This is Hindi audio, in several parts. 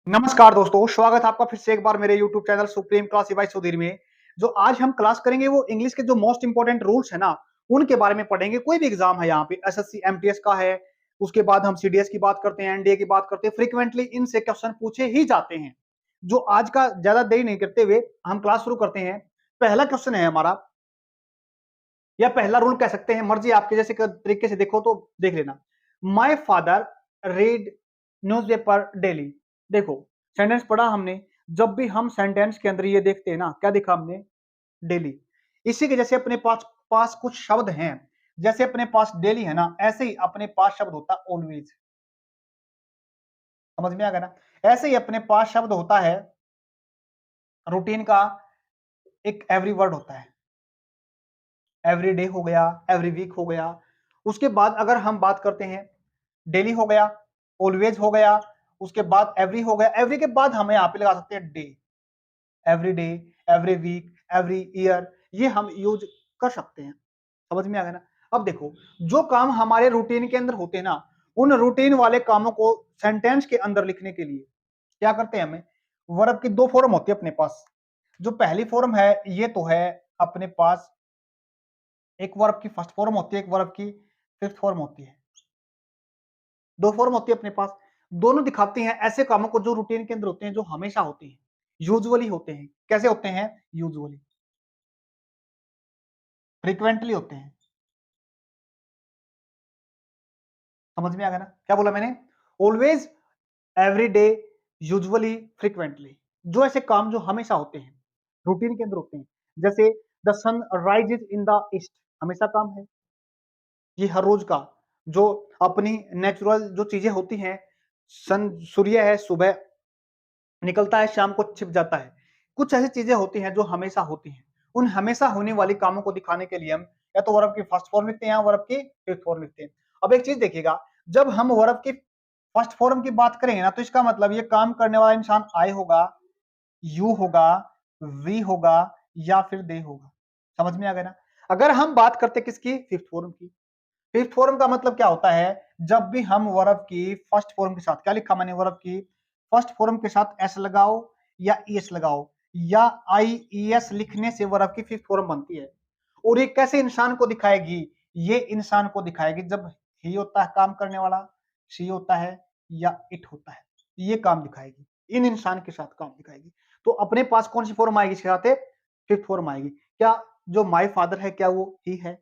नमस्कार दोस्तों, स्वागत है आपका फिर से एक बार मेरे YouTube channel supreme class by Sudhir में। जो आज हम क्लास करेंगे वो इंग्लिश के जो मोस्ट इंपोर्टेंट रूल्स है ना, उनके बारे में पढ़ेंगे। कोई भी एग्जाम है यहाँ पे एसएससी एमटीएस का है, उसके बाद हम सीडीएस की बात करते हैं, एनडीए की बात करते हैं, फ्रीक्वेंटली इनसे क्वेश्चन पूछे ही जाते हैं। जो आज का ज्यादा देरी नहीं करते हुए हम क्लास शुरू करते हैं। पहला क्वेश्चन है हमारा, या पहला रूल कह सकते हैं, मर्जी आपके जैसे तरीके से देखो तो देख लेना। My father read newspaper daily. देखो, सेंटेंस पढ़ा हमने। जब भी हम सेंटेंस के अंदर ये देखते हैं ना, क्या देखा हमने? डेली। इसी के जैसे अपने पास पास कुछ शब्द हैं, जैसे अपने पास डेली है ना, ऐसे ही अपने पास शब्द होता है ऑलवेज। समझ में आ गया ना? ऐसे ही अपने पास शब्द होता है रूटीन का, एक एवरी वर्ड होता है। एवरी डे हो गया, एवरी वीक हो गया। उसके बाद अगर हम बात करते हैं, डेली हो गया, ऑलवेज हो गया, उसके बाद एवरी हो गया। एवरी के बाद हम यहाँ पे लगा सकते हैं day. Every day, every week, every year, ये हम यूज कर सकते हैं। समझ में आ गया ना? अब देखो, जो काम हमारे रूटीन के अंदर होते हैं ना, उन रूटीन वाले कामों को सेंटेंस के अंदर लिखने के लिए क्या करते हैं? हमें वर्ब की दो फॉर्म होती है अपने पास। जो पहली फॉर्म है ये तो है अपने पास, एक वर्ब की फर्स्ट फॉर्म होती है, एक वर्ब की फिफ्थ फॉर्म होती है। दो फॉर्म होती है अपने पास। दोनों दिखाते हैं ऐसे कामों को जो रूटीन के अंदर होते हैं, जो हमेशा होते हैं, यूजुअली होते हैं। कैसे होते हैं? यूजुअली, फ्रीक्वेंटली होते हैं। समझ में आ गया ना? क्या बोला मैंने? Always, every day, usually, frequently. जो ऐसे काम जो हमेशा होते हैं, रूटीन के अंदर होते हैं। जैसे the sun rises in the east, हमेशा काम है। ये हर रोज का जो अपनी नेचुरल जो चीजें होती हैं, सन सूर्य है, सुबह निकलता है, शाम को छिप जाता है। कुछ ऐसी चीजें होती हैं जो हमेशा होती हैं। उन हमेशा होने वाली कामों को दिखाने के लिए हम या तो वर्ब की फर्स्ट फॉर्म लिखते हैं या वर्ब की फिफ्थ फॉर्म लिखते हैं। अब एक चीज देखिएगा, जब हम वर्ब की फर्स्ट फॉर्म की बात करेंगे ना, तो इसका मतलब ये काम करने वाला इंसान आई होगा, यू होगा, वी होगा, या फिर दे होगा। समझ में आ गया ना? अगर हम बात करते किसकी? फिफ्थ फॉर्म की। फिफ्थ फॉर्म का मतलब क्या होता है? जब भी हम वर्ब की फर्स्ट फॉर्म के साथ, क्या लिखा मैंने? वर्ब की फर्स्ट फॉर्म के साथ एस लगाओ या ईएस लगाओ, या आई ई एस लिखने से वर्ब की फिफ्थ फॉर्म बनती है। और ये कैसे इंसान को दिखाएगी? ये इंसान को दिखाएगी जब ही होता है काम करने वाला, शी होता है, या इट होता है, ये काम दिखाएगी। इन इंसान के साथ काम दिखाएगी। तो अपने पास कौन सी फॉर्म आएगी इसके साथ? फिफ्थ फॉर्म आएगी। क्या जो माई फादर है, क्या वो ही है?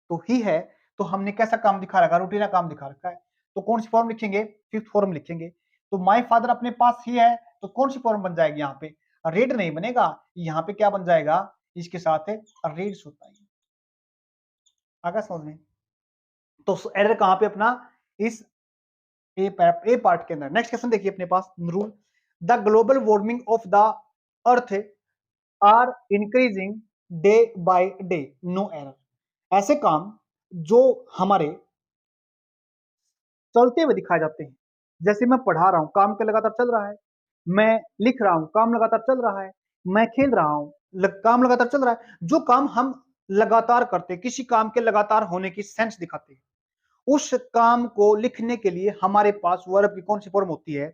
तो ही है। तो हमने कैसा काम दिखा रखा? रूटीन काम दिखा रखा है। तो कौन सी फॉर्म लिखेंगे? फिफ्थ फॉर्म लिखेंगे। तो माय फादर अपने पास ही है, तो कौन सी फॉर्म बन जाएगी यहाँ पे? रेड नहीं बनेगा, यहाँ पे क्या बन जाएगा? इसके साथ रेड्स होता है। आगे समझ में? तो एरर कहाँ पे अपना? इस ए पार्ट के अंदर। नेक्स्ट क्वेश्चन देखिए अपने पास rule. The global warming of the earth are increasing day by day, no error. ऐसे काम जो हमारे चलते हुए दिखाए जाते हैं। जैसे मैं पढ़ा रहा हूँ, काम के लगातार चल रहा है। मैं लिख रहा हूँ, काम लगातार चल रहा है। मैं खेल रहा हूँ, काम लगातार चल रहा है। जो काम हम लगातार करते हैं, किसी काम के लगातार होने की सेंस दिखाते हैं, उस काम को लिखने के लिए हमारे पास वर्ब की कौन सी फॉर्म होती है?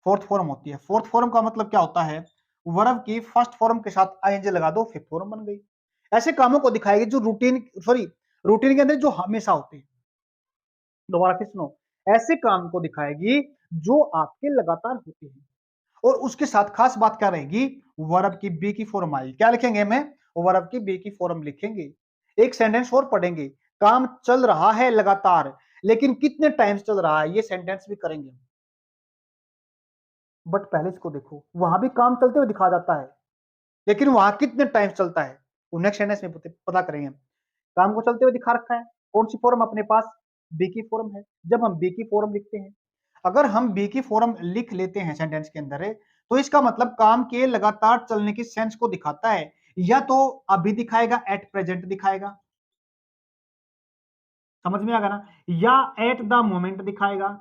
फोर्थ फॉर्म होती है। फोर्थ फॉर्म का मतलब क्या होता है? वर्ब की फर्स्ट फॉर्म के साथ आईएनजी लगा दो, फिफ्थ फॉर्म बन गई। ऐसे कामों को दिखाएगी जो रूटीन के अंदर जो हमेशा होते हैं। दोबारा फिर सुनो, ऐसे काम को दिखाएगी जो आपके लगातार होते हैं। और उसके साथ खास बात क्या रहेगी? वर्ब की बी की फॉर्म आएगी। क्या लिखेंगे? मैं वर्ब की बी की फॉर्म लिखेंगे। एक सेंटेंस और पढ़ेंगे, काम चल रहा है लगातार, लेकिन कितने टाइम्स चल रहा है, ये सेंटेंस भी करेंगे। बट पहले इसको देखो, वहां भी काम चलते हुए दिखा जाता है, लेकिन वहां कितने टाइम्स चलता है वो नेक्स्ट सेंटेंस में पता करेंगे। काम को चलते हुए दिखा रखा है। कौन सी फॉर्म अपने पास? बी की फॉर्म है। जब हम बी की फॉर्म लिखते हैं, अगर हम बी की फॉर्म लिख लेते हैं सेंटेंस के अंदर है, तो इसका मतलब काम के लगातार चलने की सेंस को दिखाता है। या तो अभी दिखाएगा, एट प्रेजेंट दिखाएगा। समझ में आ गया ना? या एट द मोमेंट दिखाएगा।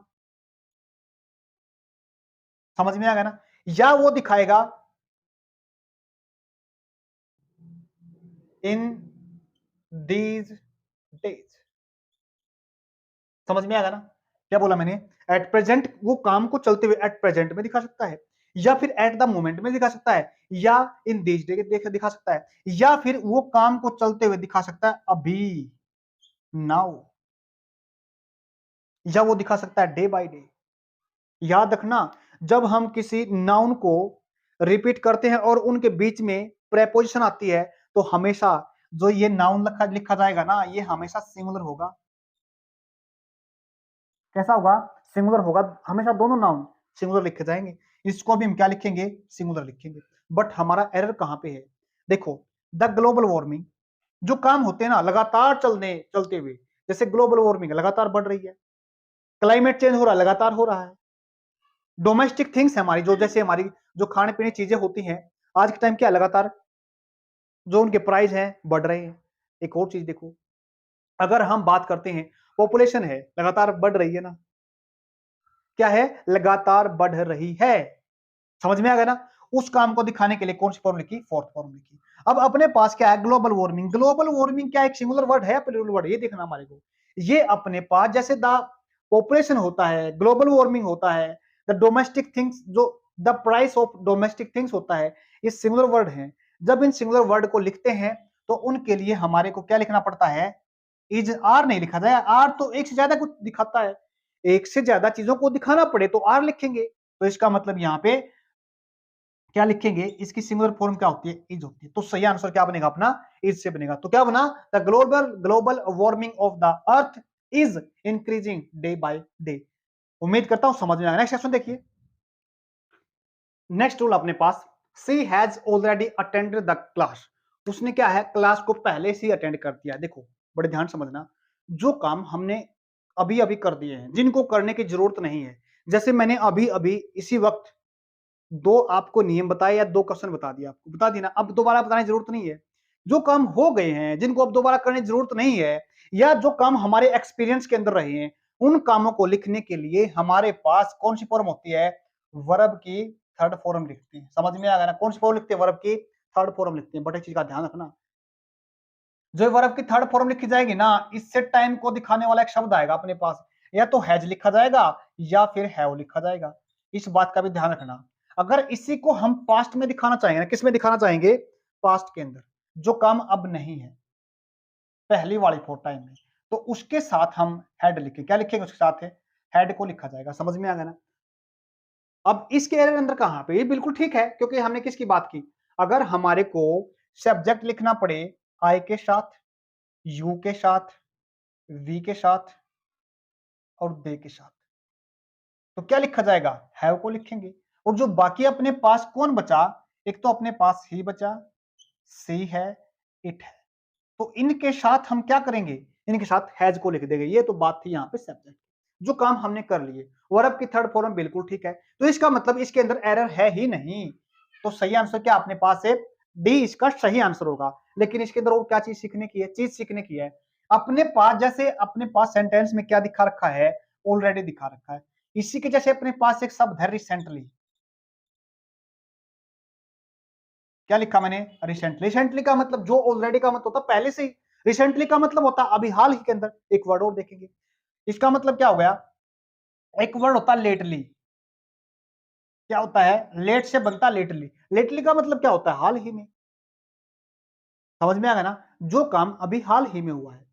समझ में आ गया ना? या वो दिखाएगा इन दीज डेज। समझ में आ गया ना? क्या बोला मैंने? एट प्रेजेंट वो काम को चलते हुए एट प्रेजेंट में दिखा सकता है, या फिर एट द मोमेंट में दिखा सकता है, या इन दीज डे दिखा सकता है, या फिर वो काम को चलते हुए दिखा सकता है अभी, नाउ, या वो दिखा सकता है डे बाय डे। याद रखना, जब हम किसी नाउन को रिपीट करते हैं और उनके बीच में प्रेपोजिशन आती है, तो हमेशा जो ये नाउन लिखा जाएगा ना, ये हमेशा सिंगुलर होगा। कैसा होगा? सिंगुलर होगा, हमेशा दोनों नाउन सिंगुलर लिखे जाएंगे। इसको भी हम क्या लिखेंगे? सिंगुलर लिखेंगे। बट हमारा एरर कहां पे है? देखो, द ग्लोबल वार्मिंग, जो काम होते हैं ना लगातार चलते हुए, जैसे ग्लोबल वार्मिंग लगातार बढ़ रही है, क्लाइमेट चेंज हो रहा है, लगातार हो रहा है। डोमेस्टिक थिंग्स है हमारी, जो जैसे हमारी जो खाने पीने चीजें होती हैं, आज के टाइम क्या लगातार जो उनके प्राइस हैं बढ़ रहे हैं। एक और चीज देखो, अगर हम बात करते हैं, पॉपुलेशन है लगातार बढ़ रही है ना, क्या है? लगातार बढ़ रही है। समझ में आ गया ना? उस काम को दिखाने के लिए कौन सी फॉर्म लिखी? फोर्थ फॉर्म लिखी। अब अपने पास क्या है? Global warming. ग्लोबल वार्मिंग क्या एक सिंगुलर वर्ड है या प्लूरल वर्ड? ये देखना हमारे को। ये अपने पास जैसे द पॉपुलेशन होता है, ग्लोबल वार्मिंग होता है, द डोमेस्टिक थिंग्स, जो the price of domestic things होता है, ये सिंगुलर वर्ड है। जब इन सिंगुलर वर्ड को लिखते हैं तो उनके लिए हमारे को क्या लिखना पड़ता है? इज आर नहीं लिखा जाए, आर तो एक से ज्यादा कुछ दिखाता है, एक से ज्यादा चीजों को दिखाना पड़े तो आर लिखेंगे। तो इसका मतलब यहाँ पे क्या लिखेंगे? इसकी सिंगुलर फॉर्म क्या होती है? इज होती है। तो सही आंसर क्या बनेगा अपना? इज से बनेगा। तो क्या बना? The global warming of the earth is increasing day by day. उम्मीद करता हूं समझ में आया। नेक्स्ट क्वेश्चन देखिए। नेक्स्ट रूल अपने पास, she has already attended the class. उसने क्या है? क्लास को पहले से ही अटेंड कर दिया। देखो, बड़े ध्यान समझना, जो काम हमने अभी अभी कर दिए हैं, जिनको करने की जरूरत नहीं है, जैसे मैंने अभी अभी इसी वक्त दो आपको नियम बताए या दो क्वेश्चन बता दिया, आपको बता दी ना, अब दोबारा बताने की जरूरत नहीं है। जो काम हो गए हैं, जिनको अब दोबारा करने की जरूरत नहीं है, या जो काम हमारे एक्सपीरियंस के अंदर रहे हैं, उन कामों को लिखने के लिए हमारे पास कौन सी फॉर्म होती है? वर्ब की थर्ड फॉर्म लिखते हैं। समझ में आ गया ना? कौन सी फॉर्म लिखते हैं? वर्ब की थर्ड फॉर्म लिखते हैं। बट एक चीज का ध्यान रखना, जो वर्ब की थर्ड फॉर्म लिखी जाएगी ना, इससे टाइम को दिखाने वाला एक शब्द आएगा अपने पास, या तो हैज लिखा जाएगा या फिर हैव लिखा जाएगा। इस बात का भी ध्यान रखना। अगर इसी को हम पास्ट में दिखाना चाहेंगे ना, किस में दिखाना चाहेंगे? पास्ट के अंदर, जो काम अब नहीं है, पहली वाली फोर टाइम में, तो उसके साथ हम हेड लिखें। क्या लिखेंगे उसके साथ? है हेड को लिखा जाएगा। समझ में आ गया ना? अब इसके अंदर कहां पे? ये बिल्कुल ठीक है, क्योंकि हमने किसकी बात की? अगर हमारे को सब्जेक्ट लिखना पड़े आई के साथ, यू के साथ, वी के साथ और दे के साथ, तो क्या लिखा जाएगा? हैव को लिखेंगे। और जो बाकी अपने पास कौन बचा? एक तो अपने पास ही बचा, सी है, इट है, तो इनके साथ हम क्या करेंगे? इनके साथ हैज को लिख देंगे। ये तो बात थी यहाँ पे सब्जेक्ट, जो काम हमने कर लिए। वर्ब की थर्ड फॉर्म बिल्कुल ठीक है, तो इसका मतलब इसके अंदर एरर है ही नहीं। तो सही आंसर क्या अपने पास है? डी इसका सही आंसर होगा। लेकिन इसके अंदर और क्या चीज सीखने की है? चीज सीखने की है अपने पास, जैसे अपने पास सेंटेंस में क्या दिखा रखा है? ऑलरेडी दिखा रखा है। इसी के जैसे अपने पास एक शब्द है रिसेंटली। क्या लिखा मैंने? रिसेंटली। रिसेंटली का मतलब, जो ऑलरेडी का मतलब होता पहले से ही, रिसेंटली का मतलब होता अभी हाल ही के अंदर। एक वर्ड और देखेंगे, इसका मतलब क्या हो गया? एक वर्ड होता लेटली। क्या होता है? लेट से बनता लेटली। लेटली का मतलब क्या होता है? हाल ही में। समझ में आ गया ना? जो काम अभी हाल ही में हुआ है,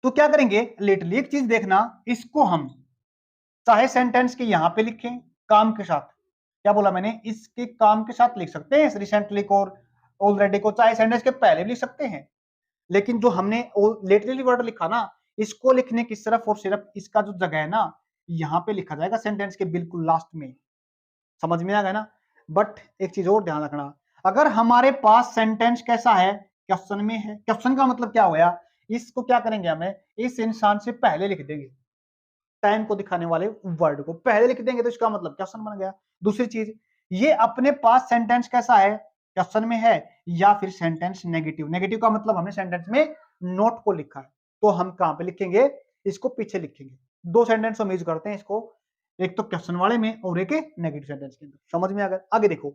तो क्या करेंगे? लेटली। एक चीज देखना, इसको हम चाहे सेंटेंस के यहां पे लिखें काम के साथ, क्या बोला मैंने? इसके काम के साथ लिख सकते हैं रिसेंटली को और ऑलरेडी को, चाहे सेंटेंस के पहले भी लिख सकते हैं। लेकिन जो हमने लेटरली वर्ड लिखा ना, इसको लिखने की सिर्फ और सिर्फ इसका जो जगह है ना, यहाँ पे लिखा जाएगा सेंटेंस के बिल्कुल लास्ट में। समझ में आ गया ना? बट एक चीज और ध्यान रखना, अगर हमारे पास सेंटेंस कैसा है? क्वेश्चन में है। क्वेश्चन का मतलब क्या हो गया? इसको क्या करेंगे? हमें इस इंसान से पहले लिख देंगे, टाइम को दिखाने वाले वर्ड को पहले लिख देंगे, तो इसका मतलब क्वेश्चन बन गया। दूसरी चीज, ये अपने पास सेंटेंस कैसा है? क्वेश्चन में है, या फिर सेंटेंस नेगेटिव। नेगेटिव का मतलब हमने सेंटेंस में नोट को लिखा है, तो हम कहां पे लिखेंगे? इसको पीछे लिखेंगे। दो सेंटेंस हम यूज करते हैं इसको, एक तो क्वेश्चन वाले में और एक नेगेटिव सेंटेंस के अंदर। समझ में आ गया? आगे देखो,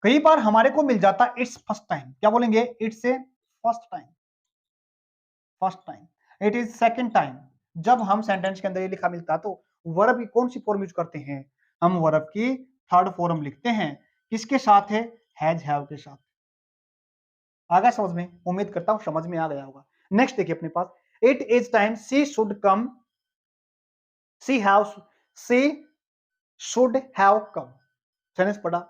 कई बार हमारे को मिल जाता इट्स फर्स्ट टाइम। क्या बोलेंगे? It's a first time, first time. It is second time, जब हम सेंटेंस के अंदर ये लिखा मिलता है तो वर्ब की कौन सी फॉर्म यूज करते हैं? हम वर्ब की थर्ड फॉर्म लिखते हैं। किसके साथ है? हैज हैव के साथ। आ गया समझ में? उम्मीद करता हूं समझ में आ गया होगा। नेक्स्ट देखिए अपने पास, it is time she should come, she have, she should have come. Sentence पढ़ा।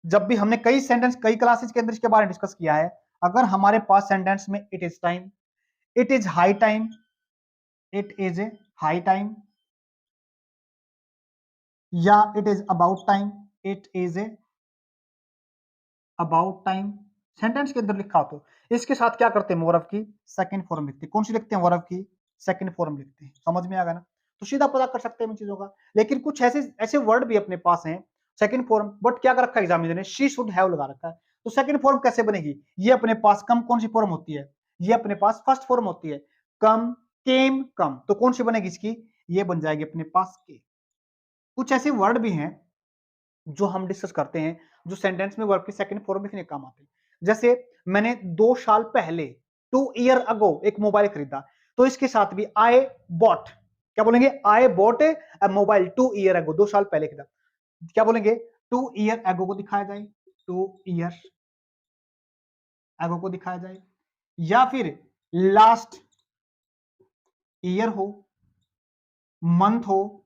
जब भी हमने कई सेंटेंस कई क्लासेस के अंदर इसके बारे में डिस्कस किया है। अगर हमारे पास सेंटेंस में it is time, it is high time, it is high time, या it is about time, it is about time, sentence के अंदर लिखा हो तो इसके साथ क्या करते हैं? वर्ब की सेकंड फॉर्म लिखते हैं। कौन सी लिखते हैं? वर्ब की सेकंड फॉर्म लिखते हैं। समझ में आ गया ना? तो सीधा पता कर सकते हैं इन चीजों का। लेकिन कुछ ऐसे ऐसे वर्ड भी अपने पास हैं सेकंड फॉर्म, बट क्या कर रखा है एग्जामिनर ने? शी शुड हैव लगा रखा है। तो सेकंड फॉर्म कैसे बनेगी? ये अपने पास कम कौन सी फॉर्म होती है? ये अपने पास फर्स्ट फॉर्म होती है। कम, केम, कम। तो कौन सी बनेगी इसकी? ये बन जाएगी अपने पास के। कुछ ऐसे वर्ड भी हैं जो हम डिस्कस करते हैं, जो सेंटेंस में वर्ब की सेकंड फॉर्म लिखने काम आते हैं। जैसे मैंने 2 साल पहले, 2 ईयर अगो एक मोबाइल खरीदा, तो इसके साथ भी आई बॉट, क्या बोलेंगे? I bought A mobile 2 year ago, 2 साल पहले खरीदा। क्या बोलेंगे? 2 ईयर अगो को दिखाया जाए, 2 ईयर अगो को दिखाया जाए, या फिर लास्ट ईयर हो, मंथ हो,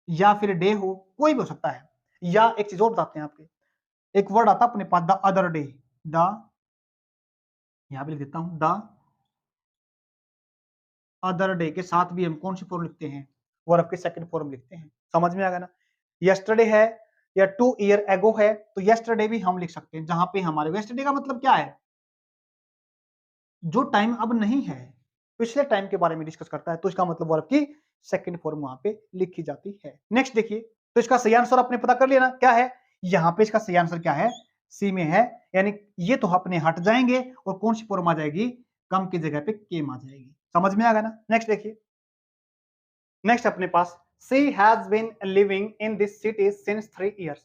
या फिर डे हो, कोई भी हो सकता है। या एक चीज और बताते हैं आपके, एक वर्ड आता है अपने पास द अदर डे, द, यहां पे लिख देता हूं द अदर डे के साथ भी हम कौन सी फॉर्म लिखते हैं? वर्ब के सेकंड फॉर्म लिखते हैं। समझ में आ गया ना? यस्टरडे है या 2 ईयर एगो है, तो यस्टरडे भी हम लिख सकते हैं। जहां पे हमारे यस्टरडे का मतलब क्या है? जो टाइम अब नहीं है, पिछले टाइम के बारे में डिस्कस करता है, तो इसका मतलब वर्ब की सेकंड फॉर्म वहां पे लिखी जाती है। नेक्स्ट देखिए, तो इसका सही आंसर आपने पता कर लिया ना, क्या है? यहाँ पे इसका सही आंसर क्या है? सी में है। यानी ये तो अपने हट जाएंगे और कौन सी फॉर्म आ जाएगी? कम की जगह पे केम आ जाएगी। समझ में आ गया ना? नेक्स्ट देखिए, नेक्स्ट अपने पास, she has been living in this city since 3 years।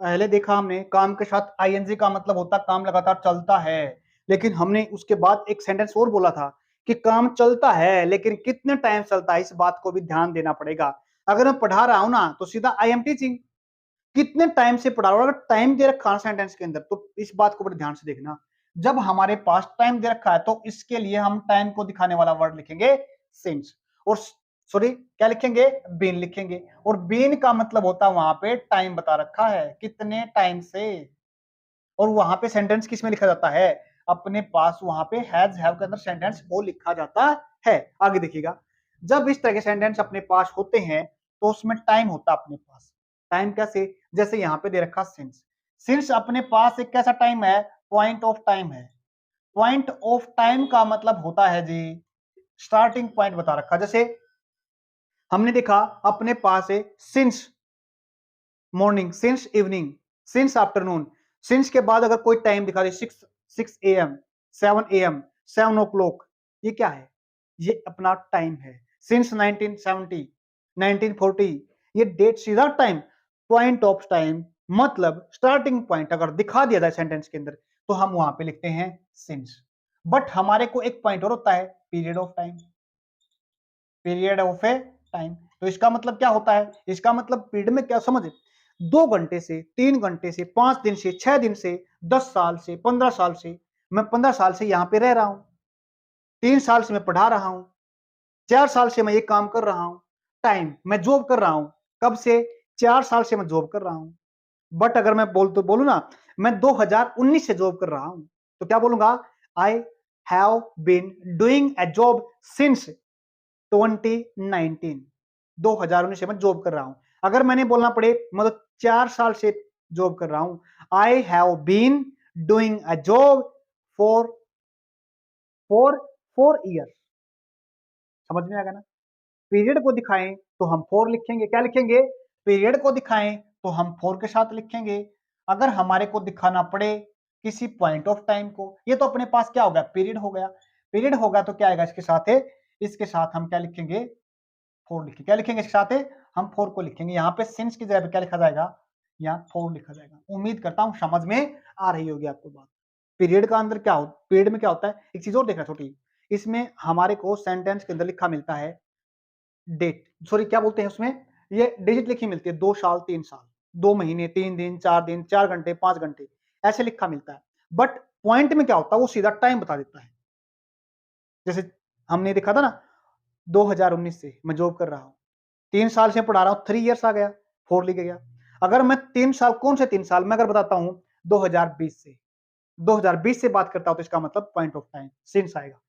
पहले देखा हमने काम के साथ आईएनजी का मतलब होता काम लगातार चलता है, लेकिन हमने उसके बाद एक सेंटेंस और बोला था कि काम चलता है, लेकिन कितने टाइम चलता है इस बात को भी ध्यान देना पड़ेगा। अगर मैं पढ़ा रहा हूं ना तो सीधा आई एम टीचिंग, कितने टाइम से पढ़ा रहा हूं। अगर टाइम दे रखा है सेंटेंस के अंदर तो इस बात को बड़े ध्यान से देखना। जब हमारे पास टाइम दे रखा है तो इसके लिए हम टाइम को दिखाने वाला वर्ड लिखेंगे सिंस, और सॉरी क्या लिखेंगे? बीन लिखेंगे। और बीन का मतलब होता है वहां पे टाइम बता रखा है, कितने टाइम से। और वहां पे सेंटेंस किस में लिखा जाता है? अपने पास वहां पे हैज हैव के अंदर सेंटेंस वो लिखा जाता है। आगे देखिएगा, जब इस तरह के सेंटेंस अपने पास होते हैं तो उसमें टाइम होता है अपने पास। टाइम कैसे? जैसे यहाँ पे दे रखा सिंस, सिंस अपने पास एक कैसा टाइम है? पॉइंट ऑफ टाइम है। पॉइंट ऑफ टाइम का मतलब होता है जी स्टार्टिंग पॉइंट बता रखा। जैसे हमने देखा अपने पास है since morning, since evening, since afternoon. Since के बाद अगर कोई टाइम दिखा दे 6 AM, 7 AM, 7 o'clock, ये क्या है? ये अपना टाइम है। सिंस 1970, 1940, ये डेट सीधा टाइम, पॉइंट ऑफ टाइम मतलब स्टार्टिंग पॉइंट अगर दिखा दिया जाए सेंटेंस के अंदर तो हम वहां पे लिखते हैं सिंस। बट हमारे को एक पॉइंट और होता है, period of time, period of A time. तो इसका मतलब क्या होता है? इसका मतलब पीरियड में क्या समझ, 2 घंटे से, 3 घंटे से, 5 दिन से, 6 दिन से, 10 साल से, 15 साल से। मैं 15 साल से यहाँ पे रह रहा हूँ, 3 साल से मैं पढ़ा रहा हूँ, 4 साल से मैं ये काम कर रहा हूँ। टाइम, मैं जॉब कर रहा हूँ, कब से? 4 साल से मैं जॉब कर रहा हूँ। बट अगर मैं बोलू ना मैं 2019 से जॉब कर रहा हूँ, तो क्या बोलूंगा? I have been doing a job since 2019, 2019 से मैं जॉब कर रहा हूं। अगर मैंने बोलना पड़े मतलब 4 साल से जॉब कर रहा हूं, I have been doing a job for for 4 year. समझ में आ गया ना? पीरियड को दिखाएं तो हम फोर लिखेंगे, क्या लिखेंगे? पीरियड को दिखाएं तो हम फोर के साथ लिखेंगे। अगर हमारे को दिखाना पड़े किसी पॉइंट ऑफ टाइम को, ये तो अपने पास क्या हो गया? पीरियड हो गया। पीरियड होगा तो क्या आएगा इसके साथ है? इसके साथ हम क्या लिखेंगे? फोर लिखेंगे। क्या लिखेंगे इसके साथ? हम फोर को लिखेंगे। यहाँ पे सिंस की जगह पे क्या लिखा जाएगा? यहाँ फोर लिखा जाएगा। उम्मीद करता हूँ समझ में आ रही होगी आपको बात। पीरियड का अंदर क्या हो, पीरियड में क्या होता है? एक चीज और देखना छोटी, इसमें हमारे को सेंटेंस के अंदर लिखा मिलता है डेट, सॉरी क्या बोलते हैं उसमें, ये डिजिट लिखी मिलती है 2 साल, 3 साल, 2 महीने, 3 दिन, 4 घंटे, 5 घंटे, ऐसे लिखा मिलता है। बट पॉइंट में क्या होता है, वो सीधा टाइम बता देता है। जैसे हमने देखा था ना, 2019 से मैं जॉब कर रहा हूँ, 3 साल से पढ़ा रहा हूँ, 3 इयर्स आ गया, 4 लिख गया। अगर मैं 3 साल, कौन से 3 साल, मैं अगर बताता हूँ 2020 से, 2020 से बात करता हूँ, तो इसका मतलब पॉइंट ऑफ टाइम सिंस आएगा।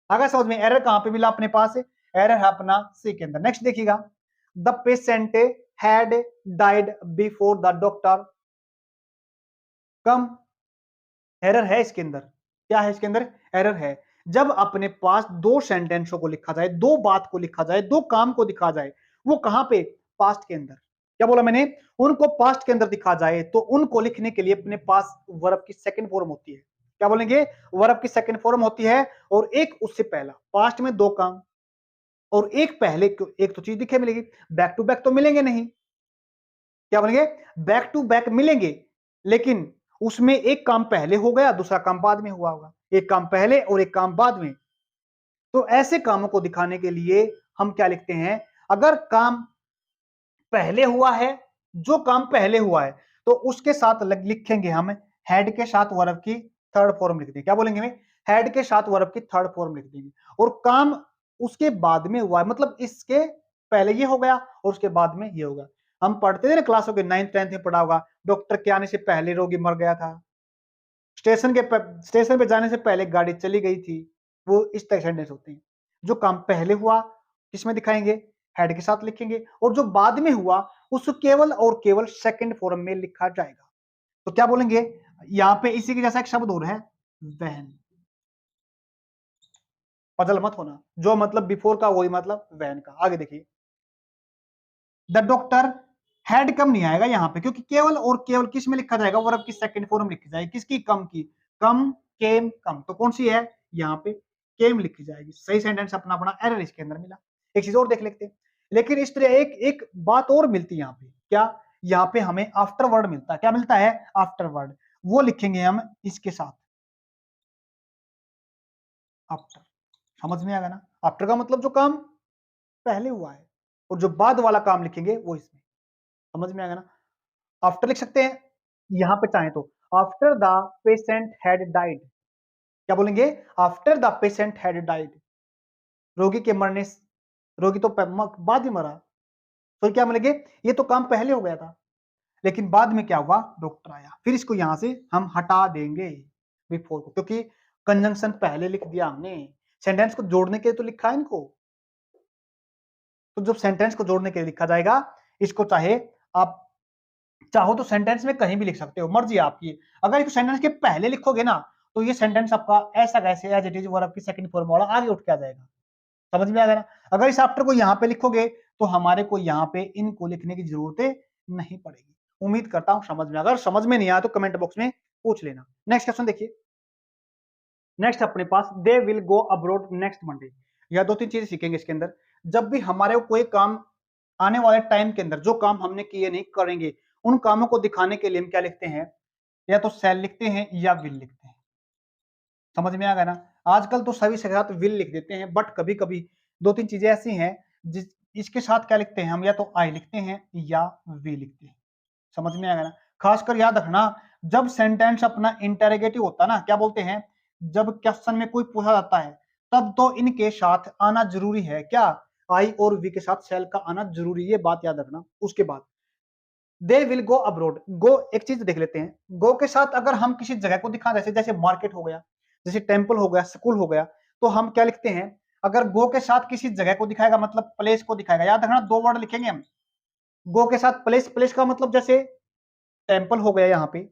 अगर समझ में, एरर कहां पे मिला अपने पास, एरर है अपना सी के अंदर। नेक्स्ट देखिएगा, the patient had died before the doctor come, error है इसके अंदर, क्या है इसके अंदर, एरर है। जब अपने पास दो सेंटेंसों को लिखा जाए, दो बात को लिखा जाए, दो काम को दिखा जाए, वो कहां पे, पास्ट के अंदर। क्या बोला मैंने, उनको पास्ट के अंदर दिखा जाए, तो उनको लिखने के लिए अपने पास वर्ब की सेकंड फॉर्म होती है। क्या बोलेंगे, वर्ब की सेकंड फॉर्म होती है, और एक उससे पहला, पास्ट में दो काम और एक पहले, एक तो चीज दिखे मिलेगी, बैक टू बैक तो मिलेंगे नहीं। क्या बोलेंगे, बैक टू बैक मिलेंगे, लेकिन उसमें एक काम पहले हो गया, दूसरा काम बाद में हुआ होगा, एक काम पहले और एक काम बाद में। तो ऐसे कामों को दिखाने के लिए हम क्या लिखते हैं, अगर काम पहले हुआ है, जो काम पहले हुआ है, तो उसके साथ लिखेंगे हम हैड के साथ वर्ब की थर्ड फॉर्म लिख देंगे। क्या बोलेंगे हमें, हैड के साथ वर्ब की थर्ड फॉर्म लिख देंगे। और काम उसके बाद में हुआ है, मतलब इसके पहले ये हो गया और उसके बाद में ये होगा। हम पढ़ते थे ना क्लासों के 9th 10th में पढ़ा होगा, डॉक्टर के आने से पहले रोगी मर गया था, स्टेशन पे जाने से पहले गाड़ी चली गई थी। वो इस तरह सेंटेंस होते हैं। जो काम पहले हुआ किसमें दिखाएंगे, हेड के साथ लिखेंगे, और जो बाद में हुआ उसको केवल और केवल सेकंड फॉर्म में लिखा जाएगा। तो क्या बोलेंगे, यहां पे इसी के जैसा एक शब्द और है, वहन। पजल मत होना, जो मतलब बिफोर का वही मतलब वहन का। आगे देखिए, द डॉक्टर हेड कम नहीं आएगा यहाँ पे, क्योंकि केवल और केवल किस में लिखा जाएगा, वर्ब की सेकंड फॉर्म लिखी जाएगी, किसकी, कम की, कम केम कम, तो कौन सी है यहाँ पे, केम लिखी जाएगी। सही सेंटेंस अपना अपना, एरर इसके अंदर मिला। एक चीज और देख लेते हैं, लेकिन इस तरह एक एक बात और मिलती है यहाँ पे, क्या, यहाँ पे हमें आफ्टर वर्ड मिलता है। क्या मिलता है, आफ्टर वर्ड, वो लिखेंगे हम इसके साथ, आफ्टर। समझ में आएगा ना, आफ्टर का मतलब जो काम पहले हुआ है, और जो बाद वाला काम लिखेंगे वो इसमें। समझ में आएगा ना, आफ्टर लिख सकते हैं, यहां पे चाहें तो after the patient had died. क्या बोलेंगे, after the patient had died, रोगी के मरने रोगी तो बाद में मरा, तो क्या बोलेंगे, ये तो काम पहले हो गया था, लेकिन बाद में क्या हुआ, डॉक्टर आया। फिर इसको यहां से हम हटा देंगे बिफोर को, क्योंकि कंजंक्शन पहले लिख दिया हमने, सेंटेंस को जोड़ने के लिए तो लिखा है इनको। तो जब सेंटेंस को जोड़ने के लिए लिखा जाएगा, इसको चाहे आप चाहो तो सेंटेंस में कहीं भी लिख सकते हो, मर्जी आपकी। अगर एक सेंटेंस के पहले लिखोगे ना, तो ये सेंटेंस आपका ऐसा कैसे, एज इट इज वर्ब की सेकंड फॉर्म वाला आगे उठ के आ जाएगा। समझ में आ गया ना। अगर इस आफ्टर को यहाँ पे लिखोगे, तो हमारे को यहाँ पे इनको लिखने की जरूरत नहीं पड़ेगी। उम्मीद करता हूं समझ में, अगर समझ में नहीं आया तो कमेंट बॉक्स में पूछ लेना। नेक्स्ट क्वेश्चन देखिए, नेक्स्ट अपने पास, they will go abroad next Monday. या दो तीन चीजें सीखेंगे इसके अंदर। जब भी हमारे को कोई काम आने वाले टाइम के अंदर, जो काम हमने किए नहीं करेंगे, उन कामों को दिखाने के लिए हम क्या लिखते हैं, या तो सेल लिखते हैं या विल लिखते हैं। समझ में आ गया ना। आजकल तो सभी के साथ विल लिख देते हैं, बट कभी कभी दो तीन चीजें ऐसी हैं जिस इसके साथ क्या लिखते हैं हम, या तो आई लिखते हैं या वी लिखते हैं। समझ में आ गया ना। खासकर याद रखना, जब सेंटेंस अपना इंटेरोगेटिव होता है ना, क्या बोलते हैं, जब क्वेश्चन में कोई पूछा जाता है, तब तो इनके साथ आना जरूरी है, क्या, आई और वी के साथ सेल का आना जरूरी, ये बात याद रखना। उसके बाद दे विल गो अब्रोड, गो एक चीज देख लेते हैं, गो के साथ अगर हम किसी जगह को दिखा, जैसे जैसे मार्केट हो गया, जैसे टेंपल हो गया, स्कूल हो गया, तो हम क्या लिखते हैं, अगर गो के साथ किसी जगह को दिखाएगा, मतलब प्लेस को दिखाएगा, याद रखना दो वर्ड लिखेंगे हम। गो के साथ प्लेस, प्लेस का मतलब जैसे टेंपल हो गया यहाँ पे,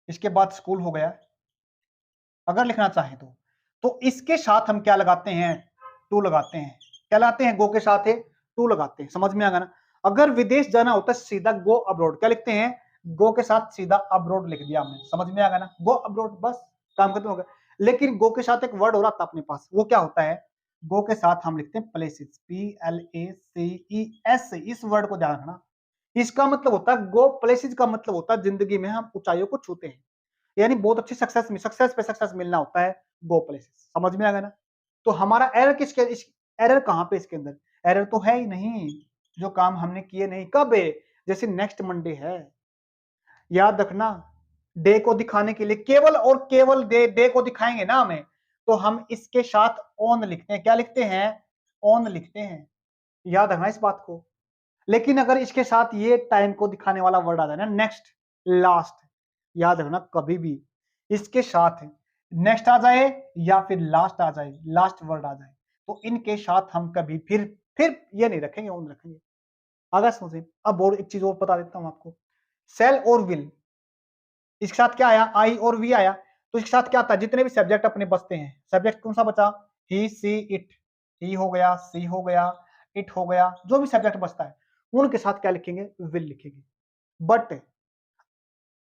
इसके बाद स्कूल हो गया, अगर लिखना चाहें तो इसके साथ हम क्या लगाते हैं, टू लगाते हैं। क्या लगाते हैं, गो के साथ है टू लगाते हैं। समझ में आ गया ना। अगर विदेश जाना होता है, सीधा गो अब्रोड, क्या लिखते हैं, गो के साथ सीधा अब्रोड लिख दिया हमने। समझ में आ गया ना, गो अब्रोड, बस काम खत्म हो गया। लेकिन गो के साथ एक वर्ड और आता है अपने पास, वो क्या होता है, गो के साथ हम लिखते हैं प्लेसेस, PLACES, इस वर्ड को ध्यान रखना। इसका मतलब होता है, गो प्लेसेस का मतलब होता है जिंदगी में हम ऊंचाइयों को छूते हैं, यानी बहुत अच्छी सक्सेस पे सक्सेस मिलना होता है, गो प्लेसेस। समझ में आ गया ना। तो हमारा एरर किसके, एरर कहां पे इसके अंदर, एरर तो है ही नहीं, जो काम हमने किए नहीं। कब है, जैसे नेक्स्ट मंडे है, याद रखना, डे को दिखाने के लिए केवल और केवल डे को दिखाएंगे ना हमें, तो हम इसके साथ ऑन लिखते हैं। क्या लिखते हैं, ऑन लिखते हैं, याद रखना इस बात को। लेकिन अगर इसके साथ ये टाइम को दिखाने वाला वर्ड आ जाए ना, नेक्स्ट, लास्ट, याद रखना कभी भी इसके साथ नेक्स्ट आ जाए या फिर लास्ट आ जाए, लास्ट वर्ड आ जाए, तो इनके साथ हम कभी फिर ये नहीं रखेंगे, ऑन रखेंगे। अगर समझे, अब और एक चीज और बता देता हूं आपको, सेल और विल, इसके साथ क्या आया, आई और वी आया, तो इसके साथ क्या आता है, जितने भी सब्जेक्ट अपने बचते हैं, सब्जेक्ट कौन सा बचा, ही सी इट, ही हो गया, सी हो गया, इट हो गया, जो भी सब्जेक्ट बचता है उनके साथ क्या लिखेंगे, विल लिखेंगे। बट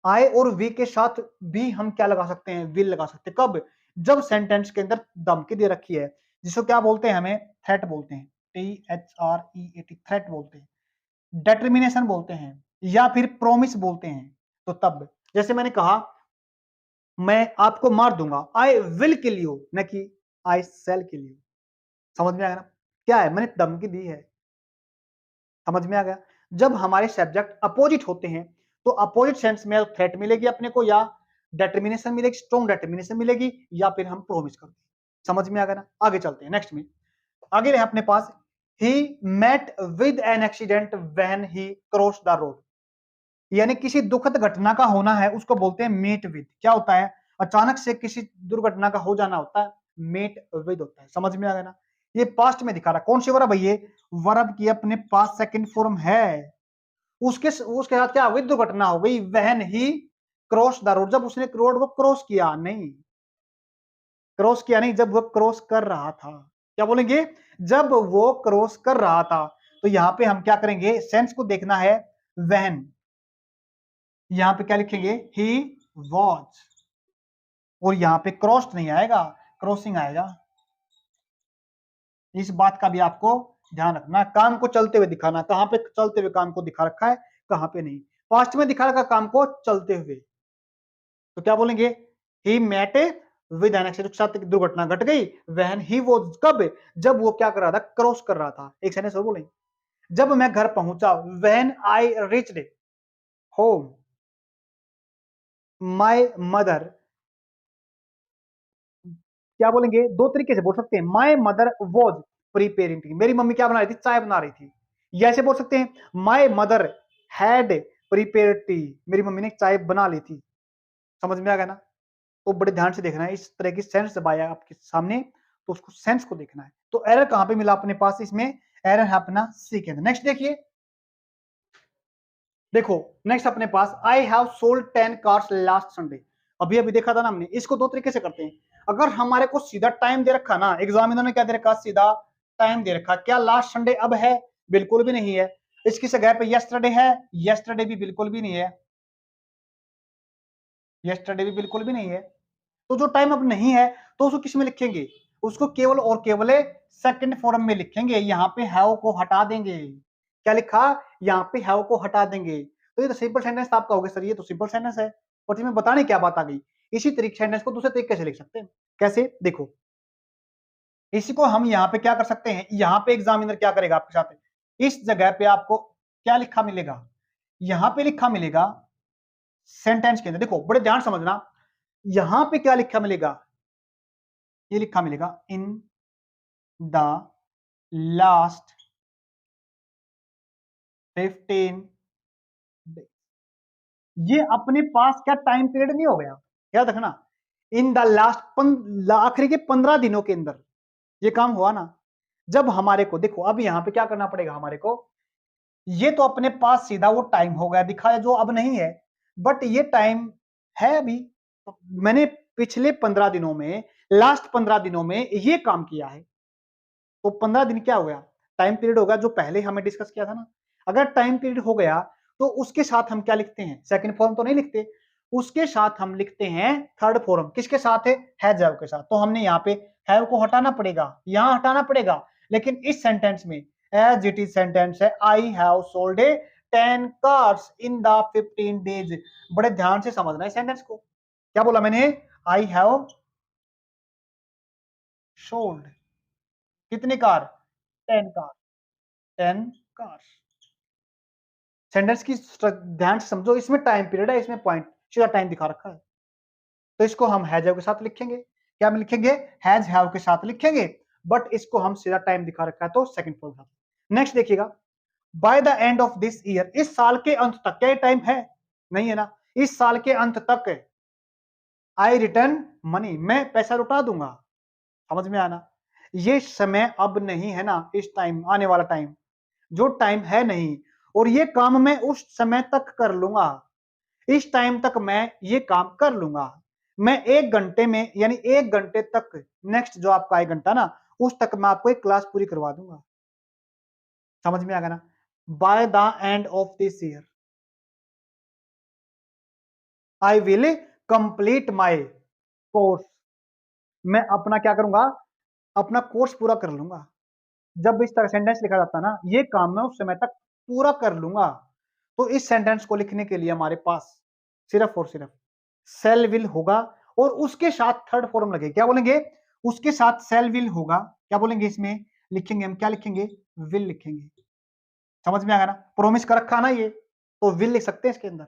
आई और वी के साथ भी हम क्या लगा सकते हैं, विल लगा सकते हैं। कब, जब सेंटेंस के अंदर धमकी दे रखी है, जिसको क्या बोलते हैं, हमें थ्रेट बोलते हैं, THREAT, थ्रेट बोलते हैं, डेटर्मिनेशन बोलते हैं, या फिर प्रोमिस बोलते हैं। तो तब जैसे मैंने कहा, मैं आपको मार दूंगा, आई विल किल यू, न कि आई सेल किल यू। समझ में आ गया ना, क्या है, मैंने धमकी दी है। समझ में आ गया, जब हमारे सब्जेक्ट अपोजिट होते हैं तो अपोजिट सेंस में थ्रेट मिलेगी अपने को, या डेटर्मिनेशन मिलेगी, स्ट्रॉन्ग डेटर्मिनेशन मिलेगी, या फिर हम प्रोमिस करते हैं। समझ में आ गया ना, आगे चलते हैं नेक्स्ट में। आगे रहे अपने पास, he met with an accident when he cross the road, यानी किसी दुखद घटना का होना है उसको बोलते हैं मीट विद। क्या होता है, अचानक से किसी दुर्घटना का हो जाना होता है, मीट विद होता है। समझ में आ गया ना, ये पास्ट में दिखा रहा, कौन सी वर्ब है ये, वर्ब की अपने पास सेकंड फॉर्म है, उसके साथ क्या हुई, दुर्घटना हो गई, वहन ही क्रॉस द रोड, जब उसने रोड को क्रॉस किया नहीं, क्रॉस किया नहीं, जब वो क्रॉस कर रहा था। क्या बोलेंगे, जब वो क्रॉस कर रहा था। तो यहां पे हम क्या करेंगे, सेंस को देखना है, वहन, यहां पे क्या लिखेंगे, ही वॉज, और यहां पे क्रॉस्ड नहीं आएगा, क्रॉसिंग आएगा। इस बात का भी आपको ध्यान रखना, काम को चलते हुए दिखाना, कहां पे चलते हुए काम को दिखा रखा है, कहां पे नहीं, पास्ट में दिखा रखा काम को चलते हुए। तो क्या बोलेंगे, he met with an accident, साथ दुर्घटना घट गई, वहन ही वो, कब, जब वो क्या कर रहा था, क्रॉस कर रहा था। एक सेंटेंस और बोलेंगे, जब मैं घर पहुंचा, when I reached home, my mother, क्या बोलेंगे, दो तरीके से बोल सकते हैं, my mother was preparing T, मेरी मम्मी क्या बना रही थी, चाय बना रही थी। या ऐसे बोल सकते हैं, my mother had prepare T, मेरी मम्मी ने चाय बना ली थी। समझ में आ गया ना, तो बड़े ध्यान से देखना है, इस तरह की सेंस जब आया आपके सामने तो उसको सेंस को देखना है। तो एरर कहां पे मिला अपने पास, इसमें एरर है अपना सी के अंदर। नेक्स्ट देखिए, देखो नेक्स्ट अपने पास, I have sold 10 cars last Sunday, अभी अभी देखा था ना हमने, इसको दो तरीके से करते हैं। अगर हमारे को सीधा टाइम दे रखा ना, एग्जामिनर ने क्या दे रखा, सीधा टाइम दे रखा, क्या लास्ट संडे अब है, बिल्कुल भी नहीं है। इसकी जगह पे यस्टरडे है, यस्टरडे भी बिल्कुल भी नहीं है, यस्टरडे भी बिल्कुल भी नहीं है। तो जो टाइम अब नहीं है तो उसको किस में लिखेंगे, उसको केवल और केवल सेकंड फॉर्म में लिखेंगे, यहाँ पे हैव को हटा देंगे। क्या लिखा, यहाँ पे हैव को हटा देंगे। तो ये तो सिंपल सेंटेंस आप कहोगे सर ये तो सिंपल सेंटेंस है, और इसमें बताने क्या बात आ गई। इसी तरीके सेंटेंस को दूसरे तरीके से लिख सकते हैं। कैसे, देखो इसी को हम यहाँ पे क्या कर सकते हैं, यहाँ पे एग्जामिनर क्या करेगा आपके साथ, इस जगह पे आपको क्या लिखा मिलेगा, यहाँ पे लिखा मिलेगा सेंटेंस के अंदर, देखो बड़े ध्यान समझना, यहां पे क्या लिखा मिलेगा, ये लिखा मिलेगा इन द लास्ट 15 डेज, ये अपने पास क्या टाइम पीरियड नहीं हो गया, याद रखना, इन द लास्ट, आखिरी के 15 दिनों के अंदर ये काम हुआ ना। जब हमारे को देखो, अब यहां पे क्या करना पड़ेगा हमारे को, ये तो अपने पास सीधा वो टाइम हो गया दिखाया जो अब नहीं है, बट ये टाइम है अभी, मैंने पिछले 15 दिनों में, लास्ट 15 दिनों में ये काम किया है। तो 15 दिन क्या हो गया, टाइम पीरियड होगा जो पहले हमें डिस्कस किया था ना। अगर टाइम पीरियड हो गया तो उसके साथ हम क्या लिखते हैं, सेकंड फॉर्म तो नहीं लिखते, उसके साथ हम लिखते हैं थर्ड फॉर्म, किसके साथ है, हैव के साथ। तो हमने यहाँ पे हैव को हटाना पड़ेगा, यहां हटाना पड़ेगा, लेकिन इस सेंटेंस में एज इट इज सेंटेंस है, आई have sold 10 cars in the 15 days. बड़े ध्यान से समझना है सेंटेंस को, क्या बोला मैंने, आई हैव सोल्ड कितनी कार? 10 car, 10 car. सेंटेंस की ध्यान से समझो, इसमें टाइम पीरियड है, इसमें पॉइंट सीधा टाइम दिखा रखा है, तो इसको हम हैज हैव के साथ लिखेंगे। क्या हम लिखेंगे? हैज हैव के साथ लिखेंगे, बट इसको हम सीधा टाइम दिखा रखा है तो सेकंड फॉर्म के साथ। नेक्स्ट देखिएगा, by the end of this year, इस साल के अंत तक, क्या टाइम है? नहीं है ना, इस साल के अंत तक आई रिटर्न मनी, मैं पैसा लौटा दूंगा। समझ में आना, ये समय अब नहीं है ना, इस टाइम आने वाला टाइम, जो टाइम है नहीं, और ये काम मैं उस समय तक कर लूंगा, इस टाइम तक मैं ये काम कर लूंगा। मैं 1 घंटे में, यानी 1 घंटे तक, नेक्स्ट जो आपका 1 घंटा ना, उस तक मैं आपको एक क्लास पूरी करवा दूंगा। समझ में आ गया ना? By the end of this year I will complete my course, मैं अपना क्या करूंगा? अपना कोर्स पूरा कर लूंगा। जब इस तरह सेंटेंस लिखा जाता है ना, ये काम मैं उस समय तक पूरा कर लूंगा, तो इस सेंटेंस को लिखने के लिए हमारे पास सिर्फ और सिर्फ सेल विल होगा, और उसके साथ थर्ड फॉर्म लगेगा। क्या बोलेंगे? उसके साथ सेल विल होगा। क्या बोलेंगे इसमें? लिखेंगे हम, क्या लिखेंगे? विल लिखेंगे। समझ में आ गया ना? प्रोमिस कर रखा ना ये, तो विल लिख सकते हैं इसके अंदर।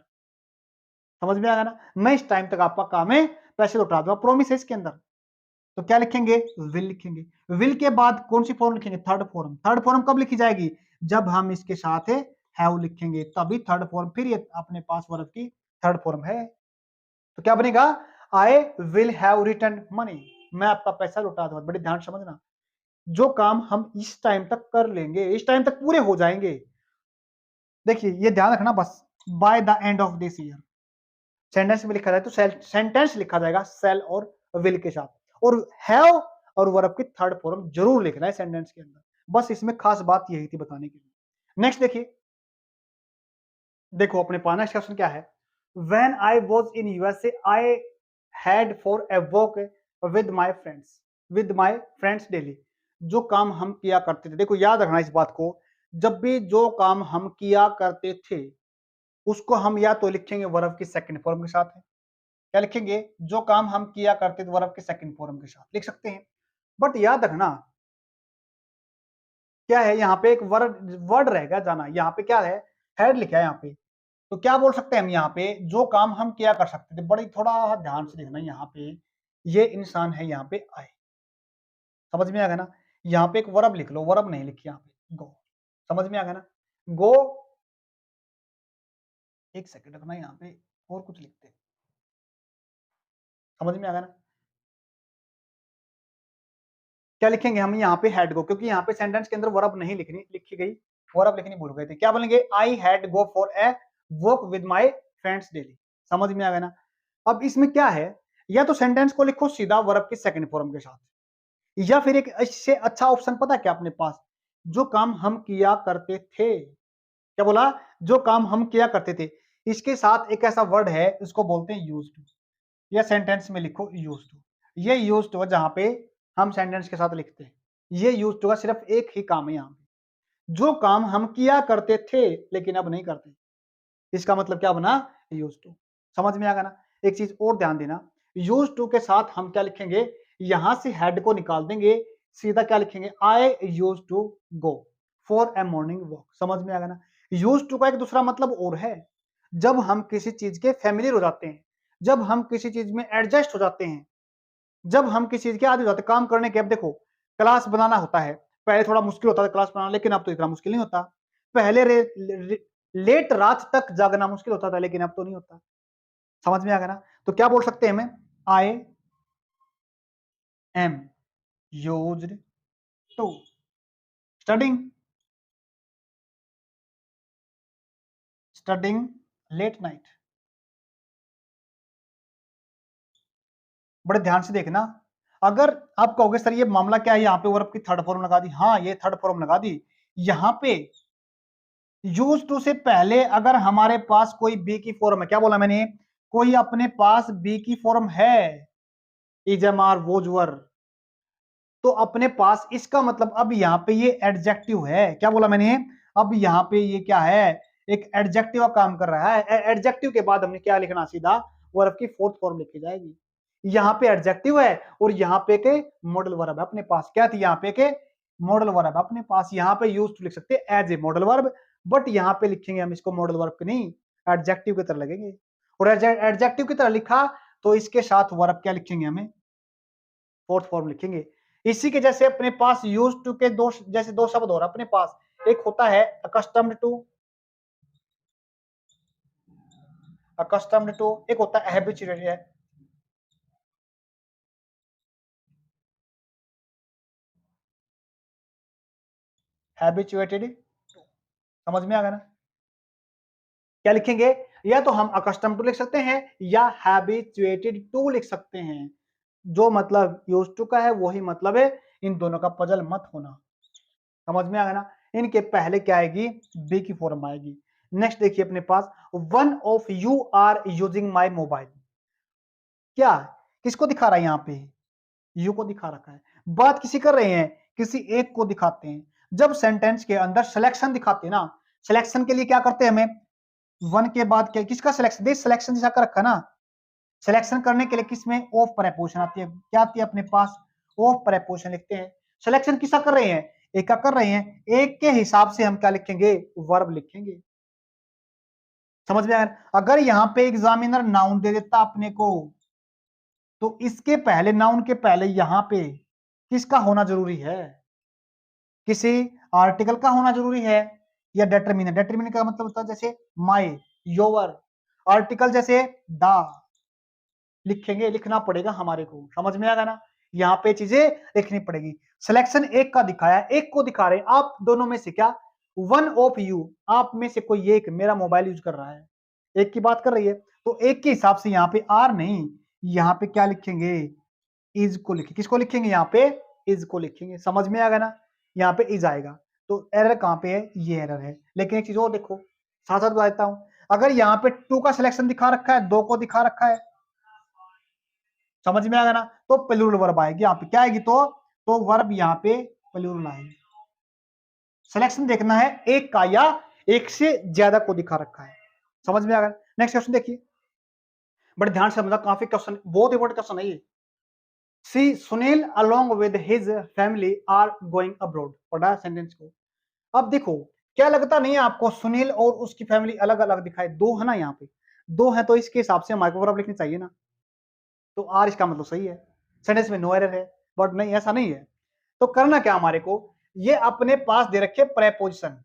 समझ में आ गया ना? मैं इस टाइम तक आपका काम है, पैसे लौटा दूंगा, प्रोमिस है इसके अंदर। तो क्या लिखेंगे? विल लिखेंगे। विल के बाद कौन सी फॉर्म लिखेंगे? Third form. थर्ड फॉर्म कब लिखी जाएगी? जब हम इसके साथ हैव लिखेंगे, तभी थर्ड फॉर्म, फिर ये अपने पास वर्ब की थर्ड फॉर्म है। तो क्या बनेगा? I will have return money, मैं आपका पैसा लौटा दूंगा। बड़े ध्यान से समझना, जो काम हम इस टाइम तक कर लेंगे, इस टाइम तक पूरे हो जाएंगे। देखिए ये ध्यान रखना बस, by the end of this year, sentence में लिखा जाए तो सेंटेंस लिखा जाएगा सेल और विल के साथ, और हैव और वर्ब की थर्ड फॉर्म जरूर लिखना है सेंटेंस के अंदर। बस इसमें खास बात यही थी बताने के लिए। नेक्स्ट देखिए, देखो अपने पास नेक्स्ट क्वेश्चन क्या है? When I was in USA I had for a walk with my friends daily, जो काम हम किया करते थे, देखो याद रखना इस बात को, जब भी जो काम हम किया करते थे, उसको हम या तो लिखेंगे वर्ब की सेकंड फॉर्म के साथ है। क्या लिखेंगे? जो काम हम किया करते थे वर्ब के सेकंड फॉर्म के साथ लिख सकते हैं, बट याद रखना क्या है, यहाँ पे एक वर्ड वर्ड रहेगा जाना, यहाँ पे क्या है? हैड लिखा है यहाँ पे। तो क्या बोल सकते हैं हम यहाँ पे? जो काम हम किया कर सकते थे, बड़ी थोड़ा ध्यान से देखना, यहाँ पे ये इंसान है, यहाँ पे आए। समझ में आ गया ना? यहाँ पे एक वर्ब लिख लो, वर्ब नहीं लिखी यहाँ पे, गो। समझ में आ गया ना? गो, एक सेकंड रखना, यहाँ पे और कुछ लिखते हैं। समझ में आ गया ना? क्या लिखेंगे हम यहाँ पे? हैड गो, क्योंकि यहाँ पे सेंटेंस के अंदर वर्ब नहीं लिखनी, लिखी गई, वर्ब लिखनी भूल गए थे। क्या बोलेंगे? I had go for a walk with my friends daily. समझ में आ गया ना? अब इसमें क्या है, या तो सेंटेंस को लिखो सीधा वर्ब की सेकंड फॉर्म के साथ, या फिर एक इससे अच्छा ऑप्शन पता है क्या अपने पास? जो काम हम किया करते थे। क्या बोला? जो काम हम किया करते थे, इसके साथ एक ऐसा वर्ड है, इसको बोलते हैं यूज्ड टू, या सेंटेंस में लिखो यूज्ड टू। ये यूज्ड टू है जहां पे हम सेंटेंस के साथ लिखते हैं, ये यूज्ड टू का सिर्फ एक ही काम है यहाँ पे, जो काम हम किया करते थे लेकिन अब नहीं करते, इसका मतलब क्या बना? Used to. समझ में आ गया ना? एक चीज और ध्यान देना, यूज्ड टू के साथ हम क्या लिखेंगे? यहां से हेड को निकाल देंगे, सीधा क्या लिखेंगे? I used to go for a morning walk. समझ में आ गया ना? यूज्ड टू का एक दूसरा मतलब और है, जब हम किसी चीज के फेमिलियर हो जाते हैं, जब हम किसी चीज में एडजस्ट हो जाते हैं, जब हम किसी चीज के आदि हो जाते हैं काम करने के। अब देखो, क्लास बनाना होता है, पहले थोड़ा मुश्किल होता था क्लास बनाना, लेकिन अब तो इतना मुश्किल नहीं होता। पहले लेट रात तक जागना मुश्किल होता था, लेकिन अब तो नहीं होता। समझ में आ गया ना? तो क्या बोल सकते हैं हमें? I am used to studying studying late night. बड़े ध्यान से देखना, अगर आप कहोगे सर ये मामला क्या है, यहाँ पे वर्ब की थर्ड फॉर्म लगा दी, हाँ ये थर्ड फॉर्म लगा दी। यहाँ पे यूज टू से पहले अगर हमारे पास कोई बी की फॉर्म है, क्या बोला मैंने? कोई अपने पास बी की फॉर्म है, इजमार वोजवर, तो अपने पास, इसका मतलब अब यहाँ पे ये एडजेक्टिव है। क्या बोला मैंने? अब यहाँ पे ये क्या है? एक एडजेक्टिव का काम कर रहा है। एडजेक्टिव के बाद हमने क्या लिखना? सीधा वर्ब की फोर्थ फॉर्म लिखी जाएगी। यहाँ पे एडजेक्टिव है और यहाँ पे के मॉडल वर्ब है अपने पास। क्या थी यहाँ पे के? मॉडल वर्ब अपने पास यहाँ पे यूज टू लिख सकते हैं as a modal verb, but यहाँ पे लिखेंगे हम इसको मॉडल वर्ब नहीं, एडजेक्टिव की तरह लगेंगे। और एडजेक्टिव की तरह लिखा तो इसके साथ वर्ब क्या लिखेंगे, हमें फोर्थ फॉर्म लिखेंगे। इसी के जैसे अपने पास यूज टू के दो जैसे दो शब्द और अपने पास, एक होता है अकस्टम्ड टू, एक होता है हैबिचुएटेड है। हैबिचुएटेड, समझ में आ गया ना? क्या लिखेंगे, या तो हम अकस्टम टू लिख सकते हैं या हैबिचुएटेड टू लिख सकते हैं। जो मतलब यूज टू का है वही मतलब है, इन दोनों का पजल मत होना। समझ में आ गया ना? इनके पहले क्या आएगी, बी की फॉर्म आएगी। नेक्स्ट देखिए अपने पास, one of you are using my mobile, क्या किसको दिखा रहा है यहाँ पे, यू को दिखा रखा है। बात किसी कर रहे हैं, किसी एक को दिखाते हैं। जब सेंटेंस के अंदर सिलेक्शन दिखाते हैं ना, सिलेक्शन के लिए क्या करते हैं, हमें वन के बाद क्या किसका सिलेक्शन, देख सिलेक्शन जैसा कर रखा ना, सिलेक्शन करने के लिए किसमें ऑफ प्रेपोजिशन आती है, क्या आती है अपने पास, ऑफ प्रेपोजिशन लिखते हैं। सिलेक्शन किसका कर रहे हैं, एक का कर रहे हैं, एक के हिसाब से हम क्या लिखेंगे, वर्ब लिखेंगे। समझ में आया? अगर यहाँ पे एग्जामिनर नाउन दे देता अपने को, तो इसके पहले, नाउन के पहले यहाँ पे किसका होना जरूरी है, किसी आर्टिकल का होना जरूरी है, या डेटरमिनर। डेटरमिनर का मतलब होता है जैसे माई, योर, आर्टिकल जैसे दा, लिखेंगे, लिखना पड़ेगा हमारे को। समझ में आएगा ना? यहाँ पे चीजें लिखनी पड़ेगी। सिलेक्शन एक का दिखाया, एक को दिखा रहे आप दोनों में से, क्या वन ऑफ यू, आप में से कोई एक मेरा मोबाइल यूज कर रहा है, एक की बात कर रही है, तो एक के हिसाब से यहाँ पे आर नहीं, यहाँ पे क्या लिखेंगे, इज को लिखेंगे। किसको लिखेंगे, यहाँ पे इज को लिखेंगे। समझ में आएगा ना? यहाँ पे इज आएगा। तो एरर कहाँ पे है, ये एरर है। लेकिन एक चीज और देखो, साथ साथ बता देता हूं, अगर यहाँ पे टू का सिलेक्शन दिखा रखा है, दो को दिखा रखा है, समझ में आएगा ना, तो प्लूरल वर्ब आएगी यहाँ पे, क्या आएगी, तो वर्ब यहाँ पे प्लूरल आएगी। सिलेक्शन देखना है एक का या एक से ज्यादा को दिखा रखा है। समझ में आ गया? नेक्स्ट क्वेश्चन देखिए, बड़े ध्यान से समझना, काफी क्वेश्चन, बहुत इंपॉर्टेंट क्वेश्चन है ये। See Sunil along with his family are going abroad, पढ़ा सेंटेंस को। अब देखो, क्या लगता नहीं है आपको, सुनील और उसकी फैमिली अलग अलग दिखाए, दो है ना, यहाँ पे दो है, तो इसके हिसाब से हमारे को वर्ब लिखनी चाहिए ना, तो आर इसका मतलब सही है, सेंटेंस में नो एरर है। बट नहीं, ऐसा नहीं है। तो करना क्या हमारे को, ये अपने पास दे रखे preposition,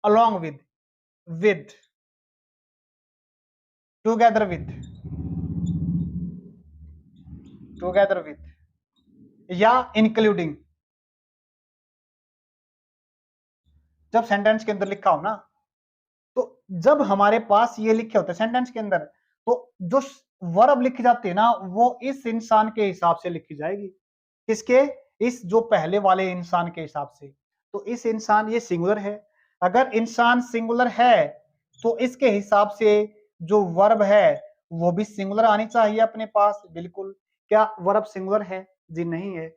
along with, together with, या इंक्लूडिंग। जब सेंटेंस के अंदर लिखा हो ना, तो जब हमारे पास ये लिखे होते हैं सेंटेंस के अंदर, तो जो वर्ब लिखी जाती है ना, वो इस इंसान के हिसाब से लिखी जाएगी। किसके, इस जो पहले वाले इंसान के हिसाब से। तो इस इंसान, ये सिंगुलर है, अगर इंसान सिंगुलर है तो इसके हिसाब से जो वर्ब है वो भी सिंगुलर आनी चाहिए अपने पास। बिल्कुल। क्या वर्ब सिंगुलर है, जी नहीं है।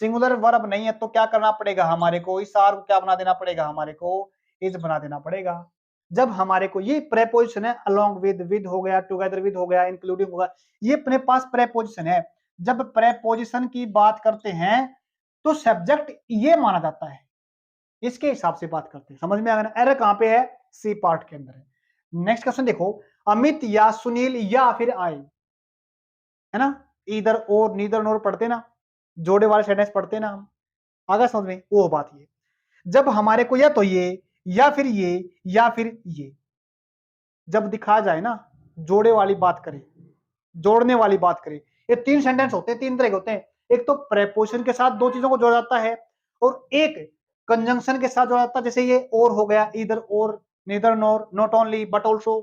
सिंगुलर वर्ब नहीं है तो क्या करना पड़ेगा हमारे को, इस आर को क्या बना देना पड़ेगा हमारे को, इज बना देना पड़ेगा। जब हमारे को ये प्रेपोजिशन है, अलोंग विद हो गया, टुगेदर विद हो गया, इंक्लूडिंग होगा, ये अपने पास प्रेपोजिशन है। जब प्रेपोजिशन की बात करते हैं तो सब्जेक्ट ये माना जाता है, इसके हिसाब से बात करते हैं। समझ में आ गया ना? एरर कहां पे है, सी पार्ट के अंदर है। नेक्स्ट क्वेश्चन देखो, अमित या सुनील या फिर आई, है ना, इधर और नीदर नोर पढ़ते ना, जोड़े वाले सेंटेंस पढ़ते ना हम, आगे समझ में, वो बात ये, जब हमारे को या तो ये या फिर ये या फिर ये जब दिखा जाए ना, जोड़े वाली बात करें, जोड़ने वाली बात करें, ये तीन सेंटेंस होते हैं, तीन तरह के होते हैं। एक तो प्रेपोजिशन के साथ दो चीजों को जोड़ा जाता है, और एक कंजंक्शन के साथ जोड़ा जाता है, जैसे ये और हो गया, इधर और, neither NOR, not only but also,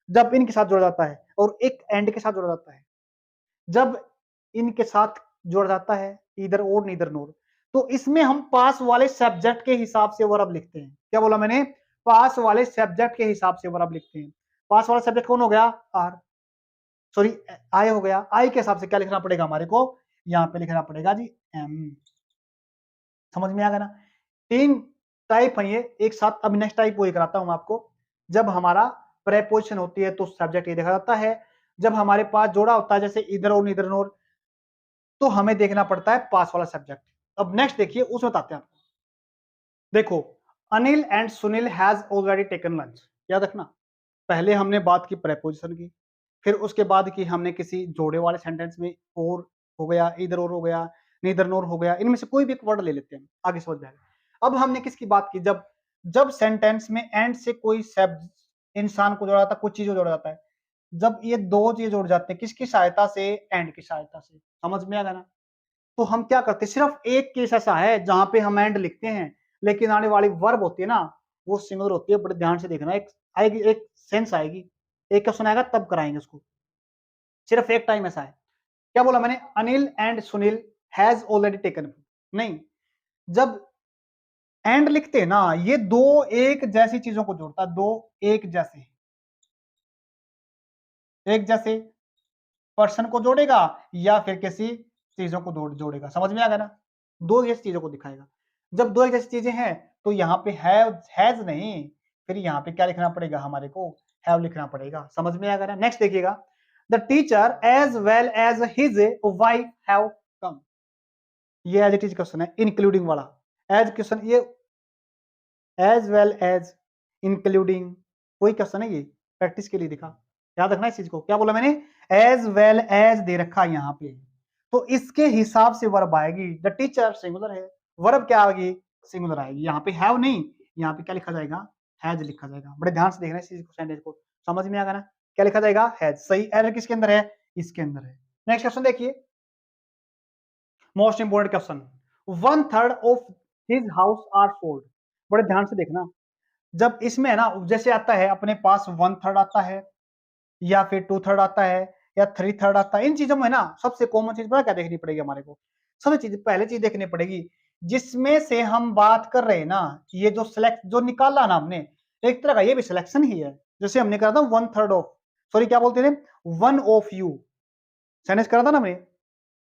जब इनके साथ जोड़ा जाता है, और एक एंड के साथ जोड़ा जाता है, जब इनके साथ जोड़ा जाता है, इधर और नीदर नोर, तो इसमें हम पास वाले सब्जेक्ट के हिसाब से वर्ब लिखते हैं। क्या बोला मैंने, पास वाले सब्जेक्ट के हिसाब से वर्ब लिखते हैं। पास वाला सब्जेक्ट कौन हो गया, आर, सॉरी आई हो गया, आई के हिसाब से क्या लिखना पड़ेगा हमारे को, यहाँ पे लिखना पड़ेगा जी एम। समझ में आ गया ना? तीन टाइप है ये एक साथ। अब नेक्स्ट टाइप वही कराता हूं आपको, जब हमारा प्रेपोजिशन होती है तो सब्जेक्ट ये देखा जाता है, जब हमारे पास जोड़ा होता है जैसे इधर और इधर नोर, तो हमें देखना पड़ता है पास वाला सब्जेक्ट। अब नेक्स्ट देखिए, उसमें बताते हैं आपको। देखो, Anil and Sunil has already taken lunch, याद रखना। पहले हमने बात की प्रेपोजिशन की, फिर उसके बाद की हमने किसी जोड़े वाले सेंटेंस में, और हो गया, इधर और हो गया, नीदर नोर हो गया, इनमें से कोई भी एक वर्ड ले लेते हैं, आगे समझ में आएगा। अब हमने किसकी बात की, जब जब सेंटेंस में एंड से कोई शब्द इंसान को जोड़ा जाता है, कुछ चीज को जोड़ा जाता है, जब ये दो चीज जोड़ जाते हैं, किसकी सहायता से, एंड की सहायता से, समझ में आ गया ना। तो हम क्या करते हैं, सिर्फ एक केस ऐसा है जहां पे हम एंड लिखते हैं, लेकिन आने वाली वर्ब होती है ना, वो सिंगुलर होती है। बड़े ध्यान से देखना, एक आएगी, एक सेंस आएगी, एक क्वेश्चन आएगा तब कराएंगे उसको, सिर्फ एक टाइम ऐसा है। क्या बोला मैंने, Anil and Sunil has already taken, नहीं, जब एंड लिखते हैं ना, ये दो एक जैसी चीजों को जोड़ता है, दो एक जैसे, एक जैसे पर्सन को जोड़ेगा या फिर किसी चीजों को जोड़ेगा, समझ में आ गया ना। दो जैसी चीजों को दिखाएगा। जब दो एक जैसी चीजें हैं तो यहाँ पे हैज नहीं, फिर यहाँ पे क्या लिखना पड़ेगा हमारे को, हैव लिखना पड़ेगा, समझ में आ गया ना। नेक्स्ट देखिएगा, the teacher as well as his wife have come, ये एज इट इज क्वेश्चन है, इंक्लूडिंग वाला एज क्वेश्चन, ये एज वेल एज इंक्लूडिंग कोई क्वेश्चन है, ये प्रैक्टिस के लिए दिखा, याद रखना इस चीज को। क्या बोला मैंने, एज वेल एज दे रखा यहाँ पे, तो इसके हिसाब से वर्ब आएगी। द टीचर सिंगुलर है, वर्ब क्या आएगी, सिंगुलर आएगी। यहाँ पे हैव नहीं, यहाँ पे क्या लिखा जाएगा, हैज लिखा जाएगा। बड़े ध्यान से देखना इस चीज को, सेंटेंस को, समझ में आ गया ना। क्या लिखा जाएगा, हैज। सही एरर किसके अंदर है, इसके अंदर है। नेक्स्ट क्वेश्चन देखिए, most important question, 1/3 of his house are sold. बड़े ध्यान से देखना, जब इसमें है ना, जैसे आता है अपने पास 1/3 आता है, या फिर 2/3 आता है, या 3/3 आता है, इन चीजों में ना सबसे कॉमन चीज पता क्या देखनी पड़ेगी हमारे को, सबसे चीज पहले चीज देखनी पड़ेगी, जिसमें से हम बात कर रहे हैं ना, ये जो सिलेक्ट जो निकाला ना हमने, एक तरह का ये भी सिलेक्शन ही है। जैसे हमने कहा था 1/3 ऑफ, सॉरी क्या बोलते थे, 1 ऑफ यू, सेंटेंस करा था ना हमने,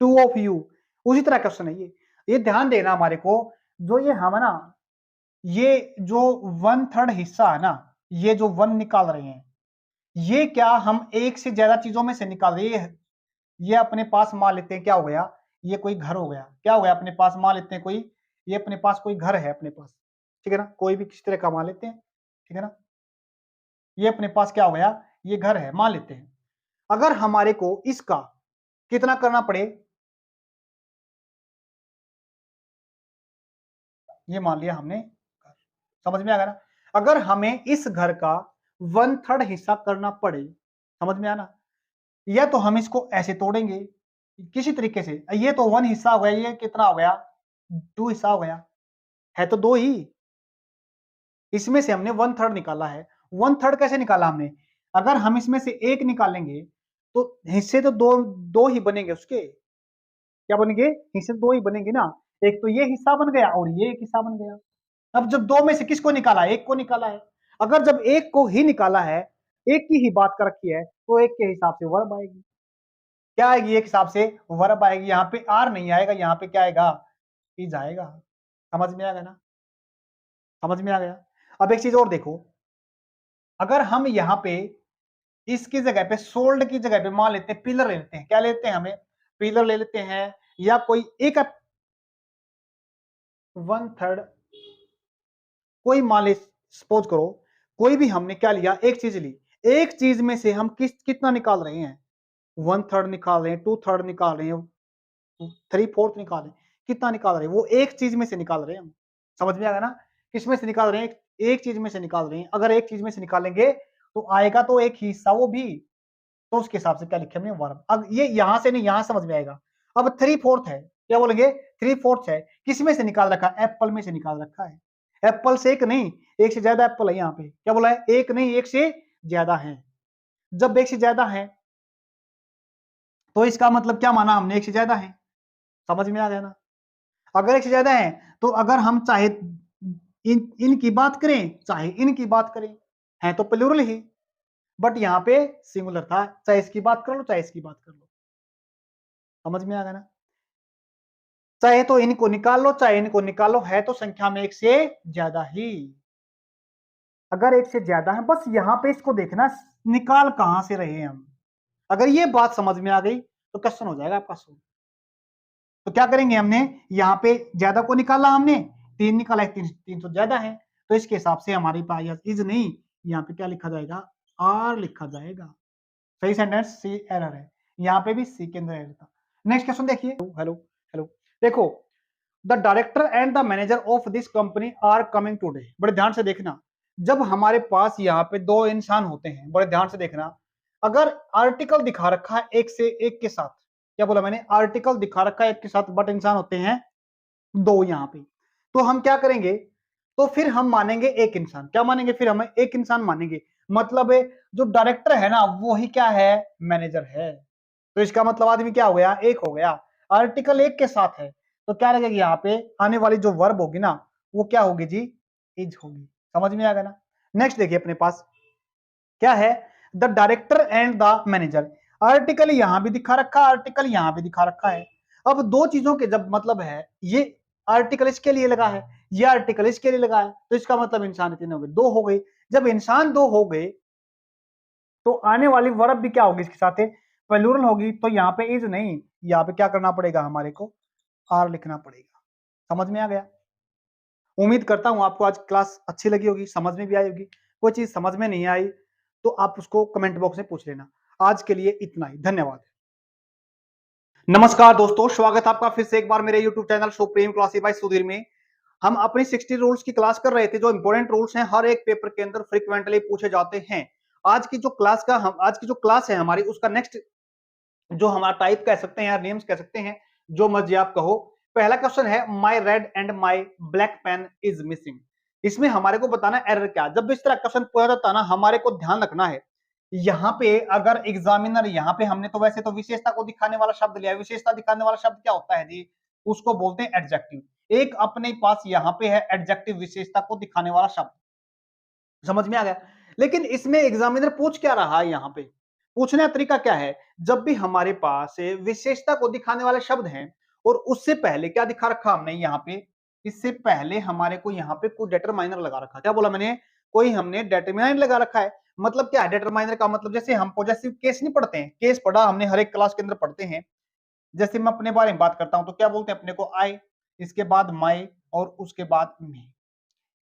2 ऑफ यू, उसी तरह क्वेश्चन है ये ध्यान देना हमारे को। जो ये हम है ना, ये जो 1/3 हिस्सा है ना, ये जो 1 निकाल रहे हैं, ये क्या हम एक से ज्यादा चीजों में से निकाल रहे हैं। ये अपने पास मान लेते हैं क्या हो गया, ये कोई घर हो गया, क्या हो गया अपने पास, मान लेते हैं कोई, ये अपने पास कोई घर है अपने पास, ठीक है ना, कोई भी किसी तरह का मान लेते हैं, ठीक है ना, ये अपने पास क्या हो गया, ये घर है मान लेते हैं। अगर हमारे को इसका कितना करना पड़े, ये मान लिया हमने, समझ में आ गया ना। अगर हमें इस घर का 1/3 हिस्सा करना पड़े, समझ में आना, या तो हम इसको ऐसे तोड़ेंगे किसी तरीके से, ये तो 1 हिस्सा हो गया, ये कितना हो गया, 2 हिस्सा हो गया, है तो 2 ही, इसमें से हमने 1/3 निकाला है। 1/3 कैसे निकाला हमने, अगर हम इसमें से एक निकालेंगे तो हिस्से तो दो दो ही बनेंगे उसके, क्या बनेंगे, हिस्से दो ही बनेंगे ना, एक तो ये हिस्सा बन गया और ये एक हिस्सा बन गया। अब जब दो में से किसको निकाला, एक को निकाला है, अगर जब एक को ही निकाला है, एक की ही बात कर रखी है, तो एक के हिसाब से वर्ब आएगी, क्या आएगी, एक हिसाब से वर्ब आएगी। यहाँ पे आर नहीं आएगा, यहाँ पे क्या आएगा, इज आएगा। समझ में आ गया ना, समझ में आ गया। अब एक चीज और देखो, अगर हम यहाँ पे इसकी जगह पे, सोल्ड की जगह पे मान लेते हैं पिलर ले लेते हैं, क्या लेते हैं हमें, पिलर ले लेते हैं, या कोई एक 1/3, कोई मान ले, सपोज करो कोई भी हमने क्या लिया, एक चीज ली, एक चीज में से हम कितना निकाल रहे हैं, 1/3 निकाल रहे हैं, 2/3 निकाल रहे हैं, 3/4 निकाल रहे हैं, कितना निकाल रहे हैं, वो एक चीज में से निकाल रहे हैं हम, समझ में आ गया ना। किस में से निकाल रहे हैं, एक चीज में से निकाल रहे हैं। अगर एक चीज में से निकालेंगे तो आएगा तो एक ही हिस्सा वो भी, तो उसके हिसाब से क्या लिखे हमने, वर्ब। अब ये यहां से नहीं, यहां समझ में आएगा। अब 3/4 है, क्या बोलेंगे, 3/4 है, किस में से निकाल रखा है, एप्पल में से निकाल रखा है। एप्पल से एक नहीं, एक से ज्यादा एप्पल है यहाँ पे, क्या बोला है, एक नहीं एक से ज्यादा है। जब एक से ज्यादा है तो इसका मतलब क्या माना हमने, एक से ज्यादा है, समझ में आ गया ना। अगर एक से ज्यादा है तो अगर हम चाहे इनकी बात करें चाहे इनकी बात करें, है तो प्लूरल ही, बट यहाँ पे सिंगुलर था, चाहे इसकी बात कर लो चाहे इसकी बात कर लो, समझ में आ गया ना। चाहे तो इनको निकाल लो चाहे इनको निकाल लो, है तो संख्या में एक से ज्यादा ही। अगर एक से ज्यादा है, बस यहाँ पे इसको देखना निकाल कहां से रहे हैं हम। अगर ये बात समझ में आ गई तो क्वेश्चन हो जाएगा आपका सोल्व। तो क्या करेंगे, हमने यहाँ पे ज्यादा को निकाला हमने, 3 निकाला है, 300 ज्यादा है, तो इसके हिसाब से हमारे पास इज नहीं, यहाँ पे क्या लिखा जाएगा, आर लिखा जाएगा। सही सेंटेंस, सी एरर है, यहाँ पे भी सी के अंदर एरर था। नेक्स्ट क्वेश्चन देखिए, हेलो हेलो, देखो the director and the manager of this company are coming today. बड़े ध्यान से देखना, जब हमारे पास यहाँ पे दो इंसान होते हैं, बड़े ध्यान से देखना, अगर आर्टिकल दिखा रखा है एक से एक के साथ, क्या बोला मैंने, आर्टिकल दिखा रखा है एक के साथ, बट इंसान होते हैं दो यहाँ पे, तो हम क्या करेंगे, तो फिर हम मानेंगे एक इंसान, क्या मानेंगे, फिर हमें एक इंसान मानेंगे, मतलब है जो डायरेक्टर है ना वो ही क्या है, मैनेजर है, तो इसका मतलब आदमी क्या हो गया, एक हो गया, आर्टिकल एक के साथ है, तो क्या लगेगा यहाँ पे आने वाली जो वर्ब होगी ना वो क्या होगी जी, इज होगी। समझ में आ गया ना। नेक्स्ट देखिए अपने पास क्या है, the director and the manager, article यहां भी दिखा रखा है, आर्टिकल यहां भी दिखा रखा है। अब दो चीजों के जब मतलब है, ये आर्टिकल इसके लिए लगा है, ये आर्टिकल इसके लिए लगा है, तो इसका मतलब इंसान कितने हो गए, दो हो गए। जब इंसान दो हो गए तो आने वाली वर्ब भी क्या होगी इसके साथ है, प्लूरल होगी, तो यहाँ पे इज नहीं, यहाँ पे क्या करना पड़ेगा हमारे को, आर लिखना पड़ेगा। समझ में आ गया। उम्मीद करता हूं आपको आज क्लास अच्छी लगी होगी, समझ में भी आई होगी। कोई चीज समझ में नहीं आई तो आप उसको कमेंट बॉक्स में पूछ लेना। आज के लिए इतना ही, धन्यवाद। नमस्कार दोस्तों, स्वागत है आपका फिर से एक बार मेरे YouTube channel supreme classes bye Sudhir में। हम अपनी 60 रूल्स की क्लास कर रहे थे, जो इंपॉर्टेंट रूल्स हैं हर एक पेपर के अंदर फ्रीक्वेंटली पूछे जाते हैं। आज की जो क्लास है हमारी, उसका नेक्स्ट जो हमारा टाइप कह सकते हैं या नेम्स कह सकते हैं, जो मर्जी आप कहो। पहला क्वेश्चन है, my red and my black pen is missing. इसमें हमारे को बताना एरर क्या, जब भी इस तरह क्वेश्चन पूछा जाता है ना, हमारे को ध्यान रखना है, यहाँ पे अगर एग्जामिनर, यहाँ पे हमने तो वैसे तो विशेषता को दिखाने वाला शब्द लिया है, विशेषता दिखाने वाला शब्द क्या होता है जी, उसको बोलते हैं एडजेक्टिव। एक अपने पास यहाँ पे है एडजेक्टिव, विशेषता को दिखाने वाला शब्द। समझ में आ गया। लेकिन इसमें एग्जामिनर पूछ क्या रहा है, यहाँ पे पूछने का तरीका क्या है, जब भी हमारे पास विशेषता को दिखाने वाले शब्द हैं और उससे पहले क्या दिखा रखा हमने यहाँ पे, इससे पहले हमारे को यहाँ पे कोई डेटरमाइनर लगा रखा, क्या बोला मैंने, कोई हमने डेटरमाइनर लगा रखा है। मतलब क्या है डेटरमाइनर का मतलब, जैसे हम पॉजेसिव केस नहीं पढ़ते हैं, केस पढ़ा हमने हर एक क्लास के अंदर पढ़ते हैं। जैसे मैं अपने बारे में बात करता हूं तो क्या बोलते हैं अपने को, आई, इसके बाद माई और उसके बाद मी।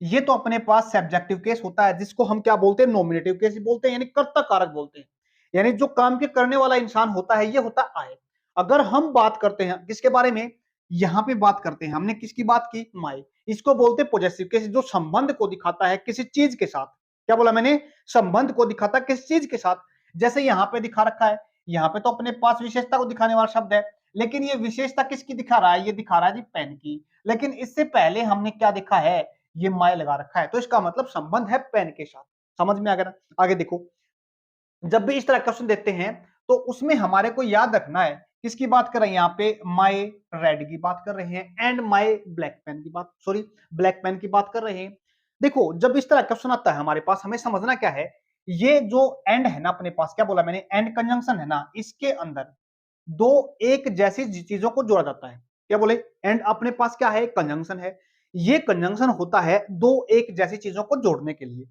ये तो अपने पास सब्जेक्टिव केस होता है, जिसको हम क्या बोलते हैं, नॉमिनेटिव केस बोलते हैं, यानी कर्ता कारक बोलते हैं, यानी जो काम के करने वाला इंसान होता है, ये होता है। अगर हम बात करते हैं किसके बारे में, यहां पे बात करते हैं, हमने किसकी बात की, माई, इसको बोलते हैं पॉजेसिव केस, जो संबंध को दिखाता है किसी चीज के साथ। क्या बोला मैंने, संबंध को दिखाता है किसी चीज के साथ। जैसे यहाँ पे दिखा रखा है, यहाँ पे तो अपने पास विशेषता को दिखाने वाला शब्द है, लेकिन ये विशेषता किसकी दिखा रहा है, ये दिखा रहा है जी पेन की। लेकिन इससे पहले हमने क्या देखा है, ये माय लगा रखा है, तो इसका मतलब संबंध है पेन के साथ। समझ में आ गया ना। आगे देखो, जब भी इस तरह क्वेश्चन देते हैं तो उसमें हमारे को याद रखना है किसकी बात कर रहे हैं, यहाँ पे माय रेड की बात कर रहे हैं एंड माय ब्लैक पेन की बात, सॉरी ब्लैक पेन की बात कर रहे हैं। देखो जब इस तरह क्वेश्चन आता है हमारे पास, हमें समझना क्या है, ये जो एंड है ना अपने पास, क्या बोला मैंने, एंड कंजंक्शन है ना, इसके अंदर दो एक जैसी चीजों को जोड़ा जाता है। क्या बोले, एंड अपने पास क्या है, कंजंक्शन है। ये कंजंक्शन होता है दो एक जैसी चीजों को जोड़ने के लिए।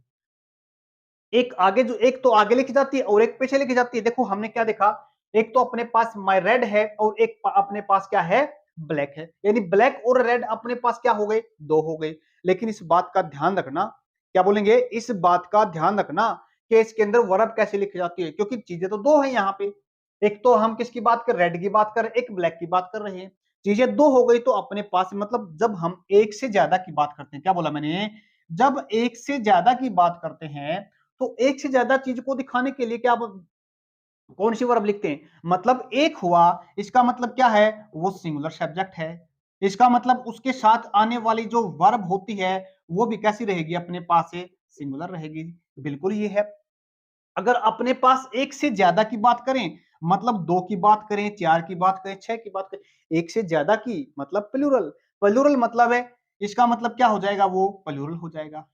एक आगे जो, एक तो आगे लिखी जाती है और एक पीछे लिखी जाती है। देखो हमने क्या देखा, एक तो अपने पास माय रेड है और एक अपने पास क्या है, ब्लैक है, यानी ब्लैक और रेड अपने पास क्या हो गए, दो हो गए। लेकिन इस बात का ध्यान रखना, क्या बोलेंगे, इस बात का ध्यान रखना कि इसके अंदर वर्ब कैसे लिखी जाती है, क्योंकि चीजें तो दो है यहाँ पे। एक तो हम किसकी बात कर, रेड की बात कर, एक ब्लैक की बात कर रहे हैं। चीजें दो हो गई तो अपने पास मतलब, जब हम एक से ज्यादा की बात करते हैं, क्या बोला मैंने, जब एक से ज्यादा की बात करते हैं तो एक से ज्यादा चीज को दिखाने के लिए क्या कौन सी वर्ब लिखते हैं, मतलब एक हुआ, इसका मतलब क्या है, वो सिंगुलर सब्जेक्ट है। इसका मतलब उसके साथ आने वाली जो वर्ब होती है वो भी कैसी रहेगी, अपने पास से सिंगुलर रहेगी। बिल्कुल ये है। अगर अपने पास एक से ज्यादा की बात करें, मतलब दो की बात करें, चार की बात करें, छह की बात करें, एक से ज्यादा की मतलब प्लूरल। प्लूरल मतलब है, इसका मतलब क्या हो जाएगा, वो प्लूरल हो जाएगा,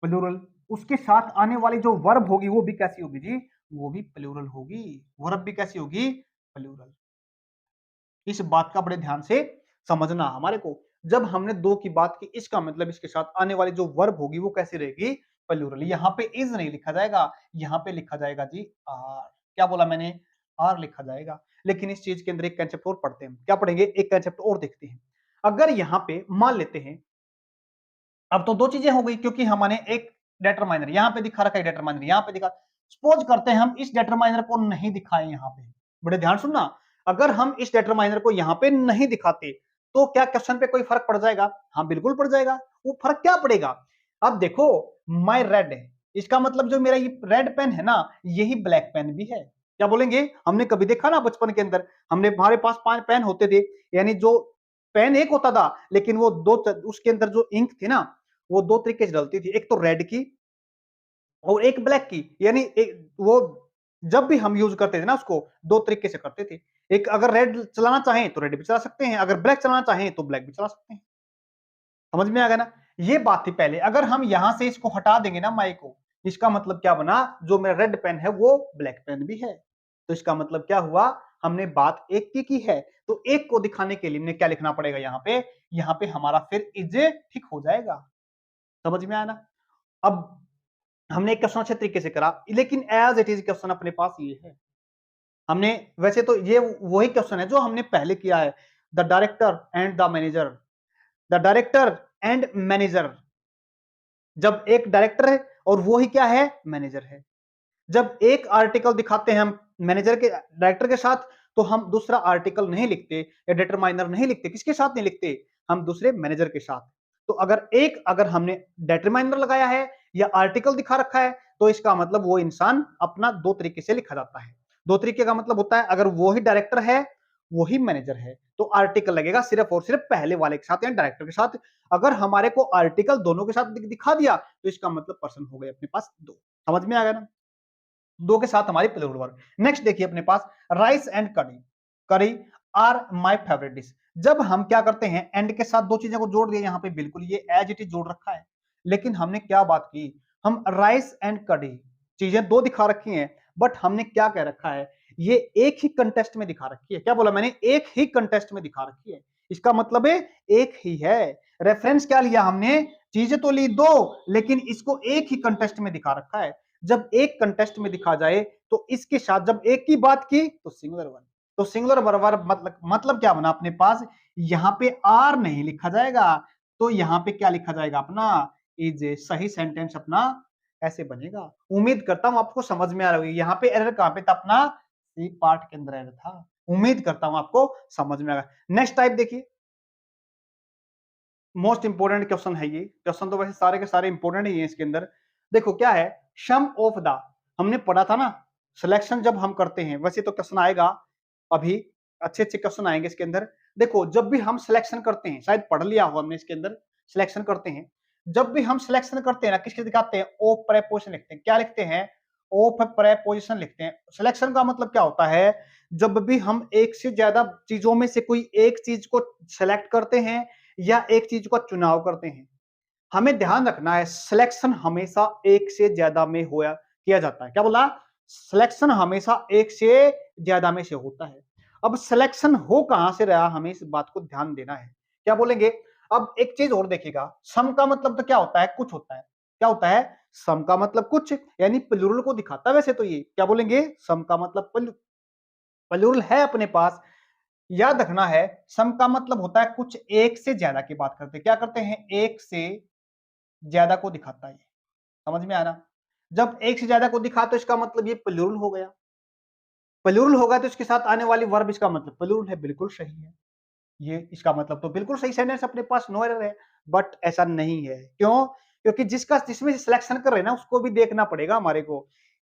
प्लूरल। उसके साथ आने वाली जो वर्ब होगी वो भी कैसी होगी जी, वो भी प्लूरल होगी। वर्ब भी कैसी होगी, प्लूरल। इस बात का बड़े ध्यान से समझना हमारे को, जब हमने दो की बात की, इसका मतलब इसके साथ आने वाली जो वर्ब होगी वो कैसी रहेगी, प्लूरल। यहाँ पे इज नहीं लिखा जाएगा, यहाँ पे लिखा जाएगा जी आर। क्या बोला मैंने, आर लिखा जाएगा। लेकिन इस चीज के अंदर एक कंसेप्ट और पढ़ते हैं, क्या पढ़ेंगे, एक कंसेप्ट और देखते हैं। अगर यहाँ पे मान लेते हैं, अब तो दो चीजें हो गई, क्योंकि हमने एक डिटरमाइनर यहाँ पे दिखा रखा है, डिटरमाइनर यहाँ पे दिखा। सपोज करते हैं हम इस डिटरमाइनर को नहीं दिखाएं यहाँ पे, बड़े ध्यान सुनना, अगर हम इस डिटरमाइनर को यहाँ पे नहीं दिखाते तो क्या क्वेश्चन पे कोई फर्क पड़ जाएगा? हाँ बिल्कुल पड़ जाएगा। वो फर्क क्या पड़ेगा? अब देखो, माई रेड है, इसका मतलब जो मेरा ये रेड पेन है ना, यही ब्लैक पेन भी है। क्या बोलेंगे? हमने कभी देखा ना बचपन के अंदर, हमने हमारे पास 5 पेन होते थे, यानी जो पेन एक होता था लेकिन वो दो, उसके अंदर जो इंक थी ना वो दो तरीके से डलती थी, एक तो रेड की और एक ब्लैक की। यानी एक वो जब भी हम यूज करते थे ना उसको दो तरीके से करते थे, एक अगर रेड चलाना चाहें तो रेड भी चला सकते हैं, अगर ब्लैक चलाना चाहें तो ब्लैक भी चला सकते हैं। समझ में आ गया ना? ये बात थी पहले। अगर हम यहां से इसको हटा देंगे ना माई को, इसका मतलब क्या बना, जो मेरा रेड पेन है वो ब्लैक पेन भी है। तो इसका मतलब क्या हुआ, हमने बात एक की है। तो एक को दिखाने के लिए हमने क्या लिखना पड़ेगा यहाँ पे हमारा फिर इज ठीक हो जाएगा। समझ में आया ना? अब हमने एक क्वेश्चन अच्छे तरीके से करा, लेकिन एज इट इज क्वेश्चन अपने पास ये है। हमने वैसे तो ये वही क्वेश्चन है जो हमने पहले किया है, the director and the manager. The director and manager, जब एक डायरेक्टर है और वो ही क्या है, मैनेजर है। जब एक आर्टिकल दिखाते हैं हम मैनेजर के डायरेक्टर के साथ, तो हम दूसरा आर्टिकल नहीं लिखते या डिटरमाइनर नहीं लिखते। किसके साथ नहीं लिखते? हम दूसरे मैनेजर के साथ। तो अगर हमने डिटरमाइनर लगाया है या आर्टिकल दिखा रखा है, तो इसका मतलब वो इंसान अपना दो तरीके से लिखा जाता है। दो तरीके का मतलब होता है, अगर वो ही डायरेक्टर है वो ही मैनेजर है तो आर्टिकल लगेगा सिर्फ और सिर्फ पहले वाले के साथ या डायरेक्टर के साथ। अगर हमारे को आर्टिकल दोनों के साथ दिखा दिया तो इसका मतलब पर्सन हो गए अपने पास दो। समझ में आ गया ना? दो के साथ हमारी प्लूरल वर्ब। नेक्स्ट देखिए अपने पास राइस एंड करी। करी आर माय फेवरेट डिश। जब हम क्या करते हैं, एंड के साथ दो चीजों को जोड़ दिया, यहाँ पे बिल्कुल ये एज इट इज जोड़ रखा है, लेकिन हमने क्या बात की, हम राइस एंड कड़ी चीजें दो दिखा रखी हैं, बट हमने क्या कह रखा है, ये एक ही कंटेस्ट में दिखा रखी है। क्या बोला मैंने? एक ही कंटेस्ट में दिखा रखी है। इसका मतलब है एक ही है। रेफरेंस क्या लिया हमने? चीजें तो ली दो, लेकिन इसको एक ही कंटेस्ट में दिखा रखा है। जब एक कंटेस्ट में दिखा जाए तो इसके साथ जब एक की बात की तो सिंगुलर वर्ब। तो सिंगुलर वर्ब मतलब क्या बना अपने पास, यहां पे आर नहीं लिखा जाएगा, तो यहां पे क्या लिखा जाएगा अपना, इज। सही सेंटेंस अपना ऐसे बनेगा। उम्मीद करता हूं आपको समझ में आ रही होगी। यहाँ पे एरर कहां पे था अपना, सी पार्ट के अंदर एरर था। उम्मीद करता हूं आपको समझ में आ गया। नेक्स्ट टाइप देखिए, मोस्ट इंपोर्टेंट क्वेश्चन है ये। क्वेश्चन तो वैसे सारे के सारे इंपोर्टेंट ही है इसके अंदर। देखो क्या है, सम ऑफ द, हमने पढ़ा था ना, सिलेक्शन जब हम करते हैं, वैसे तो क्वेश्चन आएगा अभी, अच्छे अच्छे क्वेश्चन आएंगे इसके अंदर। देखो जब भी हम सिलेक्शन करते हैं, शायद पढ़ लिया हो हमने इसके अंदर, सिलेक्शन करते हैं, जब भी हम सिलेक्शन करते हैं ना, किसके दिखाते हैं, ओ प्रेपोजिशन लिखते हैं। क्या लिखते हैं? ऑफ प्रेपोजिशन लिखते हैं। सिलेक्शन का मतलब क्या होता है, जब भी हम एक से ज्यादा चीजों में से कोई एक चीज को सिलेक्ट करते हैं या एक चीज का चुनाव करते हैं, हमें ध्यान रखना है सिलेक्शन हमेशा एक से ज्यादा में होया किया जाता है। क्या बोला? सिलेक्शन हमेशा एक से ज्यादा में से होता है। अब सिलेक्शन हो कहां से रहा, हमें इस बात को ध्यान देना है। क्या बोलेंगे? अब एक चीज और देखिएगा, सम का मतलब तो क्या होता है, कुछ होता है। क्या होता है? सम का मतलब कुछ, यानी प्लूरल को दिखाता है वैसे तो ये। क्या बोलेंगे? सम का मतलब प्लूरल है अपने पास। याद रखना है, सम का मतलब होता है कुछ एक से ज्यादा की बात करते हैं। क्या करते हैं? एक से ज्यादा को दिखाता है। समझ में आना? जब एक से ज्यादा को दिखा तो इसका मतलब ये प्लूरल हो गया। प्लूरल होगा तो इसके साथ आने वाली वर्ब इसका मतलब प्लूरल है, बिल्कुल सही है। ये इसका मतलब तो बिल्कुल सही सेंटेंस अपने पास, नो एरर है। बट ऐसा नहीं है, क्यों? क्योंकि जिसमें से सिलेक्शन कर रहे हैं ना, उसको भी देखना पड़ेगा हमारे को।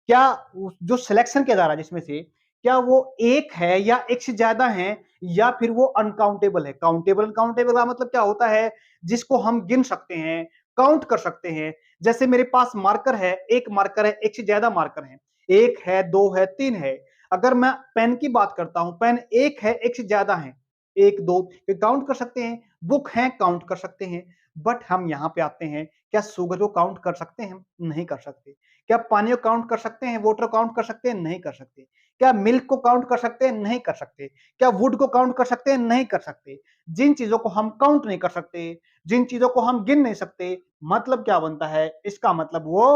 क्या जो सिलेक्शन किया जा रहा है जिसमें से, क्या वो एक है या एक से ज्यादा है, या फिर वो अनकाउंटेबल है। काउंटेबल अनकाउंटेबल का मतलब क्या होता है, जिसको हम गिन सकते हैं, काउंट कर सकते हैं। जैसे मेरे पास मार्कर है, एक मार्कर है, एक से ज्यादा मार्कर है, एक है, दो है, तीन है। अगर मैं पेन की बात करता हूं, पेन एक है, एक से ज्यादा है, एक दो काउंट कर सकते हैं, बुक है काउंट कर सकते हैं। बट हम यहां पे आते हैं, क्या शुगर को काउंट कर सकते हैं? नहीं कर सकते। क्या पानी को काउंट कर सकते हैं? वाटर काउंट कर सकते हैं? नहीं कर सकते। क्या मिल्क को काउंट कर सकते हैं? नहीं कर सकते। क्या वुड को काउंट कर सकते हैं? नहीं कर सकते। जिन चीजों को हम काउंट नहीं कर सकते, जिन चीजों को हम गिन नहीं सकते, मतलब क्या बनता है, इसका मतलब वो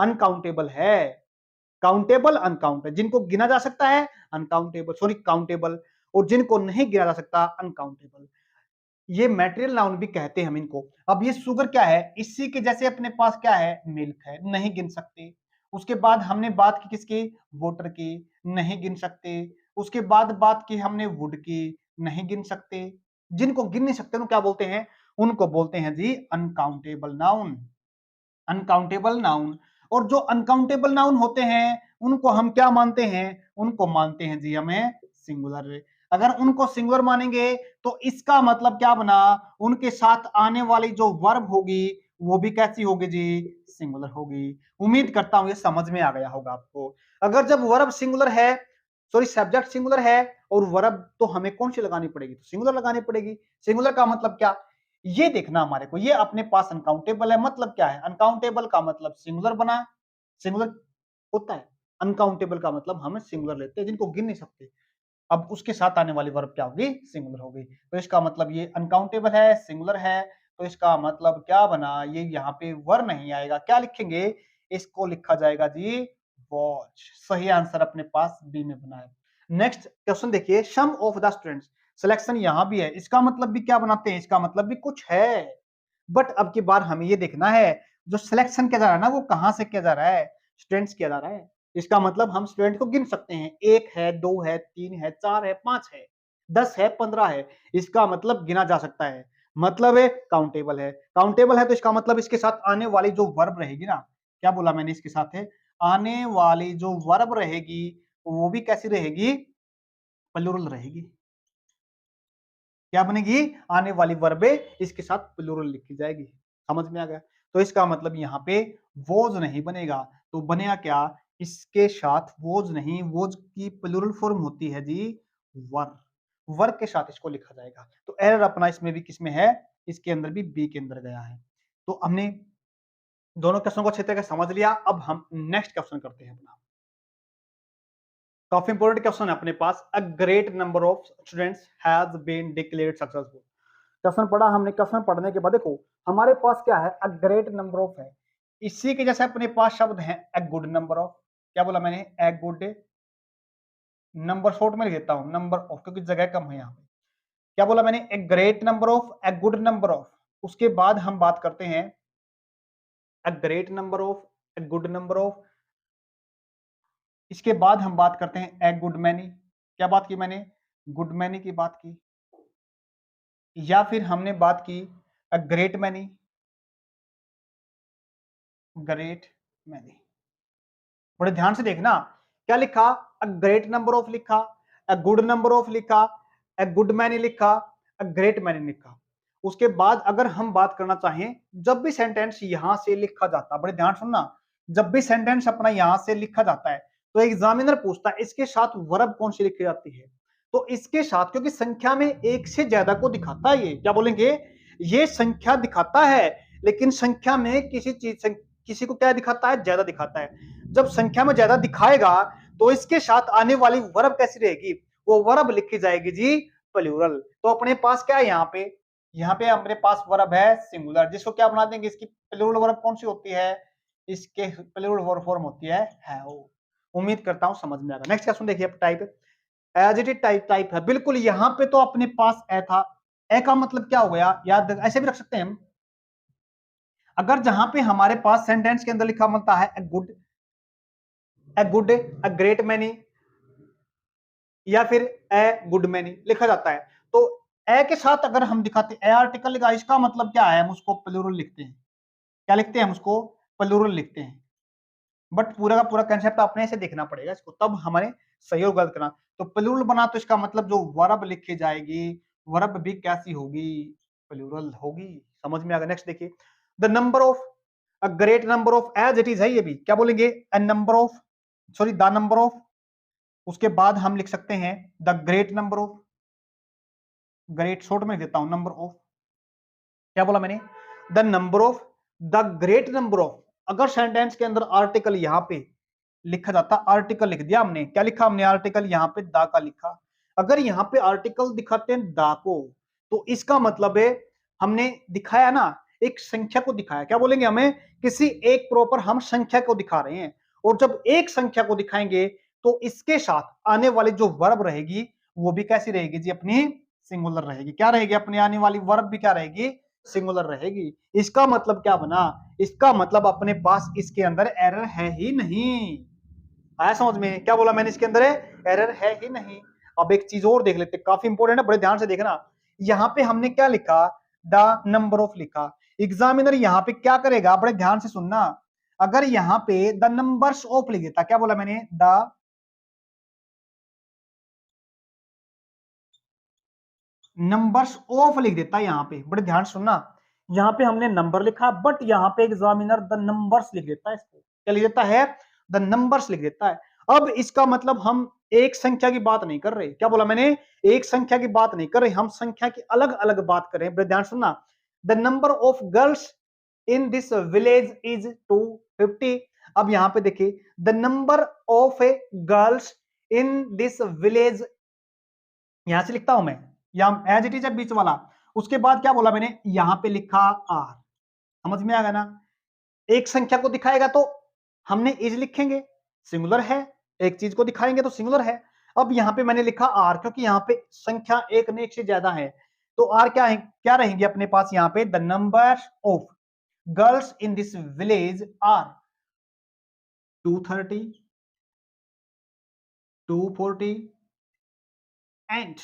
अनकाउंटेबल है। काउंटेबल अनकाउंटेबल, जिनको गिना जा सकता है अनकाउंटेबल, सॉरी काउंटेबल, और जिनको नहीं गिना जा सकता अनकाउंटेबल। ये मैटेरियल नाउन भी कहते हैं हम इनको। अब ये शुगर क्या है, इसी के जैसे अपने पास क्या है, मिल्क है, नहीं गिन सकते। उसके बाद हमने बात की किसकी, वाटर की, नहीं गिन सकते। उसके बाद बात की हमने वुड की, नहीं गिन सकते। जिनको गिन नहीं सकते उनको क्या बोलते हैं, उनको बोलते हैं जी अनकाउंटेबल नाउन। Uncountable noun. और जो अनकाउंटेबल नाउन होते हैं उनको हम क्या मानते हैं, उनको मानते हैं जी हमें सिंगुलर। अगर उनको सिंगुलर मानेंगे तो इसका मतलब क्या बना, उनके साथ आने वाली जो वर्ब होगी वो भी कैसी होगी जी, सिंगुलर होगी। उम्मीद करता हूं ये समझ में आ गया होगा आपको। अगर जब वर्ब सिंगुलर है, सॉरी सब्जेक्ट सिंगुलर है और वर्ब तो हमें कौन सी लगानी पड़ेगी, तो सिंगुलर लगानी पड़ेगी। सिंगुलर का मतलब क्या, ये देखना हमारे को, ये अपने पास अनकाउंटेबल है, मतलब क्या है, अनकाउंटेबल का मतलब सिंगुलर बना, सिंगुलर होता है। अनकाउंटेबल का मतलब हम सिंगुलर लेते हैं जिनको गिन नहीं सकते। अब उसके साथ आने वाली वर्ब क्या होगी, सिंगुलर होगी। तो इसका मतलब ये अनकाउंटेबल है, सिंगुलर है, तो इसका मतलब क्या बना, ये यहाँ पे वर नहीं आएगा, क्या लिखेंगे, इसको लिखा जाएगा जी वॉच। सही आंसर अपने पास बी में बना है। नेक्स्ट क्वेश्चन देखिए, सम ऑफ द स्टूडेंट्स, सिलेक्शन यहां भी है, इसका मतलब भी क्या बनाते हैं, इसका मतलब भी कुछ है। बट अब की बार हमें ये देखना है जो सिलेक्शन किया जा रहा है ना वो कहां से किया जा रहा है, स्टूडेंट्स किया जा रहा है। इसका मतलब हम स्टूडेंट को गिन सकते हैं, एक है, दो है, तीन है, चार है, पांच है, 10 है, 15 है, इसका मतलब गिना जा सकता है। मतलब है काउंटेबल है, काउंटेबल है तो इसका मतलब इसके साथ आने वाली जो वर्ब रहेगी ना, क्या बोला मैंने, इसके साथ है आने वाली जो वर्ब रहेगी वो भी कैसी रहेगी, प्लूरल रहेगी। क्या बनेगी, आने वाली वर्बे इसके साथ प्लूरल लिखी जाएगी। समझ में आ गया। तो इसका मतलब यहाँ पे वोज नहीं बनेगा, तो बनेगा क्या, इसके साथ वोज नहीं, वोज की प्लूरल फॉर्म होती है जी वर, वर के साथ इसको लिखा जाएगा। तो एरर अपना इसमें भी किसमें है, इसके अंदर भी बी के अंदर गया है। तो हमने दोनों क्वेश्चन को अच्छे तरह से समझ लिया। अब हम नेक्स्ट क्वेश्चन करते हैं अपना, काफी इंपोर्टेंट क्वेश्चन है अपने पास, a great number of students has been declared successful. Question पढ़ा हमने, क्वेश्चन पढ़ने के बाद देखो हमारे पास क्या है, अ ग्रेट नंबर ऑफ है, इसी के जैसे अपने पास शब्द है अ गुड नंबर ऑफ। क्या बोला मैंने, अ गुड नंबर, शॉर्ट में लिख देता हूं नंबर ऑफ क्योंकि जगह कम है यहाँ पे। क्या बोला मैंने, a great number of, a good number of. उसके बाद हम बात करते हैं अ great number of, a good number of. इसके बाद हम बात करते हैं ए गुड मैनी। क्या बात की मैंने, गुड मैनी की बात की। या फिर हमने बात की a great many, great many. बड़े ध्यान से देखना, क्या लिखा, अ ग्रेट नंबर ऑफ लिखा, अ गुड नंबर ऑफ लिखा, अ गुड मैनी लिखा, अ ग्रेट मैनी लिखा। उसके बाद अगर हम बात करना चाहें, जब भी सेंटेंस यहां से लिखा जाता, बड़े ध्यान सुनना, जब भी सेंटेंस अपना यहां से लिखा जाता है तो एग्जामिनर पूछता है इसके साथ वर्ब कौन सी लिखी जाती है। तो इसके साथ, क्योंकि संख्या में एक से ज्यादा को दिखाता है, ये क्या बोलेंगे, ये संख्या दिखाता है, लेकिन संख्या में किसी को क्या दिखाता है, ज्यादा दिखाता है। जब संख्या में ज्यादा दिखाएगा तो इसके साथ आने वाली वर्ब कैसी रहेगी, वो वर्ब लिखी जाएगी जी प्लूरल। तो अपने पास क्या है यहाँ पे अपने पास वर्ब है सिंगुलर, जिसको क्या बना देंगे, इसकी प्लूरल वर्ब कौन सी होती है, इसके प्लूरल वर्ब फॉर्म होती है हैव। उम्मीद करता हूं समझ में आएगा। नेक्स्ट क्वेश्चन देखिए, type as it is, type type है बिल्कुल, यहाँ पे तो अपने पास ए था, ए का मतलब क्या हो गया, याद ऐसे भी रख सकते हैं हम। अगर जहां पे हमारे पास सेंटेंस के अंदर लिखा मिलता है a good, a great many, या फिर ए गुड मैनी लिखा जाता है, तो ए के साथ अगर हम दिखाते ए आर्टिकल लिखा, इसका मतलब क्या है, हम उसको प्लूरल लिखते हैं। क्या लिखते हैं, हम उसको प्लूरल लिखते हैं। बट पूरा का पूरा कंसेप्ट अपने से देखना पड़ेगा इसको, तब हमारे सही और गलत करना। तो प्लूरल बना तो इसका मतलब जो वर्ब लिखी जाएगी, वर्ब भी कैसी होगी, प्लूरल होगी। समझ में आ गया। नेक्स्ट देखिए, the number of, a great number of, as it is है ये भी, क्या बोलेंगे, a number of, sorry the number of. उसके बाद हम लिख सकते हैं the great number of, great short में देता हूं नंबर ऑफ। क्या बोला मैंने, the number of, the great number of. अगर सेंटेंस के अंदर आर्टिकल यहां पे लिखा जाता, आर्टिकल लिख दिया हमने, क्या लिखा हमने, आर्टिकल यहां पे दा का लिखा। अगर यहां पे आर्टिकल दिखाते हैं दा को, तो इसका मतलब है हमने दिखाया ना, एक संख्या को दिखाया। क्या बोलेंगे, हमें किसी एक प्रॉपर हम संख्या को दिखा रहे हैं। और जब एक संख्या को दिखाएंगे तो इसके साथ आने वाली जो वर्ब रहेगी वो भी कैसी रहेगी जी, अपनी सिंगुलर रहेगी। क्या रहेगी? अपने आने वाली वर्ब भी क्या रहेगी? सिंगुलर रहेगी। इसका मतलब क्या बना? इसका मतलब अपने पास इसके अंदर एरर है ही नहीं। आया समझ में? क्या बोला मैंने? इसके अंदर एरर है ही नहीं। अब एक चीज और देख लेते, काफी इंपॉर्टेंट है, बड़े ध्यान से देखना। यहाँ पे हमने क्या लिखा? द नंबर ऑफ लिखा। एग्जामिनर यहाँ पे क्या करेगा? बड़े ध्यान से सुनना। अगर यहाँ पे द नंबर्स ऑफ लिख देता, क्या बोला मैंने? द नंबर्स ऑफ लिख देता। यहाँ पे बड़े ध्यान से सुनना, यहाँ पे हमने नंबर लिखा, बट यहाँ पे एग्जामिनर द नंबर्स लिख देता है। इसको क्या लिख देता है? द नंबर्स लिख देता है। अब इसका मतलब हम एक संख्या की बात नहीं कर रहे। क्या बोला मैंने? एक संख्या की बात नहीं कर रहे, हम संख्या की अलग अलग बात कर रहे हैं। बड़े ध्यान से सुनना। The number of girls in this village is 250। अब यहाँ पे देखिए, the number of A girls in this village, यहां से लिखता हूं मैं, या एज इट इज है बीच वाला। उसके बाद क्या बोला मैंने? यहां पे लिखा आर। समझ में आ गया ना? एक संख्या को दिखाएगा तो हमने इज लिखेंगे, सिंगुलर है। एक चीज को दिखाएंगे तो सिंगुलर है। अब यहां पे मैंने लिखा आर, क्योंकि यहां पे संख्या एक ने एक से ज्यादा है, तो आर क्या है? क्या रहेंगे अपने पास यहां पे? The number of girls in this village are 230, 240 and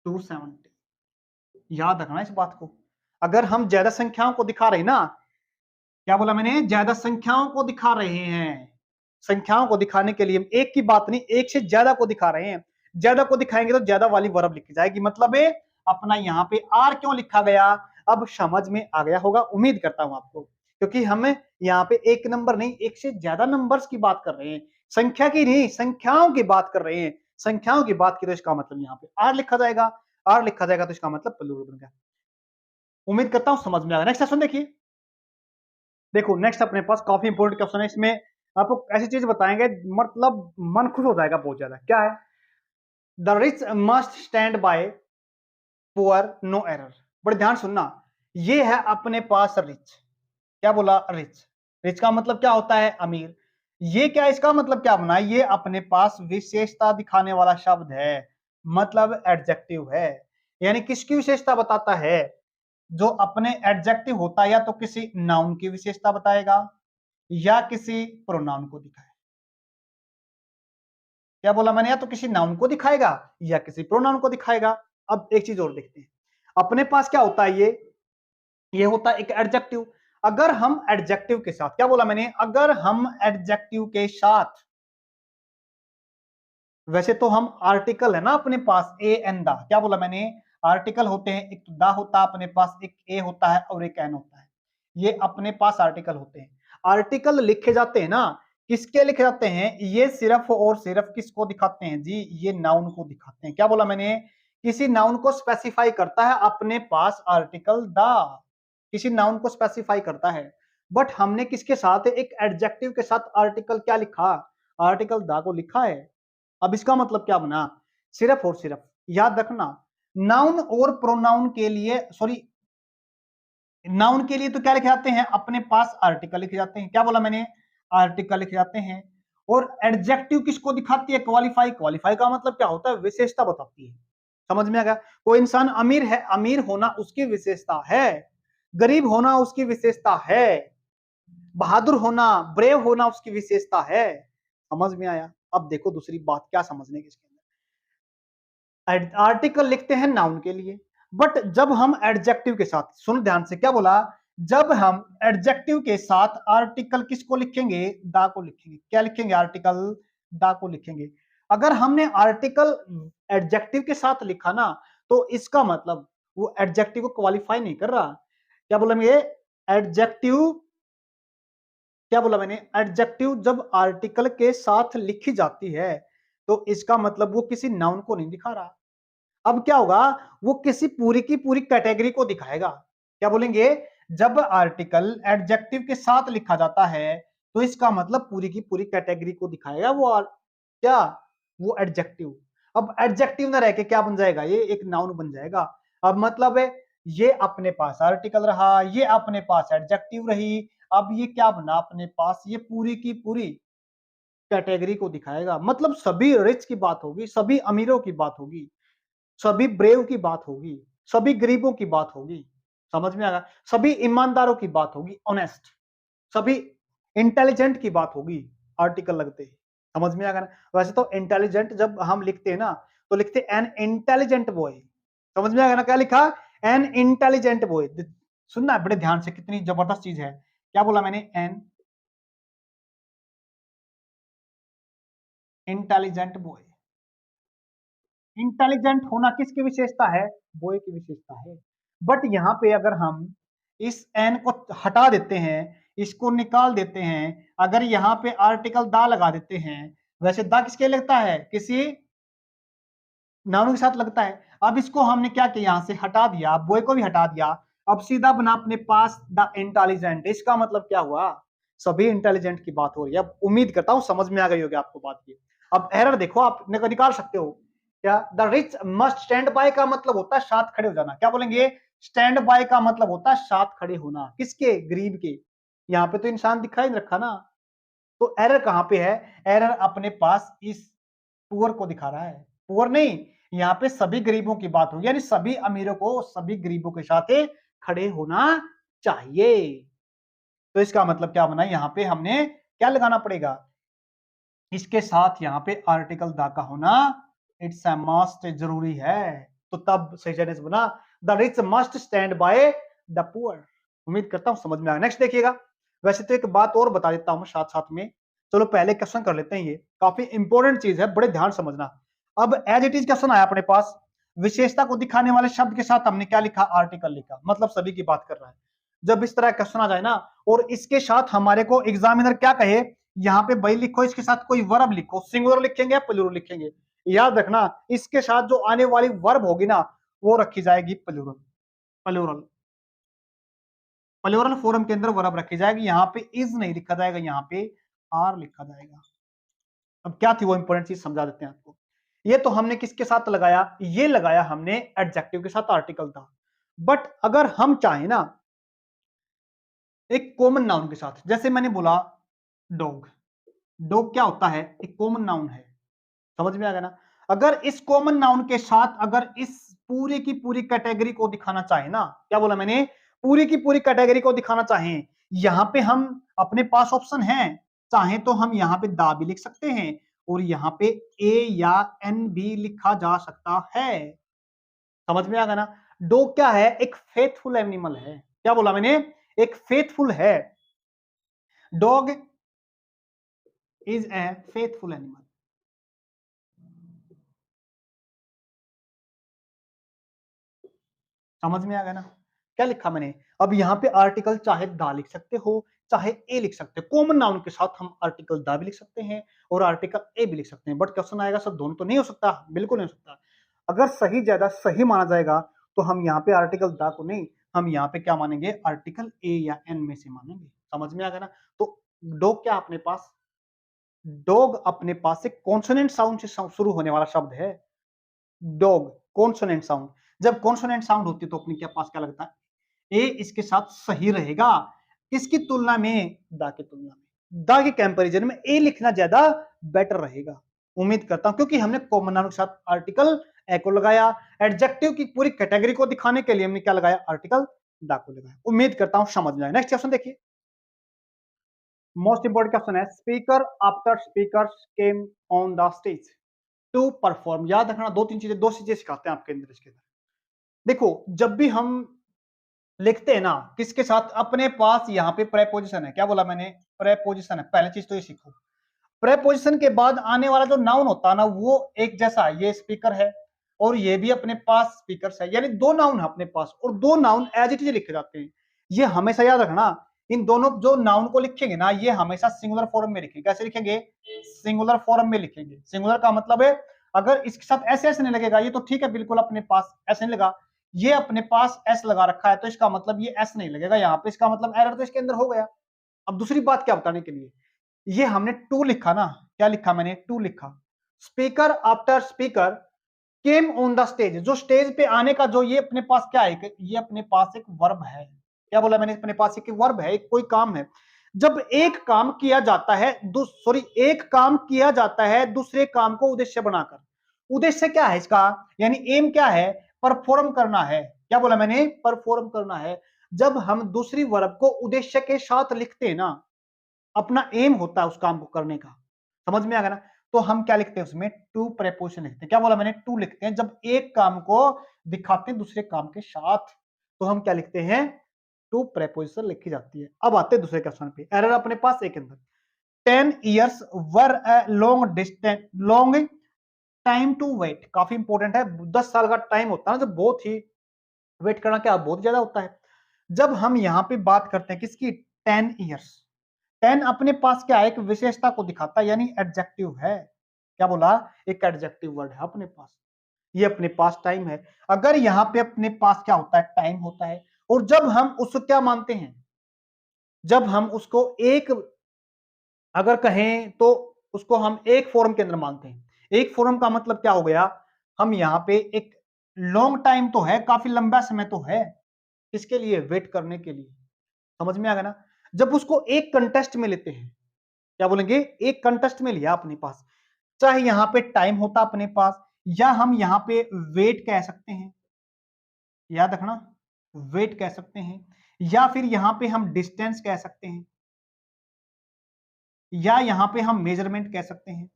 270। याद रखना इस बात को। अगर हम ज्यादा संख्याओं को दिखा रहे हैं ना, क्या बोला मैंने? ज्यादा संख्याओं को दिखा रहे हैं। संख्याओं को दिखाने के लिए एक की बात नहीं, एक से ज्यादा को दिखा रहे हैं। ज्यादा को दिखाएंगे तो ज्यादा वाली वर्ब लिखी जाएगी। मतलब है अपना यहाँ पे आर क्यों लिखा गया? अब समझ में आ गया होगा, उम्मीद करता हूं आपको। क्योंकि हम यहाँ पे एक नंबर नहीं, एक से ज्यादा नंबर्स की बात कर रहे हैं, संख्या की नहीं, संख्याओं की बात कर रहे हैं। संख्याओं की बात की तो इसका मतलब यहाँ पे आर लिखा जाएगा। आर लिखा जाएगा तो इसका मतलब प्लूरल बन गया। उम्मीद करता हूं समझ में आ गया। नेक्स्ट क्वेश्चन देखिए। देखो नेक्स्ट अपने पास काफी इंपोर्टेंट क्वेश्चन है। इसमें आपको ऐसी चीज बताएंगे, मतलब मन खुश हो जाएगा बहुत ज्यादा। क्या है? The rich must stand by poor, no error. बड़े ध्यान सुनना, ये है अपने पास रिच। क्या बोला? रिच। रिच का मतलब क्या होता है? अमीर। ये क्या, इसका मतलब क्या बना? ये अपने पास विशेषता दिखाने वाला शब्द है, मतलब एडजेक्टिव है। यानी किसकी विशेषता बताता है? जो अपने एडजेक्टिव होता है, या तो किसी नाउन की विशेषता बताएगा या किसी प्रोनाउन को दिखाएगा। क्या बोला मैंने? या तो किसी नाउन को दिखाएगा या किसी प्रोनाउन को दिखाएगा। अब एक चीज और देखते हैं, अपने पास क्या होता है? ये होता है एक एडजेक्टिव। अगर हम एडजेक्टिव के साथ, क्या बोला मैंने? अगर हम एडजेक्टिव के साथ, वैसे तो हम आर्टिकल है ना अपने पास, ए एन दा। क्या बोला मैंने? आर्टिकल होते हैं, एक तो दा होता है अपने पास, एक ए होता है और एक एन होता है। ये अपने पास आर्टिकल होते हैं। आर्टिकल लिखे जाते हैं ना, किसके लिखे जाते हैं? ये सिर्फ और सिर्फ किसको दिखाते हैं जी? ये नाउन को दिखाते हैं। क्या बोला मैंने? किसी नाउन को स्पेसिफाई करता है अपने पास आर्टिकल दा, किसी नाउन को स्पेसिफाई करता है। बट हमने किसके साथ? एक एडजेक्टिव के साथ आर्टिकल क्या लिखा? आर्टिकल दा को लिखा है। अब इसका मतलब क्या बना? सिर्फ और सिर्फ याद रखना, नाउन और प्रोनाउन के लिए, सॉरी, नाउन के लिए तो क्या लिखे जाते हैं? अपने पास आर्टिकल लिखे जाते हैं। क्या बोला मैंने? आर्टिकल लिखे जाते हैं। और एडजेक्टिव किसको दिखाती है? क्वालिफाई। क्वालिफाई का मतलब क्या होता है? विशेषता बताती है। समझ में आ गया? कोई इंसान अमीर है, अमीर होना उसकी विशेषता है। गरीब होना उसकी विशेषता है। बहादुर होना, ब्रेव होना उसकी विशेषता है। समझ में आया? अब देखो दूसरी बात क्या समझने की इसके अंदर। आर्टिकल लिखते हैं नाउन के लिए, बट जब हम एडजेक्टिव के साथ, सुन ध्यान से, क्या बोला? जब हम एडजेक्टिव के साथ आर्टिकल किसको लिखेंगे? दा को लिखेंगे। क्या लिखेंगे? आर्टिकल दा को लिखेंगे। अगर हमने आर्टिकल एडजेक्टिव के साथ लिखा ना, तो इसका मतलब वो एडजेक्टिव को क्वालिफाई नहीं कर रहा। क्या बोला मैं? एडजेक्टिव, क्या बोला मैंने? एडजेक्टिव जब आर्टिकल के साथ लिखी जाती है, तो इसका मतलब वो किसी नाउन को नहीं दिखा रहा। अब क्या होगा? वो किसी पूरी की पूरी कैटेगरी को दिखाएगा। क्या बोलेंगे? जब आर्टिकल एडजेक्टिव के साथ लिखा जाता है, तो इसका मतलब पूरी की पूरी कैटेगरी को दिखाएगा वो क्या? वो एडजेक्टिव। अब एडजेक्टिव ना रह के क्या बन जाएगा? ये एक नाउन बन जाएगा। अब मतलब है, ये अपने पास आर्टिकल रहा, ये अपने पास एडजेक्टिव रही। अब ये क्या बना अपने पास? ये पूरी की पूरी कैटेगरी को दिखाएगा। मतलब सभी रिच की बात होगी, सभी अमीरों की बात होगी। सभी ब्रेव की बात होगी, सभी गरीबों की बात होगी, समझ में आ गया? सभी ईमानदारों की बात होगी, ऑनेस्ट, सभी इंटेलिजेंट की बात होगी आर्टिकल लगते ही, समझ में आ गया ना? वैसे तो इंटेलिजेंट जब हम लिखते हैं ना, तो लिखते एन इंटेलिजेंट बॉय, समझ में आ गया ना? क्या लिखा? An intelligent boy. सुनना है बड़े ध्यान से, कितनी जबरदस्त चीज है। क्या बोला मैंने? An intelligent boy. इंटेलिजेंट होना किसकी विशेषता है? बॉय की विशेषता है। बट यहाँ पे अगर हम इस एन को हटा देते हैं, इसको निकाल देते हैं, अगर यहाँ पे आर्टिकल दा लगा देते हैं, वैसे दा किसके लगता है? किसी नाउन के साथ लगता है। अब इसको हमने क्या किया? यहां से हटा दिया, बॉय को भी हटा दिया, अब सीधा बना अपने पास द इंटेलिजेंट। इसका मतलब क्या हुआ? सभी इंटेलिजेंट की बात हो रही है। अब उम्मीद करता हूं समझ में आ गई होगी आपको बात की। अब एरर देखो, आप निकाल सकते हो क्या? The rich must stand bye का मतलब होता है साथ खड़े हो जाना। क्या बोलेंगे? स्टैंड बाय का मतलब होता है साथ खड़े होना। किसके? गरीब के। यहाँ पे तो इंसान दिखाई नहीं रखा ना, तो एरर कहां पे है? एरर अपने पास इस पुअर को दिखा रहा है। पुअर नहीं, यहाँ पे सभी गरीबों की बात होगी, यानी सभी अमीरों को सभी गरीबों के साथ खड़े होना चाहिए। तो इसका मतलब क्या बना? यहाँ पे हमने क्या लगाना पड़ेगा? इसके साथ यहाँ पे आर्टिकल द का होना इट्स अ मस्ट, जरूरी है। तो तब सही सेंटेंस बना the rich must stand by the poor. उम्मीद करता हूं समझ में आया। नेक्स्ट देखिएगा। वैसे तो एक बात और बता देता हूं साथ साथ में, चलो पहले क्वेश्चन कर लेते हैं। ये काफी इंपॉर्टेंट चीज है, बड़े ध्यान समझना। अब एज इट इज क्वेश्चन आया अपने पास, विशेषता को दिखाने वाले शब्द के साथ हमने क्या लिखा? आर्टिकल लिखा, मतलब सभी की बात कर रहा है। जब इस तरह क्वेश्चन आ जाए ना, और इसके साथ हमारे को एग्जामिनर क्या कहे, यहाँ पे भाई लिखो, इसके साथ कोई वर्ब लिखो, सिंगुलर लिखेंगे या प्लूरल लिखेंगे। याद रखना, इसके साथ जो आने वाली वर्ब होगी ना, वो रखी जाएगी प्लूरल। प्लूरल प्लूरल फॉर्म के अंदर वर्ब रखी जाएगी। यहाँ पे इज नहीं लिखा जाएगा, यहाँ पे आर लिखा जाएगा। अब क्या थी वो इंपॉर्टेंट चीज, समझा देते हैं आपको। ये तो हमने किसके साथ लगाया? ये लगाया हमने एडजेक्टिव के साथ, आर्टिकल था। बट अगर हम चाहें ना एक कॉमन नाउन के साथ, जैसे मैंने बोला डॉग। डॉग क्या होता है? एक कॉमन नाउन है, समझ में आ गया ना? अगर इस कॉमन नाउन के साथ अगर इस पूरी की पूरी कैटेगरी को दिखाना चाहे ना, क्या बोला मैंने? पूरी की पूरी कैटेगरी को दिखाना चाहें, यहां पे हम अपने पास ऑप्शन है। चाहे तो हम यहाँ पे दा भी लिख सकते हैं, और यहाँ पे ए या एन भी लिखा जा सकता है। समझ में आ गया ना? डॉग क्या है? एक फेथफुल एनिमल है। क्या बोला मैंने? एक फेथफुल है। Dog is a faithful animal. समझ में आ गया ना? क्या लिखा मैंने? अब यहाँ पे आर्टिकल चाहे दा लिख सकते हो, चाहे ए लिख सकते हो। कॉमन नाउन के साथ हम आर्टिकल दा भी लिख सकते हैं और आर्टिकल ए भी लिख सकते हैं। बट क्वेश्चन आएगा सर दोनों तो नहीं हो सकता, बिल्कुल नहीं हो सकता। अगर सही ज्यादा सही माना जाएगा, तो हम यहाँ पे आर्टिकल दा को नहीं, हम यहाँ पे क्या मानेंगे? आर्टिकल ए या एन में से मानेंगे। समझ में आ गया ना? तो डॉग क्या अपने पास? डॉग अपने पास एक कॉन्सोनेंट साउंड से शुरू होने वाला शब्द है। Dog consonant sound. जब कॉन्सोनेंट साउंड होती है तो अपने क्या पास क्या लगता है? ए इसके साथ सही रहेगा। किसकी तुलना में? दा की तुलना में। दा के कंपैरिजन में ए लिखना ज्यादा बेटर रहेगा। उम्मीद करता हूं, क्योंकि हमने कॉमन नाउन के साथ आर्टिकल ए को लगाया। एडजेक्टिव की पूरी कैटेगरी को दिखाने के लिए हमने क्या लगाया? आर्टिकल दा को लगाया। उम्मीद करता हूं समझ में आया। नेक्स्ट क्वेश्चन देखिए। मोस्ट इंपोर्टेंट क्वेश्चन है, speaker after speakers came on the stage to perform. याद रखना, दो चीजें सिखाते हैं आपके अंदर इसके अंदर। देखो, जब भी हम लिखते हैं ना, किसके साथ? अपने पास यहाँ पे प्रेपोजिशन है। क्या बोला मैंने? प्रेपोजिशन है। पहली चीज तो ये सीखो, प्रेपोजिशन के बाद आने वाला जो नाउन होता है ना, वो एक जैसा है। ये स्पीकर है और ये भी अपने पास स्पीकर है, यानी दो नाउन है अपने पास, और दो नाउन एज इट इज लिखे जाते हैं। ये हमेशा याद रखना। इन दोनों जो नाउन को लिखेंगे ना, ये हमेशा सिंगुलर फॉर्म में लिखेंगे। कैसे लिखेंगे? सिंगुलर फॉर्म में लिखेंगे। सिंगुलर का मतलब है, अगर इसके साथ ऐसे ऐसे नहीं लगेगा, ये तो ठीक है, बिल्कुल अपने पास ऐसे नहीं लगा, ये अपने पास एस लगा रखा है, तो इसका मतलब ये एस नहीं लगेगा यहाँ पे। इसका मतलब एरर तो इसके अंदर हो गया। अब दूसरी बात क्या बताने के लिए, ये हमने टू लिखा ना, क्या लिखा मैंने? टू लिखा। Speaker after speaker came on the stage, जो स्टेज पे आने का जो ये अपने पास क्या है? ये अपने पास एक वर्ब है। क्या बोला मैंने? अपने पास एक वर्ब है, एक कोई काम है। जब एक काम किया जाता है, एक काम किया जाता है दूसरे काम को उद्देश्य बनाकर, उद्देश्य क्या है इसका, यानी एम क्या है, परफॉर्म करना है। क्या बोला मैंने, परफॉर्म करना है। जब हम दूसरी वर्ब को उद्देश्य के साथ लिखते हैं ना, अपना एम होता है उस काम को करने का, समझ में आ गया ना, तो हम क्या लिखते हैं उसमें, टू प्रेपोजिशन लिखते हैं। क्या बोला मैंने, टू लिखते हैं जब एक काम को दिखाते हैं दूसरे काम के साथ, तो हम क्या लिखते हैं, टू प्रेपोजिशन लिखी जाती है। अब आते हैं दूसरे क्वेश्चन पे, एरर अपने पास एक अंदर, 10 years were a long distance long time to wait, काफी इंपॉर्टेंट है। 10 साल का टाइम होता है ना, जब बहुत ही वेट करना क्या बहुत ज्यादा होता है। जब हम यहाँ पे बात करते हैं किसकी, 10 years, 10 अपने पास क्या है, एक विशेषता को दिखाता है, यानी एडजेक्टिव है। क्या बोला, एक एडजेक्टिव वर्ड है अपने पास, ये अपने पास टाइम है। अगर यहाँ पे अपने पास क्या होता है, टाइम होता है, और जब हम उसको क्या मानते हैं, जब हम उसको एक, अगर कहें तो उसको हम एक फॉर्म के अंदर मानते हैं। एक फॉर्म का मतलब क्या हो गया, हम यहाँ पे एक लॉन्ग टाइम तो है, काफी लंबा समय तो है, इसके लिए वेट करने के लिए, समझ में आ गया ना। जब उसको एक कंटेस्ट में लेते हैं, क्या बोलेंगे, एक कंटेस्ट में लिया अपने पास, चाहे यहां पे टाइम होता अपने पास, या हम यहां पे वेट कह सकते हैं, याद रखना, वेट कह सकते हैं, या फिर यहां पे हम डिस्टेंस कह सकते हैं, या यहां पे हम मेजरमेंट कह सकते हैं,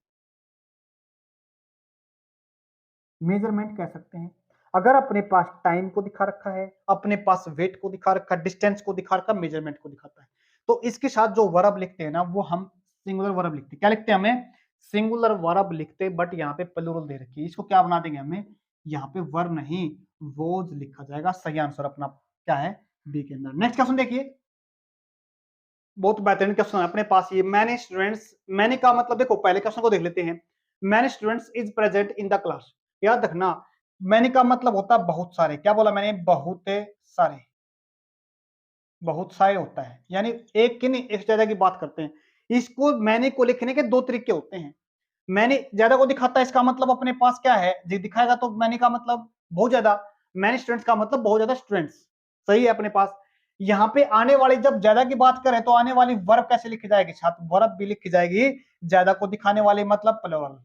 मेजरमेंट कह सकते हैं। अगर अपने पास टाइम को दिखा रखा है, अपने पास वेट को दिखा रखा है, डिस्टेंस को दिखा रखा है, मेजरमेंट को दिखाता है, तो इसके साथ जो वर्ब लिखते हैं ना, वो हम सिंगुलर वर्ब लिखते हैं। क्या लिखते हैं, हमें सिंगुलर वर्ब लिखते हैं, बट यहाँ पे प्लूरल दे रखी है, इसको क्या बना देंगे, हमें यहाँ पे वर्ब नहीं वोज लिखा जाएगा। सही आंसर अपना क्या है, बी के अंदर। नेक्स्ट क्वेश्चन देखिए, बहुत बेहतरीन क्वेश्चन है अपने पास ये, मैनी स्टूडेंट्स, मैनी का मतलब देखो, पहले क्वेश्चन को देख लेते हैं। Many students is present in the class, याद रखना, मैनी का मतलब होता है बहुत सारे। क्या बोला मैंने, बहुत सारे, बहुत सारे होता है, यानी एक की नहीं, एक ज्यादा की बात करते हैं। इसको मैनी को लिखने के दो तरीके होते हैं। मैनी ज्यादा को दिखाता है, इसका मतलब अपने पास क्या है, जो दिखाएगा तो मैनी का मतलब बहुत ज्यादा, मैनी स्टूडेंट्स का मतलब बहुत ज्यादा स्टूडेंट्स, सही है अपने पास। यहाँ पे आने वाली जब ज्यादा की बात करें तो आने वाली वर्ब कैसे लिखी जाएगी छात्र, वर्ब भी लिखी जाएगी ज्यादा को दिखाने वाली, मतलब प्लूरल,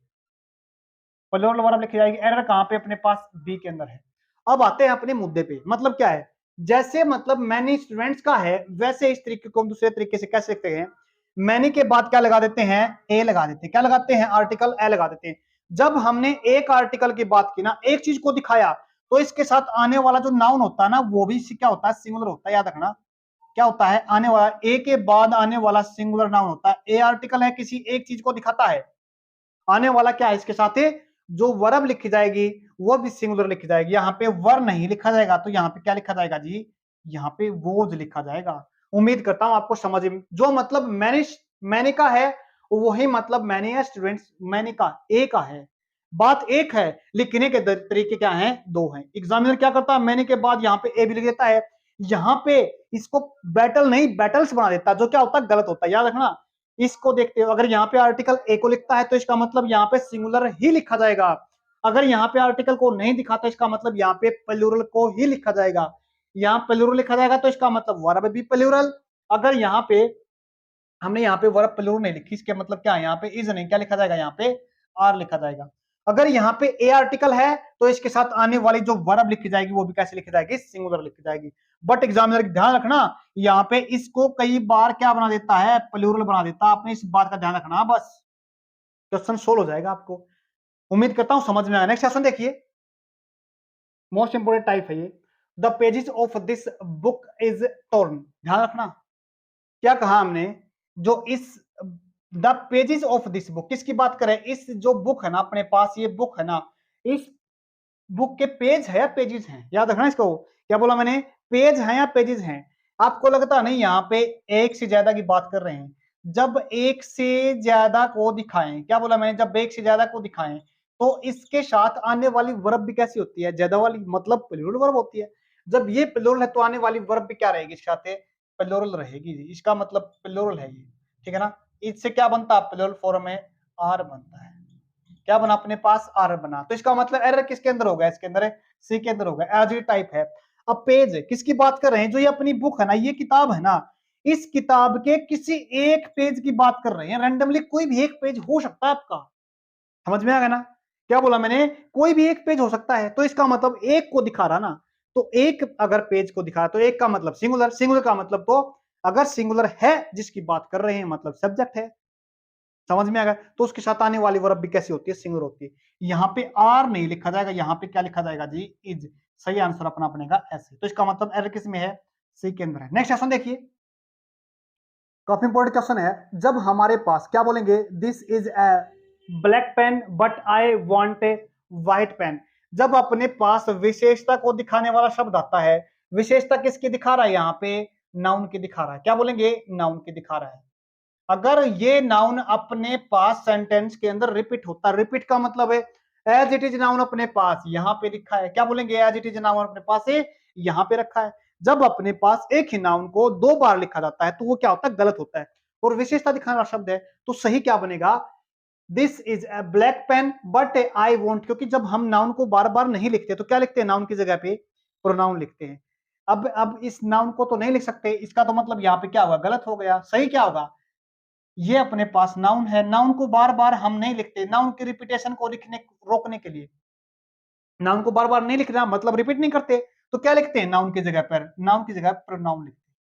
प्लूरल वर्ब लिखी जाएगी। एरर कहां पे अपने पास, बी के अंदर है। अब आते हैं अपने मुद्दे पे, मतलब क्या है, जैसे मतलब मैनी स्टूडेंट्स का है, वैसे इस तरीके को हम दूसरे तरीके से कैसे लिखते हैं, मैनी के बाद क्या लगा देते हैं, ए लगा देते हैं। क्या लगाते हैं, आर्टिकल ए लगा देते हैं। जब हमने एक आर्टिकल की बात की ना, एक चीज को दिखाया, तो इसके साथ आने वाला जो नाउन होता है ना, वो भी क्या होता है, सिंगुलर होता है, याद रखना। क्या होता है, आने वाला, ए के बाद आने वाला सिंगुलर नाउन होता है। ए आर्टिकल है, किसी एक चीज को दिखाता है, आने वाला क्या है, इसके साथ जो वर्ब लिखी जाएगी वो भी सिंगुलर लिखी जाएगी। यहाँ पे वर नहीं लिखा जाएगा, तो यहाँ पे क्या लिखा जाएगा जी, यहाँ पे वोज लिखा जाएगा। उम्मीद करता हूं आपको समझ में, जो मतलब मैंने का है वही मतलब मैंने है, स्टूडेंट्स मैंने का ए का है, बात एक है, लिखने के तरीके क्या हैं, दो हैं। एग्जामिनर क्या करता है, मैंने के बाद यहाँ पे ए भी लिख देता है, यहाँ पे इसको बैटल नहीं बैटल्स बना देता है, जो क्या होता है, गलत होता है, याद रखना। इसको देखते हो, अगर यहाँ पे आर्टिकल ए को लिखता है तो इसका मतलब यहाँ पे सिंगुलर ही लिखा जाएगा। अगर यहाँ पे आर्टिकल को नहीं दिखाता, इसका मतलब यहाँ पे प्लूरल को ही लिखा जाएगा। यहाँ प्लूरल लिखा जाएगा तो इसका मतलब वर्ब भी प्लूरल। अगर यहाँ पे हमने यहाँ पे वर्ब प्लूरल नहीं लिखी, इसके मतलब क्या है, यहाँ पे इज नहीं, क्या लिखा जाएगा, यहाँ पे आर लिखा जाएगा। अगर यहाँ पे ए आर्टिकल है तो इसके साथ आने वाली जो वर्ब लिखी जाएगी वो भी कैसे लिखी जाएगी, सिंगुलर लिखी जाएगी। बट एग्जामिनर ध्यान रखना, यहाँ पे इसको कई बार क्या बना देता है, प्लूरल बना देता है। आपने इस बात का ध्यान रखना, बस क्वेश्चन सोल्व हो जाएगा आपको। उम्मीद करता हूं समझ में आया। नेक्स्ट क्वेश्चन देखिए, मोस्ट इंपोर्टेंट टाइप है ये, the pages of this book is torn, ध्यान रखना। क्या कहा हमने, जो इस the pages of this book, किसकी बात करें, इस जो बुक है ना अपने पास, ये बुक है ना, इस बुक के पेज है या पेजेस हैं, याद रखना इसको। क्या बोला मैंने, पेज है या पेजेस हैं। आपको लगता नहीं यहाँ पे एक से ज्यादा की बात कर रहे हैं, जब एक से ज्यादा को दिखाएं, क्या बोला मैंने, जब एक से ज्यादा को दिखाएं तो इसके साथ आने वाली वर्ब भी कैसी होती है, ज्यादा वाली, मतलब प्लूरल वर्ब होती है। जब ये प्लूरल है तो आने वाली वर्ब भी क्या रहेगी, इसके साथ प्लूरल रहेगी, इसका मतलब प्लूरल है ये, ठीक है ना। इससे क्या बनता है, प्लूरल फॉर्म में आर बनता है। क्या बना अपने पास, आर बना, तो इसका मतलब एरर किसके अंदर होगा, इसके अंदर सी के अंदर होगा, एज ए टाइप है। अब पेज किसकी बात कर रहे हैं, जो ये अपनी बुक है ना, ये किताब है ना, इस किताब के किसी एक पेज की बात कर रहे हैं, रैंडमली कोई भी एक पेज हो सकता है आपका, समझ में आ गया ना। क्या बोला मैंने, कोई भी एक पेज हो सकता है, तो इसका मतलब एक को दिखा रहा ना, तो एक अगर पेज को दिखा रहा तो एक का मतलब सिंगुलर, सिंगुलर का मतलब तो अगर सिंगुलर है जिसकी बात कर रहे हैं मतलब सब्जेक्ट है। समझ में आ गया? तो उसके साथ आने वाली वर्ब भी कैसी होती है, सिंगुलर होती है। यहाँ पे आर नहीं लिखा जाएगा, यहाँ पे क्या लिखा जाएगा जी, इज। सही आंसर अपना बनेगा ऐसे। तो इसका मतलब एरर किस में है, सी के अंदर है। नेक्स्ट क्वेश्चन देखिए, काफी इंपॉर्टेंट क्वेश्चन है। जब हमारे पास क्या बोलेंगे, this is a black pen but I want a white pen. जब अपने पास विशेषता को दिखाने वाला शब्द आता है, विशेषता किसकी दिखा रहा है, यहाँ पे नाउन की दिखा रहा है। क्या बोलेंगे, नाउन की दिखा रहा है। अगर ये नाउन अपने पास सेंटेंस के अंदर रिपीट होता, रिपीट का मतलब है एज इट इज नाउन अपने पास यहाँ पे लिखा है। क्या बोलेंगे, एज इट इज नाउन अपने पास है यहाँ पे रखा है। जब अपने पास एक ही नाउन को दो बार लिखा जाता है तो वो क्या होता है, गलत होता है। और विशेषता दिखाने वाला शब्द है, तो सही क्या बनेगा, this is a black pen but I want. क्योंकि जब हम नाउन को बार बार नहीं लिखते तो क्या लिखते हैं, नाउन की जगह पे प्रोनाउन लिखते हैं। अब इस नाउन को तो नहीं लिख सकते, इसका तो मतलब यहाँ पे क्या होगा, गलत हो गया। सही क्या होगा, ये अपने पास नाउन है, नाउन को बार बार हम नहीं लिखते, नाउन की रिपीटेशन को लिखने रोकने के लिए नाउन को बार बार नहीं लिखना, मतलब रिपीट नहीं करते, तो क्या लिखते हैं, नाउन की जगह पर, नाउन की जगह प्रोनाउन लिखते हैं।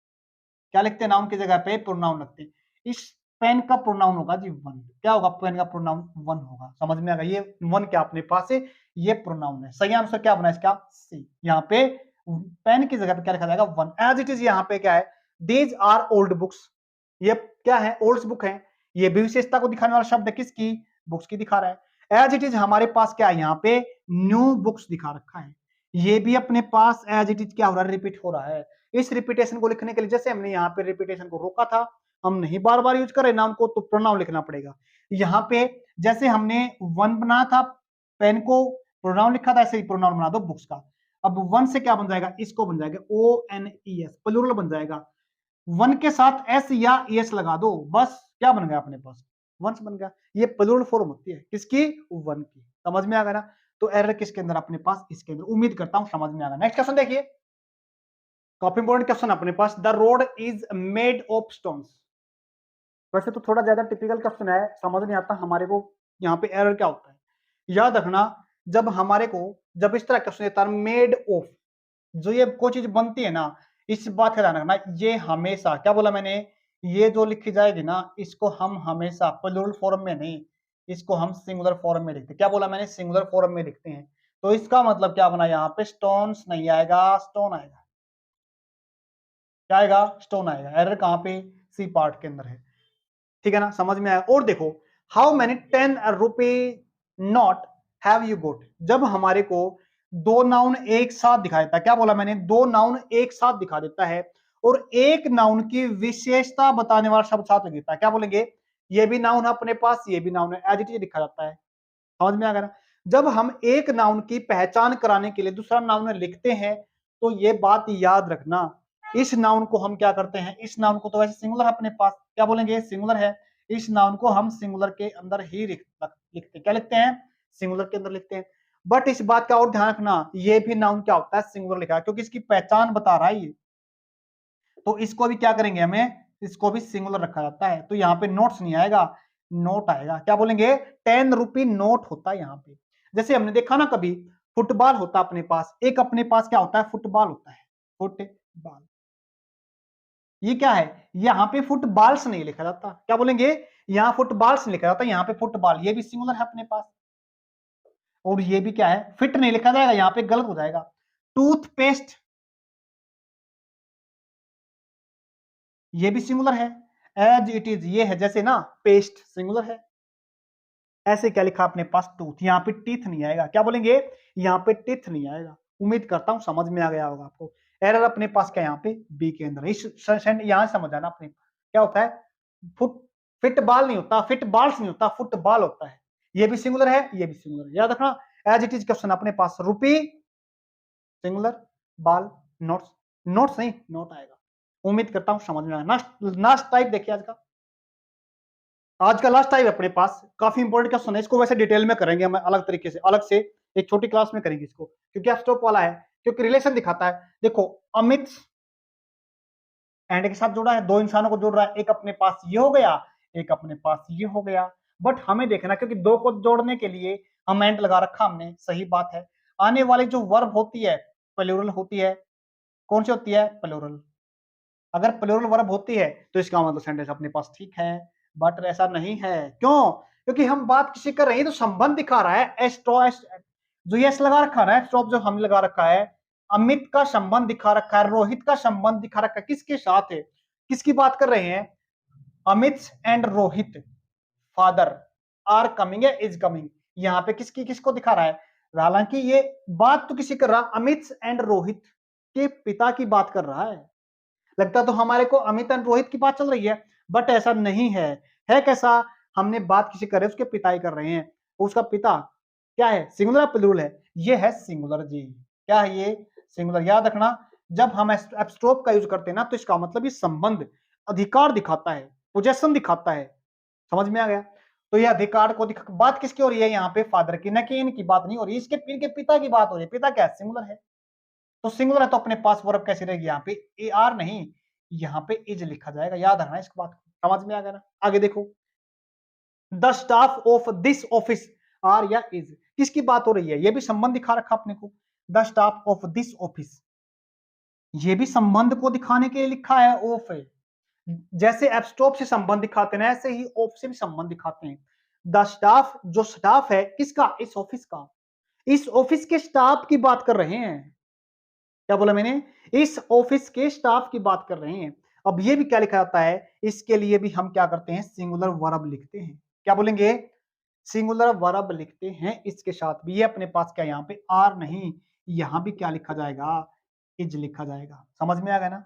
क्या लिखते हैं, नाउन की जगह पे प्रोनाउन लगते हैं। इस पेन का प्रोनाउन होगा जी वन। क्या होगा, पेन का प्रोनाउन वन होगा। समझ में आ गया, ये वन क्या अपने पास है, ये प्रोनाउन है। सही आंसर क्या बना इसका, सी। यहाँ पे पेन की जगह पे क्या लिखा जाएगा, वन। एज इट इज यहाँ पे क्या है, दीज आर ओल्ड बुक्स। ये क्या है, ओल्ड बुक है। ये भी विशेषता को दिखाने वाला शब्द है, किसकी, बुक्स की दिखा रहा है। एज इट इज हमारे पास क्या है, यहाँ पे न्यू बुक्स दिखा रखा है। ये भी अपने पास एज इट इज क्या हो रहा है, रिपीट हो रहा है। इस रिपीटेशन को लिखने के लिए, जैसे हमने यहाँ पे रिपीटेशन को रोका था, हम नहीं बार बार यूज कर रहे नाउन को, तो प्रोनाउन लिखना पड़ेगा। यहाँ पे जैसे हमने वन बनाया था, पेन को प्रोनाउन लिखा था, ऐसे ही प्रोनाउन बना दो बुक्स का। अब वन से क्या बन जाएगा, इसको बन जाएगा O N E S, plural बन जाएगा। वन के साथ एस या एस लगा दो, बस क्या बन गया अपने पास, वंस बन गया। ये प्लूरल फॉर्म होती है किसकी, वन की। समझ में आ गया ना? तो एरर किसके अंदर अपने पास, इसके अंदर। उम्मीद करता हूं समझ में आ गया। नेक्स्ट क्वेश्चन देखिए, काफी इंपॉर्टेंट क्वेश्चन अपने पास। The road is made of stones. वैसे तो थोड़ा ज्यादा टिपिकल क्वेश्चन है, समझ नहीं आता हमारे को यहाँ पे एरर क्या होता है। याद रखना, जब हमारे को जब इस तरह क्वेश्चन देता है मेड ऑफ, जो ये कोई चीज बनती है ना, इस बात का ध्यान रखना, ये हमेशा क्या बोला मैंने, ये जो लिखी जाएगी ना, इसको हम हमेशा प्लूरल फॉर्म में नहीं, इसको हम सिंगुलर फॉर्म में लिखते हैं। क्या बोला मैंने, सिंगुलर फॉर्म में लिखते हैं। तो इसका मतलब क्या बना, यहाँ पे स्टोन्स नहीं आएगा, स्टोन आएगा। क्या आएगा, स्टोन आएगा। एरर कहाँ पे, सी पार्ट के अंदर है। ठीक है ना, समझ में आया। और देखो, हाउ मेनी 10 रुपए नोट हैव यू गोट। जब हमारे को दो नाउन एक साथ दिखा देता है, क्या बोला मैंने, दो नाउन एक साथ दिखा देता है और एक नाउन की विशेषता बताने वाला शब्द साथ लग देता है, क्या बोलेंगे, ये भी नाउन है अपने पास, ये भी नाउन है, एज इट इज लिखा जाता है। समझ में आ गया ना? जब हम एक नाउन की पहचान कराने के लिए दूसरा नाउन लिखते हैं, तो ये बात याद रखना, इस नाउन को हम क्या करते हैं, इस नाउन को तो वैसे सिंगुलर है अपने पास, क्या बोलेंगे, सिंगुलर है। इस नाउन को हम सिंगुलर के अंदर ही लिखते हैं। क्या लिखते हैं, सिंगुलर के अंदर लिखते हैं। बट इस बात का और ध्यान रखना, ये भी नाउन क्या होता है, सिंगुलर लिखा है, क्योंकि इसकी पहचान बता रहा है ये। तो इसको भी क्या करेंगे, हमें इसको भी सिंगुलर रखा जाता है। तो यहाँ पे नोट्स नहीं आएगा, नोट आएगा। क्या बोलेंगे, 10 रुपी नोट होता है यहाँ पे। जैसे हमने देखा ना, कभी फुटबॉल होता है अपने पास, एक अपने पास क्या होता है, फुटबॉल होता है, फुटबॉल। ये क्या है, यहाँ पे फुटबॉल्स नहीं लिखा जाता। क्या बोलेंगे, यहाँ फुटबॉल्स नहीं लिखा जाता, यहाँ पे फुटबॉल, ये भी सिंगुलर है अपने पास। और ये भी क्या है, फिट नहीं लिखा जाएगा, यहाँ पे गलत हो जाएगा। टूथपेस्ट, ये भी सिंगुलर है, एज इट इज ये है, जैसे ना पेस्ट सिंगुलर है। ऐसे क्या लिखा अपने पास, टूथ, यहाँ पे टीथ नहीं आएगा। क्या बोलेंगे, यहाँ पे टीथ नहीं आएगा। उम्मीद करता हूं समझ में आ गया होगा आपको। एरर अपने पास क्या, यहाँ पे बी के अंदर। इस यहाँ समझ आना अपने, क्या होता है, फुट फिट बॉल नहीं होता, फिट बॉल्स नहीं होता, फुटबॉल होता है। ये भी सिंगुलर है, ये भी सिंगुलर है, याद रखना। एज इट इज क्वेश्चन अपने पास, रुपी सिंगुलर, बॉल नोट्स, नोट्स नहीं नोट आएगा। उम्मीद करता हूं समझ में आया। लास्ट टाइप देखिए आज का लास्ट टाइप अपने पास, काफी इंपॉर्टेंट क्वेश्चन है। इसको वैसे डिटेल में करेंगे हम अलग तरीके से, अलग से एक छोटी क्लास में करेंगे इसको, क्योंकि आप स्टॉप वाला है, क्योंकि रिलेशन दिखाता है। देखो, अमित एंड के साथ जोड़ा है, दो इंसानों को जोड़ रहा है, एक अपने पास ये हो गया, एक अपने पास ये हो गया। बट हमें देखना, क्योंकि दो को जोड़ने के लिए अमेंड लगा रखा हमने, सही बात है। आने वाली जो वर्ब होती है प्लूरल होती है, कौन सी होती है? प्लूरल। अगर प्लूरल वर्ब होती है तो इसका मतलब सेंटेंस अपने पास ठीक है, बट ऐसा नहीं है। क्यों? क्योंकि हम बात किसी कर रहे हैं तो संबंध दिखा रहा है। जो यस लगा रखा है, स्टॉप जो हमने लगा रखा है, अमित का संबंध दिखा रखा है, रोहित का संबंध दिखा रखा है, किसके साथ है? किसकी बात कर रहे हैं? Amit and Rohit father are coming है, इज कमिंग। यहाँ पे किसको दिखा रहा है? हालांकि ये बात तो किसी कर रहा, अमित एंड रोहित के पिता की बात कर रहा है। लगता तो हमारे को अमित एंड रोहित की बात चल रही है, बट ऐसा नहीं है। है कैसा? हमने बात किसी कर रहे हैं, उसके पिता ही कर रहे हैं। उसका पिता क्या है? सिंगुलर प्लूरल है? ये है सिंगुलर जी। क्या है ये? सिंगुलर। याद रखना, जब हम एब्स्ट्रोप का यूज करते हैं ना, तो इसका मतलब ये संबंध, अधिकार दिखाता है, पोजेशन दिखाता है। समझ में आ गया? तो ये अधिकार को बात किसकी हो रही है यहाँ पे? फादर की, न कि इनकी बात नहीं हो रही, इसके इनके पिता की बात हो रही है। पिता क्या है? सिंगुलर है। तो सिंगुलर है तो अपने पास वर्ब कैसी रहेगी यहाँ पे? ए आर नहीं, यहाँ पे इज लिखा जाएगा। याद रखना इस बात को। समझ में आ गया ना? आगे देखो, the staff of this office are या इज, किसकी बात हो रही है? ये भी संबंध दिखा रखा अपने को, the staff of this office. ये भी संबंध को दिखाने के लिए लिखा है, ऑफ है। जैसे एब्स्ट्रोप से संबंध दिखाते हैं, ऐसे ही ऑफ से भी संबंध दिखाते हैं। द स्टाफ, जो स्टाफ है किसका? इस ऑफिस का। इस ऑफिस के स्टाफ की बात कर रहे हैं। क्या बोला मैंने? इस ऑफिस के स्टाफ की बात कर रहे हैं। अब ये भी क्या लिखा जाता है? इसके लिए भी हम क्या करते हैं? सिंगुलर वर्ब लिखते हैं। क्या बोलेंगे? सिंगुलर वर्ब लिखते हैं इसके साथ भी। ये अपने पास क्या यहाँ पे? आर नहीं, यहां भी क्या लिखा जाएगा? इज लिखा जाएगा। समझ में आ गया ना?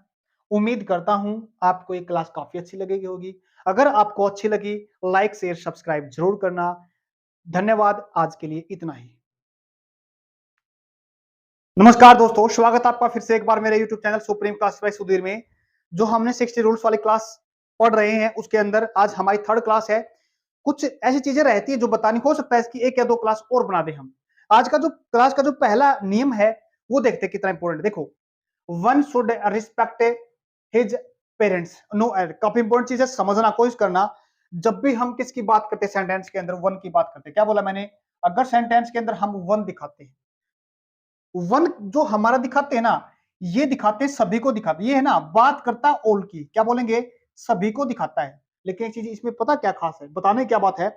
उम्मीद करता हूं आपको ये क्लास काफी अच्छी लगेगी होगी। अगर आपको अच्छी लगी, लाइक शेयर सब्सक्राइब जरूर करना। धन्यवाद, आज के लिए इतना ही। नमस्कार दोस्तों, स्वागत है आपका फिर से एक बार मेरे YouTube channel supreme class by Sudhir में। जो हमने 60 रूल्स वाली क्लास पढ़ रहे हैं, उसके अंदर आज हमारी थर्ड क्लास है। कुछ ऐसी चीजें रहती है जो बतानी, हो सकता है इसकी एक या दो क्लास और बना दे हम। आज का जो क्लास का जो पहला नियम है वो देखते हैं कितना इंपॉर्टेंट। देखो, one should respect his parents. No, काफी इंपॉर्टेंट चीज है, समझना कोशिश करना। जब भी हम किसकी बात करते हैं सेंटेंस के अंदर, वन की बात करते हैं। क्या बोला मैंने? अगर सेंटेंस के अंदर हम वन दिखाते हैं, वन जो हमारा दिखाते हैं ना, ये दिखाते हैं, सभी को दिखाते हैं। ये है ना, बात करता है ऑल की। क्या बोलेंगे? सभी को दिखाता है। लेकिन एक चीज इसमें पता क्या खास है, बताने क्या बात है?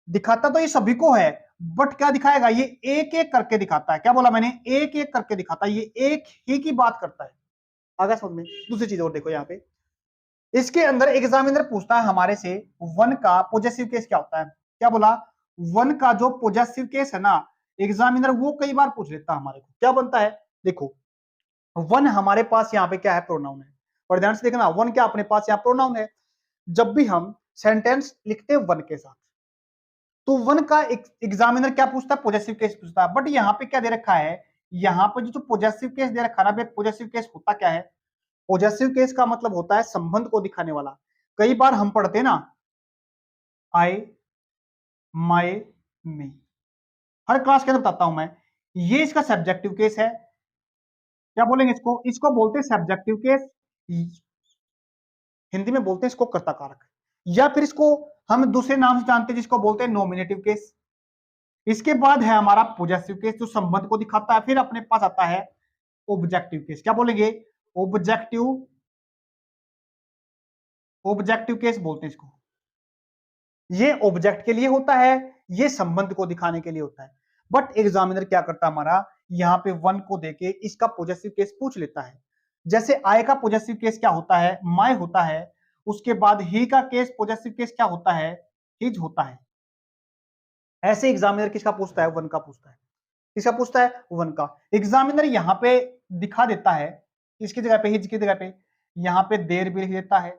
दिखाता तो ये सभी को है, बट क्या दिखाएगा? ये एक एक करके दिखाता है। क्या बोला मैंने? एक एक करके दिखाता है। ये एक ही की बात करता है। आगे समझ में? दूसरी चीज और देखो यहाँ पे, इसके अंदर एग्जामिनर पूछता है हमारे से, वन का पॉजेसिव केस क्या होता है? क्या बोला? वन का जो पॉजेसिव केस है ना, एग्जामिनर वो कई बार पूछ लेता है हमारे को। क्या बनता है? देखो, वन हमारे पास यहाँ पे क्या है? प्रोनाउन है। और ध्यान से देखना, वन क्या अपने पास यहाँ प्रोनाउन है। जब भी हम सेंटेंस लिखते हैं वन के साथ, तो वन का एग्जामिनर क्या पूछता है? पॉजेसिव केस पूछता है। बट यहाँ पे क्या दे रखा है? यहाँ पे जो पॉजेसिव केस दे रखा है ना, पॉजेसिव केस होता क्या है? पॉजेसिव केस का मतलब होता है संबंध को दिखाने वाला। कई बार हम पढ़ते हैं ना, आई, माई, मी। हर क्लास के अंदर बताता हूं मैं, ये इसका सब्जेक्टिव केस है। क्या बोलेंगे इसको? इसको बोलते हैं सब्जेक्टिव केस। हिंदी में बोलते हैं इसको कर्ता कारक, या फिर इसको हम दूसरे नाम से जानते हैं जिसको बोलते हैं नॉमिनेटिव केस। इसके बाद है हमारा पॉजेसिव केस जो संबंध को दिखाता है। फिर अपने पास आता है ऑब्जेक्टिव केस। क्या बोलेंगे? ऑब्जेक्टिव, ऑब्जेक्टिव केस बोलते हैं इसको। ये ऑब्जेक्ट के लिए होता है, ये संबंध को दिखाने के लिए होता है। बट एग्जामिनर क्या करता है हमारा, यहाँ पे वन को देके इसका पॉजेसिव केस पूछ लेता है। जैसे आई का पॉजेसिव केस क्या होता है? माय होता है। उसके बाद ही का केस पॉजेसिव केस क्या होता है? हिज होता है। ऐसे एग्जामिनर किसका पूछता है? वन का पूछता है। किसका पूछता है? वन का। एग्जामिनर यहाँ पे दिखा देता है, इसकी जगह पे, हिज की जगह पे यहाँ पे देर भी लिख देता है,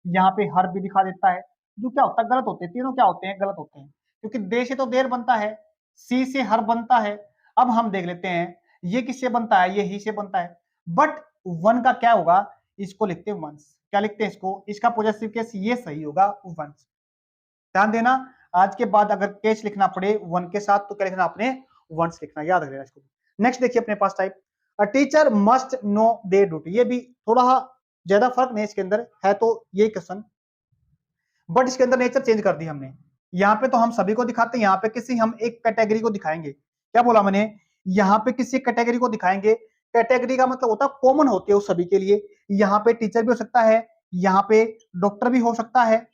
यहाँ पे हर भी दिखा देता है। जो क्या होता है? गलत होते हैं। तीनों क्या होते हैं? गलत होते हैं। क्योंकि दे से तो देर बनता है, सी से हर बनता है। अब हम देख लेते हैं ये किससे बनता है? ये ही से बनता है। बट वन का क्या होगा? इसको लिखते हैं वंस। क्या लिखते हैं इसको? इसका पॉजेसिव केस ये सही होगा, वंस। ध्यान देना, आज के बाद अगर केस लिखना पड़े वन के साथ तो क्या लिखना? आपने वंस लिखना। याद रखना इसको। नेक्स्ट देखिए अपने पास type, a teacher must know their duty. ये भी थोड़ा ज्यादा फर्क नहीं इसके अंदर है, तो ये क्वेश्चन, बट इसके अंदर नेचर चेंज कर दी हमने। यहाँ पे तो हम सभी को दिखाते हैं, यहाँ पे किसी हम एक कैटेगरी को दिखाएंगे। क्या बोला मैंने? यहाँ पे किसी कैटेगरी को दिखाएंगे। कैटेगरी का मतलब होता है कॉमन होती है उस सभी के लिए। यहाँ पे टीचर भी हो सकता है, यहाँ पे डॉक्टर भी हो सकता है।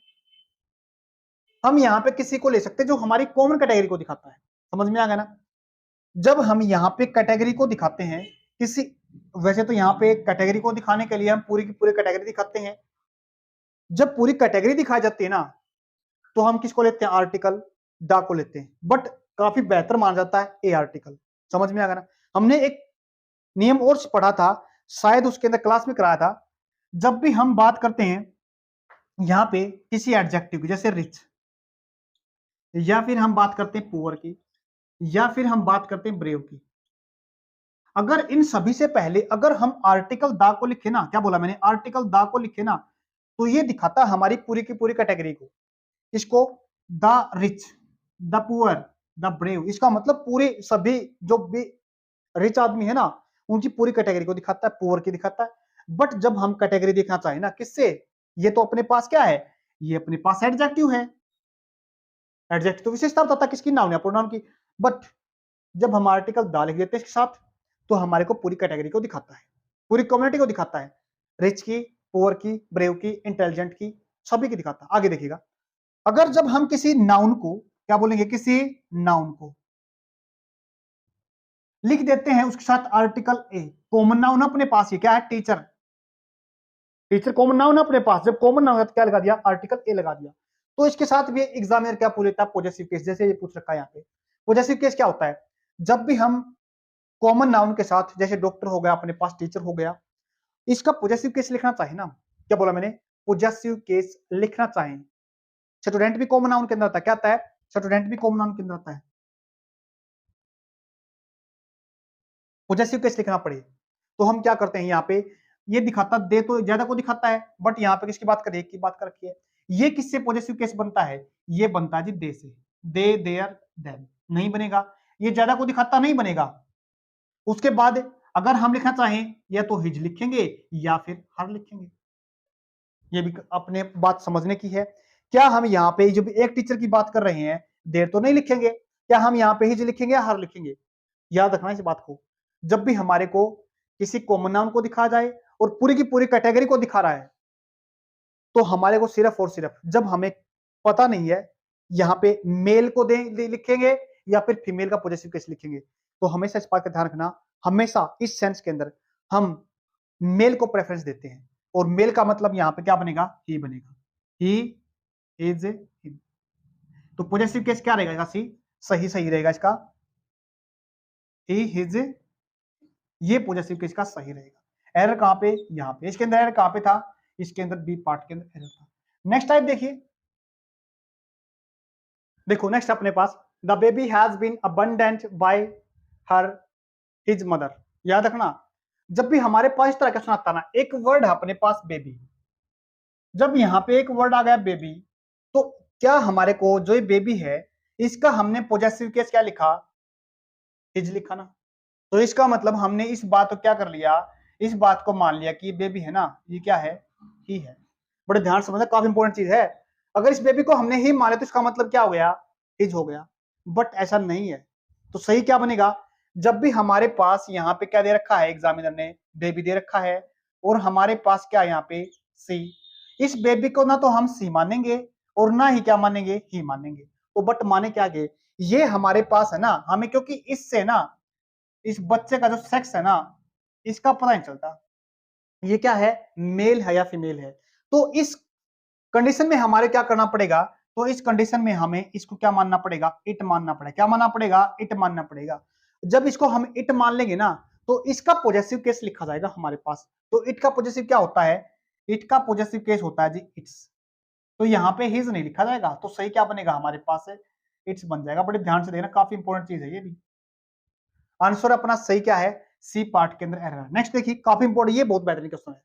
हम यहाँ पे किसी को ले सकते हैं जो हमारी कॉमन कैटेगरी को दिखाता है। समझ में आ गया ना? जब हम यहाँ पे कैटेगरी को दिखाते हैं किसी, वैसे तो यहाँ पे कैटेगरी को दिखाने के लिए हम पूरी की पूरी कैटेगरी दिखाते हैं। जब पूरी कैटेगरी दिखाई जाती है ना, तो हम किसको लेते हैं? आर्टिकल द को लेते हैं। बट काफी बेहतर माना जाता है ए आर्टिकल। समझ में आ गया ना? हमने एक नियम और पढ़ा था, शायद उसके अंदर क्लास में कराया था। जब भी हम बात करते हैं यहाँ पे किसी एडजेक्टिव की, जैसे रिच, या फिर हम बात करते हैं पुअर की, या फिर हम बात करते हैं ब्रेव की, अगर इन सभी से पहले अगर हम आर्टिकल द को लिखे ना, क्या बोला मैंने? आर्टिकल द को लिखे ना, तो ये दिखाता हमारी पूरी की पूरी कैटेगरी को। इसको the rich, the poor, the brave, इसका मतलब पूरे सभी जो भी रिच आदमी है ना, उनकी पूरी कैटेगरी को दिखाता है, पुअर की दिखाता है। बट जब हम कैटेगरी देखना चाहें ना, किससे? ये तो अपने पास क्या है? ये अपने पास एडजेक्टिव है। एडजेक्टिव तो विशेषता बताता है किसकी? नाउन या प्रोनाउन की। बट जब हम आर्टिकल द लिख देते हैं इसके साथ, तो हमारे को पूरी कैटेगरी को दिखाता है, पूरी कम्युनिटी को दिखाता है। रिच की, पुअर की, ब्रेव की, इंटेलिजेंट की, सभी की दिखाता है। आगे देखिएगा, अगर जब हम किसी नाउन को, क्या बोलेंगे? किसी नाउन को लिख देते हैं उसके साथ आर्टिकल ए, कॉमन नाउन अपने पास ही क्या है? टीचर। टीचर कॉमन नाउन अपने पास, जब कॉमन नाउन है तो क्या लगा दिया? आर्टिकल ए लगा दिया। तो इसके साथ भी एग्जामिनर क्या पूछ लेता है? पॉजेसिव केस, जैसे ये पूछ रखा है यहाँ पे। पॉजेसिव केस क्या होता है? जब भी हम कॉमन नाउन के साथ, जैसे डॉक्टर हो गया अपने पास, टीचर हो गया, इसका पॉजेसिव केस लिखना चाहिए ना। क्या बोला मैंने? पॉजेसिव केस लिखना चाहिए। स्टूडेंट भी कॉमन नाउन के अंदर आता है। क्या आता है? स्टूडेंट भी कॉमन नाउन के अंदर आता है। पॉजेसिव केस लिखना पड़े तो हम क्या करते हैं? यहाँ पे ये दिखाता, दे तो ज्यादा को दिखाता है, बट यहाँ पे किसकी बात करें? एक की बात कर रखी है। ये किससे पॉजेसिव केस बनता है? ये बनता है जी दे से। दे, देयर, देम नहीं बनेगा, ये ज्यादा को दिखाता नहीं बनेगा। उसके बाद अगर हम लिखना चाहें, या तो हिज लिखेंगे या फिर हर लिखेंगे। ये भी अपने बात समझने की है। क्या हम यहाँ पे जब एक टीचर की बात कर रहे हैं, देर तो नहीं लिखेंगे? क्या हम यहाँ पे हिज लिखेंगे या हर लिखेंगे? याद रखना इस बात को। जब भी हमारे को किसी कॉमन नाउन को दिखाया जाए और पूरी की पूरी कैटेगरी को दिखा रहा है, तो हमारे को सिर्फ और सिर्फ, जब हमें पता नहीं है यहाँ पे मेल को लिखेंगे या फिर फीमेल का पॉजेसिव केस लिखेंगे, तो हमेशा इस बात का ध्यान रखना, हमेशा इस सेंस के अंदर हम मेल को प्रेफरेंस देते हैं। और मेल का मतलब यहाँ पे क्या बनेगा? ही बनेगा। He is him. तो पॉजेसिव केस क्या रहेगा? सी, सही सही रहेगा इसका। ही हिज, ये पॉजेसिव केस का सही रहेगा। एरर कहां पे? यहाँ पे। इसके अंदर एरर कहां पे था? इसके अंदर बी पार्ट के अंदर एरर था। नेक्स्ट टाइप देखिए, देखो नेक्स्ट अपने पास, the baby has been abandoned by her his mother. याद रखना, जब भी हमारे पास इस तरह का सुनाता ना, एक वर्ड है अपने पास बेबी, जब यहाँ पे एक वर्ड आ गया बेबी, तो क्या हमारे को जो ये बेबी है, इसका हमने पॉजेसिव केस क्या लिखा? हिज लिखा ना। तो इसका मतलब हमने इस बात को क्या कर लिया? इस बात को मान लिया कि बेबी है ना, ये क्या है? ही है। बड़े ध्यान से समझना, काफी इंपॉर्टेंट चीज है। अगर इस बेबी को हमने ही माने तो इसका मतलब क्या हो गया? हिज हो गया। बट ऐसा नहीं है। तो सही क्या बनेगा? जब भी हमारे पास यहाँ पे क्या दे रखा है, एग्जामिनर ने बेबी दे रखा है, और हमारे पास क्या यहाँ पे सी, इस बेबी को ना तो हम सी मानेंगे और ना ही क्या मानेंगे? ही मानेंगे। तो बट माने क्या गए? ये हमारे पास है ना, हमें क्योंकि इससे ना, इस बच्चे का जो सेक्स है ना, इसका पता नहीं चलता ये क्या है, मेल है या फीमेल है। तो इस कंडीशन में हमारे क्या करना पड़ेगा? तो इस कंडीशन में हमें इसको क्या मानना पड़ेगा? इट मानना पड़ेगा। क्या मानना पड़ेगा? इट मानना पड़ेगा। जब इसको हम इट मान लेंगे ना, तो इसका पॉजेसिव केस लिखा जाएगा हमारे पास। तो इट का पॉजेसिव क्या होता है? इट का पॉजेसिव केस होता है जी इट्स। तो यहाँ पे हिज नहीं लिखा जाएगा, तो सही क्या बनेगा हमारे पास है? इट्स बन जाएगा। बड़े ध्यान से देखना, काफी इंपॉर्टेंट चीज है ये भी। आंसर अपना सही क्या है? सी पार्ट के अंदर एरर है। नेक्स्ट देखिए, काफी इंपॉर्टेंट, ये बहुत बेहतरीन क्वेश्चन है।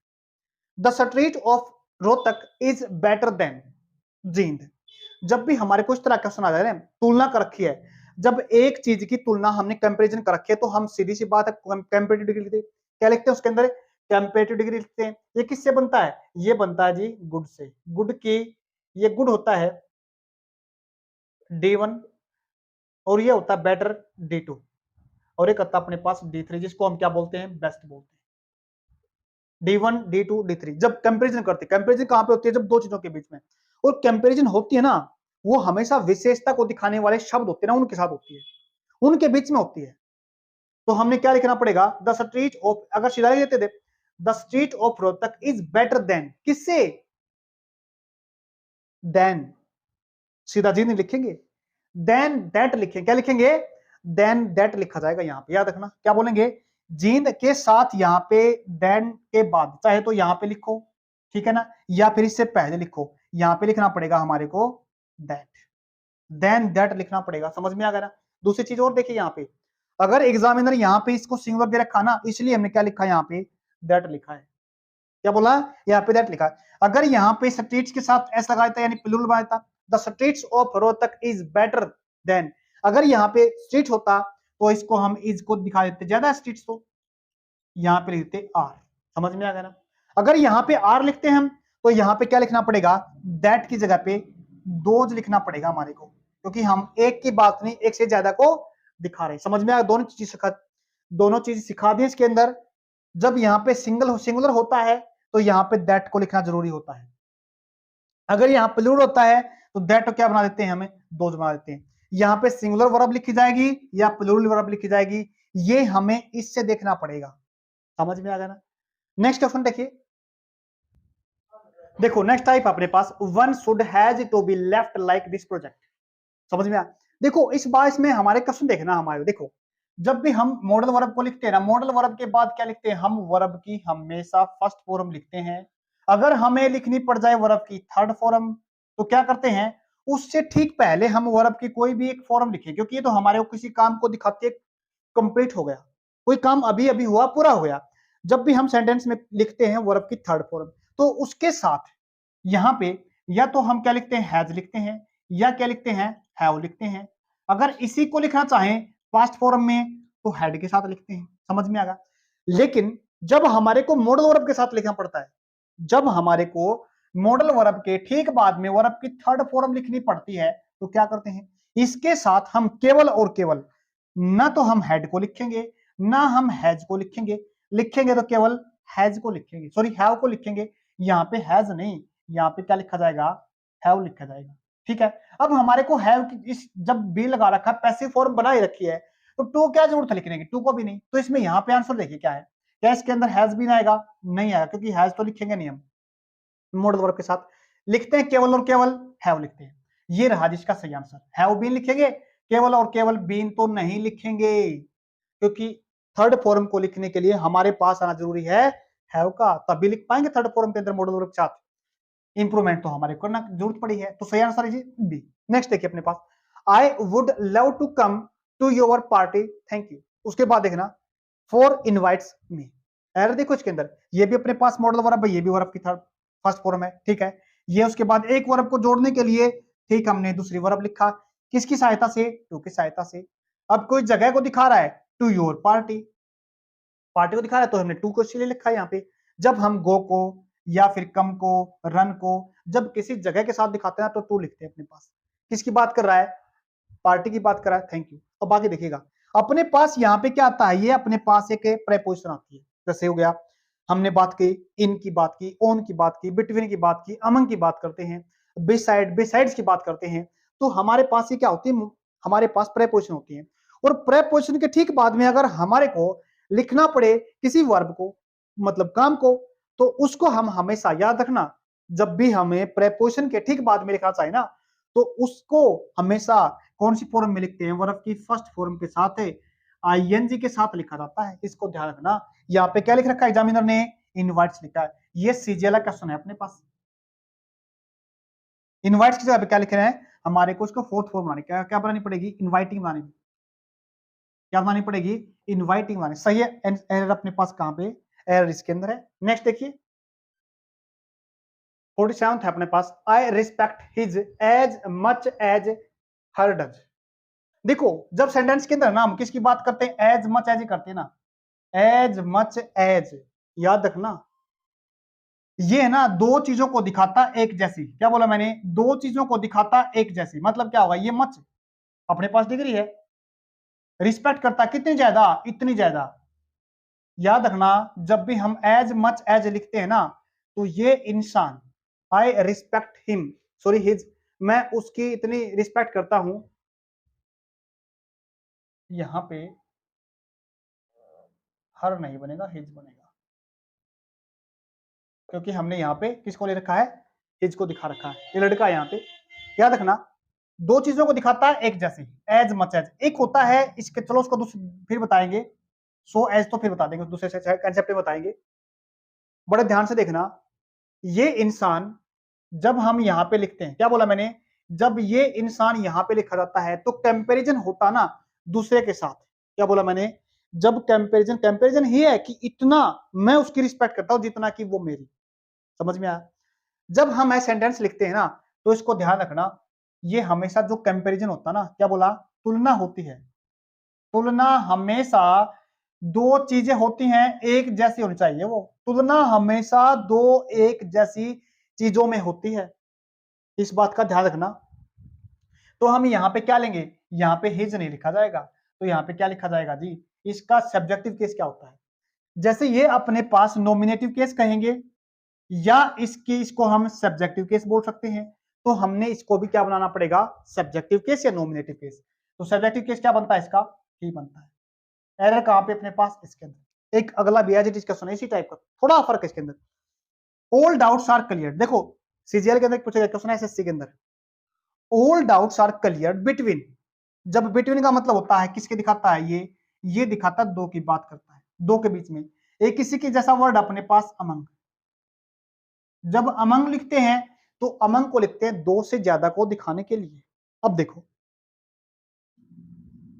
The street of Rohtak is better than Jind. जब भी हमारे कुछ तरह का क्वेश्चन आ जाए ना, तुलना कर रखी है, जब एक चीज की तुलना हमने कंपैरिजन कर रखी है, तो हम सीधी सी बात है कंपैरेटिव डिग्री लिखते हैं। क्या लिखते हैं उसके अंदर? कंपैरेटिव डिग्री लिखते हैं। ये किससे बनता है? ये बनता है जी गुड से। गुड की, ये गुड होता है D1 और ये होता है बेटर D2 और एक होता है अपने पास D3 जिसको हम क्या बोलते हैं, बेस्ट बोलते हैं। D1 D2 D3 जब कंपैरिजन करते हैं, कंपैरिजन कहां पे होती है, जब दो चीजों के बीच में, और कंपैरिजन होती है ना, वो हमेशा विशेषता को दिखाने वाले शब्द होते हैं ना, उनके साथ होती है, उनके बीच में होती है। तो हमने क्या लिखना पड़ेगा, द स्ट्रीट ऑफ, अगर सीधा लिख देते थे, the street of Rohtak is better than, किससे, देन, सीधा जी नहीं लिखेंगे, देन दैट लिखेंगे, क्या लिखेंगे, देन दैट लिखा जाएगा। यहां पे याद रखना क्या बोलेंगे, जींद के साथ यहां पे देन के बाद चाहे तो यहां पे लिखो, ठीक है ना, या फिर इससे पहले लिखो, यहां पे लिखना पड़ेगा हमारे को दैट, देन दैट लिखना पड़ेगा। समझ में आ गया ना। दूसरी चीज और देखिए, यहाँ पे अगर एग्जामिनर यहाँ पे इसको सिंगुलर दे रखा ना, इसलिए हमने क्या लिखा, यहाँ पे दैट लिखा है। क्या बोला, यहाँ पे दैट लिखा है। अगर यहाँ पे स्ट्रीट्स के साथ एस लगाया था यानी प्लूरल बनाया था, the streets of Rohtak is better than, अगर यहाँ पे स्ट्रीट होता तो इसको हम इज को दिखा देते ज्यादा स्ट्रीट्स, तो यहाँ पे लिखते आर। समझ में आ गया ना। अगर यहाँ पे आर लिखते हैं हम, तो यहाँ पे क्या लिखना पड़ेगा, दैट की जगह पे दोज लिखना पड़ेगा हमारे को, क्योंकि हम एक की बात नहीं एक से ज्यादा को दिखा रहे हैं। समझ में आया, दोनों चीज सिखा दी इसके अंदर। जब यहाँ पे सिंगुलर होता है तो यहाँ पे दैट को लिखना जरूरी होता है, अगर यहाँ प्लूरल होता है तो दैट को क्या बना देते हैं, हमें दोज बना देते हैं। यहाँ पे सिंगुलर वर्ब लिखी जाएगी या प्लूरल वर्ब लिखी जाएगी, ये हमें इससे देखना पड़ेगा। समझ में आ गया ना। नेक्स्ट क्वेश्चन देखिए, देखो नेक्स्ट टाइप अपने पास, one should has to be left like this project. समझ में आ, देखो इस बार इसमें हमारे क्वेश्चन देखना, हमारे देखो जब भी हम मॉडल वर्ब को लिखते हैं ना, मॉडल वर्ब के बाद क्या लिखते हैं हम, वर्ब की हमेशा फर्स्ट फॉर्म लिखते हैं। अगर हमें लिखनी पड़ जाए वर्ब की थर्ड फॉर्म, तो क्या करते हैं, उससे ठीक पहले हम वर्ब की कोई भी एक फॉर्म लिखें, क्योंकि ये तो हमारे को किसी काम को दिखाते कंप्लीट हो गया, कोई काम अभी अभी हुआ पूरा हो गया। जब भी हम सेंटेंस में लिखते हैं वर्ब की थर्ड फॉर्म, तो उसके साथ यहाँ पे या तो हम क्या लिखते हैं, हैज लिखते हैं, या क्या लिखते हैं, हैव लिखते हैं। अगर इसी को लिखना चाहें पास्ट फॉर्म में तो हैड के साथ लिखते हैं। समझ में आ गया। लेकिन जब हमारे को मॉडल वर्ब के साथ लिखना पड़ता है, जब हमारे को मॉडल वर्ब के ठीक बाद में वर्ब की थर्ड फॉर्म लिखनी पड़ती है, तो क्या करते हैं, इसके साथ हम केवल और केवल ना तो हम हैड को लिखेंगे ना हम हैज को लिखेंगे, लिखेंगे तो केवल हैज को लिखेंगे, सॉरी हैव को लिखेंगे। यहाँ पे हैज नहीं, यहाँ पे क्या लिखा जाएगा, हैव लिखा जाएगा। ठीक है। अब हमारे को हैव इस जब बी लगा रखा है, पैसिव फॉर्म बनाई रखी है, तो टू क्या जरूरत है लिखने की, टू को भी नहीं। तो इसमें यहाँ पे आंसर देखिए क्या है, क्या इसके अंदर हैज भी ना आएगा, नहीं आएगा, क्योंकि हैज तो लिखेंगे नहीं हम मॉडल वर्ब के साथ, लिखते हैं केवल और केवल हैव लिखते हैं। ये रहा जिसका सही आंसर, हैव बीन लिखेंगे, केवल और केवल बीन तो नहीं लिखेंगे, क्योंकि थर्ड फॉर्म को लिखने के लिए हमारे पास आना जरूरी है हैव का, तभी लिख पाएंगे थर्ड फॉर्म के अंदर मॉडल वर्ब के साथ। इंप्रूवमेंट तो हमारे को करना जरूरत पड़ी है, तो सही आंसर है बी। नेक्स्ट देखिए अपने पास, I would love to come to your party, thank you. उसके बाद देखना फॉर इनवाइट्स मी, एरर देखो इसके अंदर, ये भी अपने पास मॉडल वर्ब है, ये भी वर्ब की थर्ड फर्स्ट फॉर्म है। ठीक है, ये उसके बाद एक वर्ब को जोड़ने के लिए ठीक हमने दूसरी वर्ब लिखा, किसकी सहायता से, टू की सहायता से। अब कोई जगह को दिखा रहा है, टू योर पार्टी, पार्टी को दिखा रहा है तो हमने टू को इसलिए लिखा है यहाँ पे। जब हम गो को या फिर कम को, रन को जब किसी जगह के साथ दिखाते हैं तो टू लिखते हैं अपने पास। किसकी बात कर रहा है, पार्टी की बात कर रहा है, थैंक यू। अब बाकी देखिएगा अपने पास यहाँ पे क्या आता है, ये अपने पास एक प्रेपोजिशन आती है, जैसे हो गया हमने बात की, इन की बात की, ऑन की बात की, बिटवीन की बात की, अमंग की बात करते हैं, बिसाइड बिसाइड्स की बात करते हैं, तो हमारे पास ये क्या होती है, हमारे पास प्रेपोजिशन होती है। और प्रेपोजिशन के ठीक बाद में अगर हमारे को लिखना पड़े किसी वर्ब को, मतलब काम को, तो उसको हम हमेशा याद रखना, जब भी हमें प्रेपोजिशन के ठीक बाद में लिखना चाहिए ना, तो उसको हमेशा कौन सी फॉर्म में लिखते हैं, वर्ब की फर्स्ट फॉर्म के साथ है, आईएनजी के साथ लिखा जाता है, इसको ध्यान रखना। यहाँ पे क्या लिख रखा है एग्जामिनर ने, इनवाइट्स लिखा है, ये सीजीएल का क्वेश्चन है अपने पास। इनवाइट्स की जगह पे क्या लिख रहे हैं, हमारे को इसको फोर्थ फॉर्म बनानी, क्या क्या बनानी पड़ेगी, इनवाइटिंग बनानी, क्या बनानी पड़ेगी, इनवाइटिंग बनानी। सही है, एरर अपने पास कहां पे, एरर इसके अंदर है। नेक्स्ट देखिए 47 है अपने पास, I respect his as much as her does. देखो जब सेंटेंस के अंदर ना हम किसकी बात करते हैं, एज मच एज ही करते हैं ना, एज मच एज, याद रखना ये है ना दो चीजों को दिखाता एक जैसी, क्या बोला मैंने, दो चीजों को दिखाता एक जैसी, मतलब क्या होगा, ये मच अपने पास डिग्री है, रिस्पेक्ट करता कितनी ज्यादा, इतनी ज्यादा। याद रखना, जब भी हम एज मच एज लिखते हैं ना, तो ये इंसान, I respect him, sorry his, मैं उसकी इतनी रिस्पेक्ट करता हूं, यहां पे हर नहीं बनेगा, हिज बनेगा, क्योंकि हमने यहाँ पे किसको ले रखा है, हिज को दिखा रखा है, ये लड़का है यहाँ पे। याद रखना, दो चीजों को दिखाता है एक जैसे, एज मच एज, एक होता है इसके, चलो उसको फिर बताएंगे, सो एज तो फिर बता देंगे, दूसरे से कंसेप्ट में बताएंगे। बड़े ध्यान से देखना, ये इंसान जब हम यहाँ पे लिखते हैं, क्या बोला मैंने, जब ये इंसान यहाँ पे लिखा जाता है तो कंपैरिजन होता ना दूसरे के साथ, क्या बोला मैंने, जब कंपैरिजन, कंपैरिजन ही है कि इतना मैं उसकी रिस्पेक्ट करता हूं जितना कि वो मेरी, समझ में आया। जब हम ऐसे सेंटेंस लिखते हैं ना, तो इसको ध्यान रखना, ये हमेशा जो कंपैरिजन होता है ना, क्या बोला, तुलना होती है, तुलना हमेशा दो चीजें होती हैं एक जैसी होनी चाहिए, वो तुलना हमेशा दो एक जैसी चीजों में होती है, इस बात का ध्यान रखना। तो हम यहाँ पे क्या लेंगे, यहाँ पे हिज नहीं लिखा जाएगा, तो यहाँ पे क्या लिखा जाएगा जी, इसका सब्जेक्टिव केस क्या होता है, जैसे ये अपने पास नॉमिनेटिव केस कहेंगे, या इसको हम सब्जेक्टिव केस बोल सकते हैं, तो हमने इसको भी क्या बनाना पड़ेगा, सब्जेक्टिव केस या नॉमिनेटिव केस। तो सब्जेक्टिव केस क्या बनता है इसका, ही बनता है। एरर कहां पे अपने पास, इसके अंदर। एक अगला भी है डिस्कशन है इसी टाइप का, थोड़ा फर्क है इसके अंदर। ऑल डाउट्स आर क्लियर, देखो सीजीएल के अंदर पूछेगा क्वेश्चन, एसएससी के अंदर, all doubts are clear between, जब बिटवीन का मतलब होता है किसके दिखाता है, ये दिखाता है दो की बात करता है, दो के बीच में, एक किसी के जैसा वर्ड अपने पास अमंग, जब अमंग लिखते हैं तो अमंग को लिखते हैं दो से ज्यादा को दिखाने के लिए। अब देखो,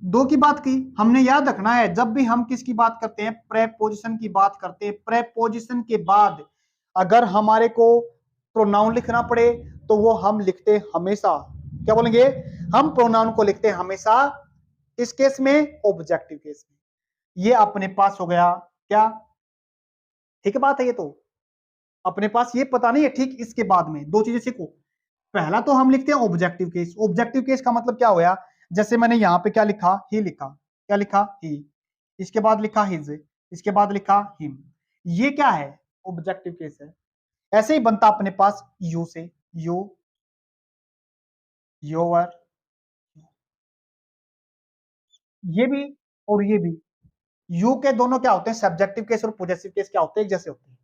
दो की बात की हमने, याद रखना है जब भी हम किसकी बात करते हैं, प्रेपोजिशन की बात करते हैं, प्रेपोजिशन के बाद अगर हमारे को प्रोनाउन लिखना पड़े तो वो हम लिखते हमेशा, क्या बोलेंगे, हम प्रोनाउन को लिखते हैं हमेशा इस केस में, ऑब्जेक्टिव केस में। ये अपने पास हो गया क्या, ठीक बात है, ये तो अपने पास ये पता नहीं है, ठीक इसके बाद में दो चीजें सीखो, पहला तो हम लिखते हैं ऑब्जेक्टिव केस, ऑब्जेक्टिव केस का मतलब क्या होया, जैसे मैंने यहां पे क्या लिखा, ही लिखा, क्या लिखा, ही, इसके बाद लिखा हिज, इसके बाद लिखा हिम, ये क्या है, ऑब्जेक्टिव केस है। ऐसे ही बनता अपने पास यू से, यू, योर, ये भी और ये भी, यू के दोनों क्या होते हैं, सब्जेक्टिव केस और पॉजेसिव केस क्या होते हैं, एक जैसे होते हैं,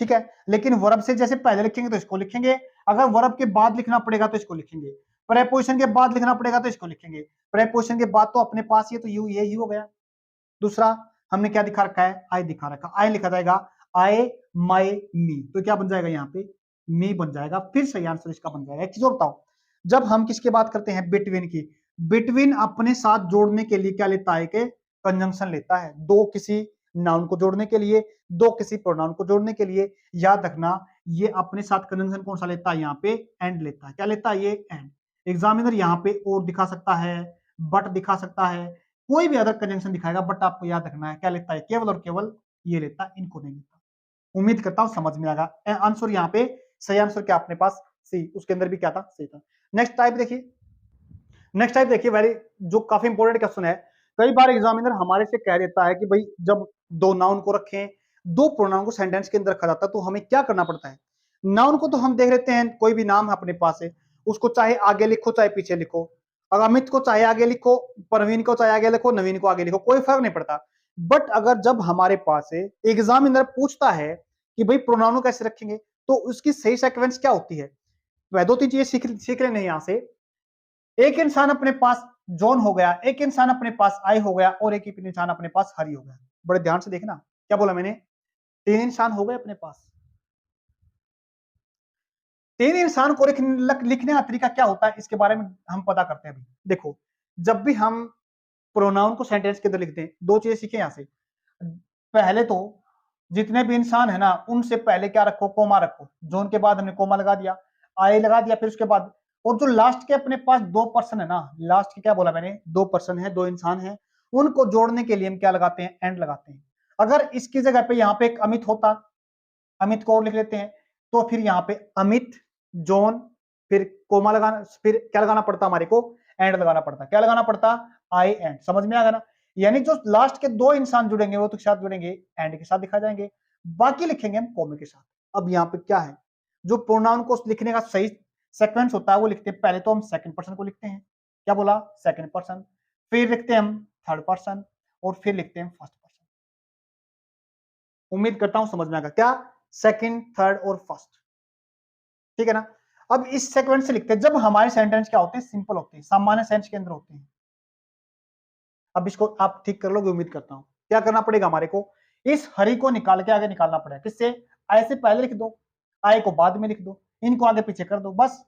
ठीक है। लेकिन वर्ब से जैसे पहले लिखेंगे तो इसको लिखेंगे, अगर वर्ब के बाद लिखना पड़ेगा तो इसको लिखेंगे, प्रेपोजिशन के बाद लिखना पड़ेगा तो इसको लिखेंगे, प्रेपोजिशन के बाद तो अपने पास ये तो यू, ये ही हो गया। दूसरा हमने क्या दिखा रखा है, आई दिखा रखा, आई लिखा जाएगा, आई माई मी, तो क्या बन जाएगा यहाँ पे, मी बन जाएगा, फिर सही आंसर इसका बन जाएगा। एक चीज और बताओ, जब हम किसकी बात करते हैं, बिटवीन की, बिटवीन अपने साथ जोड़ने के लिए क्या लेता है, कि कंजंक्शन लेता है, दो किसी नाउन को जोड़ने के लिए, दो किसी प्रोनाउन को जोड़ने के लिए। याद रखना, ये अपने साथ कंजंक्शन कौन सा लेता है, यहाँ पे एंड लेता है, क्या लेता है, ये एंड। एग्जामिनर यहाँ पे और दिखा सकता है, बट दिखा सकता है, कोई भी अदर कंजंक्शन दिखाएगा, बट आपको याद रखना है क्या लेता है, केवल और केवल ये लेता है, इनको नहीं लेता। उम्मीद करता हूं समझ में आएगा। आंसर यहाँ पे सही आंसर क्या अपने पास, सी, उसके अंदर भी क्या था, सही था। नेक्स्ट टाइप देखिए, नेक्स्ट टाइप देखिए, वेरी जो काफी इंपॉर्टेंट क्वेश्चन है, कई बार एग्जामिनर हमारे से कह देता है कि भाई जब दो नाउन को रखें, दो प्रोनाउन को सेंटेंस के अंदर रखा जाता है तो हमें क्या करना पड़ता है। नाउन को तो हम देख लेते हैं, कोई भी नाम है अपने पास है, उसको चाहे आगे लिखो चाहे पीछे लिखो, अगर अमित को चाहे आगे लिखो, परवीन को चाहे आगे लिखो, नवीन को आगे लिखो, कोई फर्क नहीं पड़ता। बट अगर जब हमारे पास है, एग्जामिनर पूछता है कि भाई प्रोनाउन कैसे रखेंगे, तो उसकी सही सीक्वेंस क्या होती है, वह दो तीन चीजें सीख लेने यहां से। एक इंसान अपने पास जॉन हो गया, एक इंसान अपने पास आई हो गया, और एक इंसान अपने पास हरी हो गया। बड़े ध्यान से देखना, क्या बोला मैंने, तीन इंसान हो गए अपने पास। तीन इंसान को लिखने का तरीका क्या होता है, इसके बारे में हम पता करते हैं अभी। देखो, जब भी हम प्रोनाउन को सेंटेंस के अंदर लिखते हैं, दो चीजें सीखे यहां से। पहले तो जितने भी इंसान है ना, उनसे पहले क्या रखो, कोमा रखो, जॉन के बाद हमने कोमा लगा दिया, आई लगा दिया, फिर उसके बाद, और जो लास्ट के अपने पास दो पर्सन है ना, लास्ट के क्या बोला मैंने, दो पर्सन है, दो इंसान है, उनको जोड़ने के लिए हम क्या लगाते हैं, एंड लगाते हैं। अगर इसकी जगह पे यहाँ पे एक अमित होता, अमित को और लिख लेते हैं, तो फिर यहाँ पे अमित, जॉन, फिर कोमा लगाना, फिर क्या लगाना पड़ता हमारे को, एंड लगाना पड़ता। क्या लगाना पड़ता, आई एंड। समझ में आ गया ना? यानी जो लास्ट के दो इंसान जुड़ेंगे वो तो साथ जुड़ेंगे एंड के साथ दिखा जाएंगे, बाकी लिखेंगे हम कॉमे के साथ। अब यहाँ पे क्या है, जो प्रोनाउन को लिखने का सही सीक्वेंस होता है वो लिखते हैं। पहले तो हम सेकंड पर्सन को लिखते हैं, क्या बोला, सेकंड पर्सन, फिर लिखते हैं हम थर्ड पर्सन, और फिर लिखते हैं फर्स्ट पर्सन। उम्मीद करता हूं समझ में आ गया, क्या, सेकंड, थर्ड और फर्स्ट, ठीक है ना? अब इस सीक्वेंस से लिखते हैं जब हमारे सेंटेंस क्या होते हैं, सिंपल होते हैं, सामान्य सेंस के अंदर होते हैं। अब इसको आप ठीक कर लोगे उम्मीद करता हूं। क्या करना पड़ेगा हमारे को, इस हरी को निकाल के आगे निकालना पड़ेगा, किससे, आई से पहले लिख दो, आई को बाद में लिख दो, इनको आगे पीछे कर दो, बस।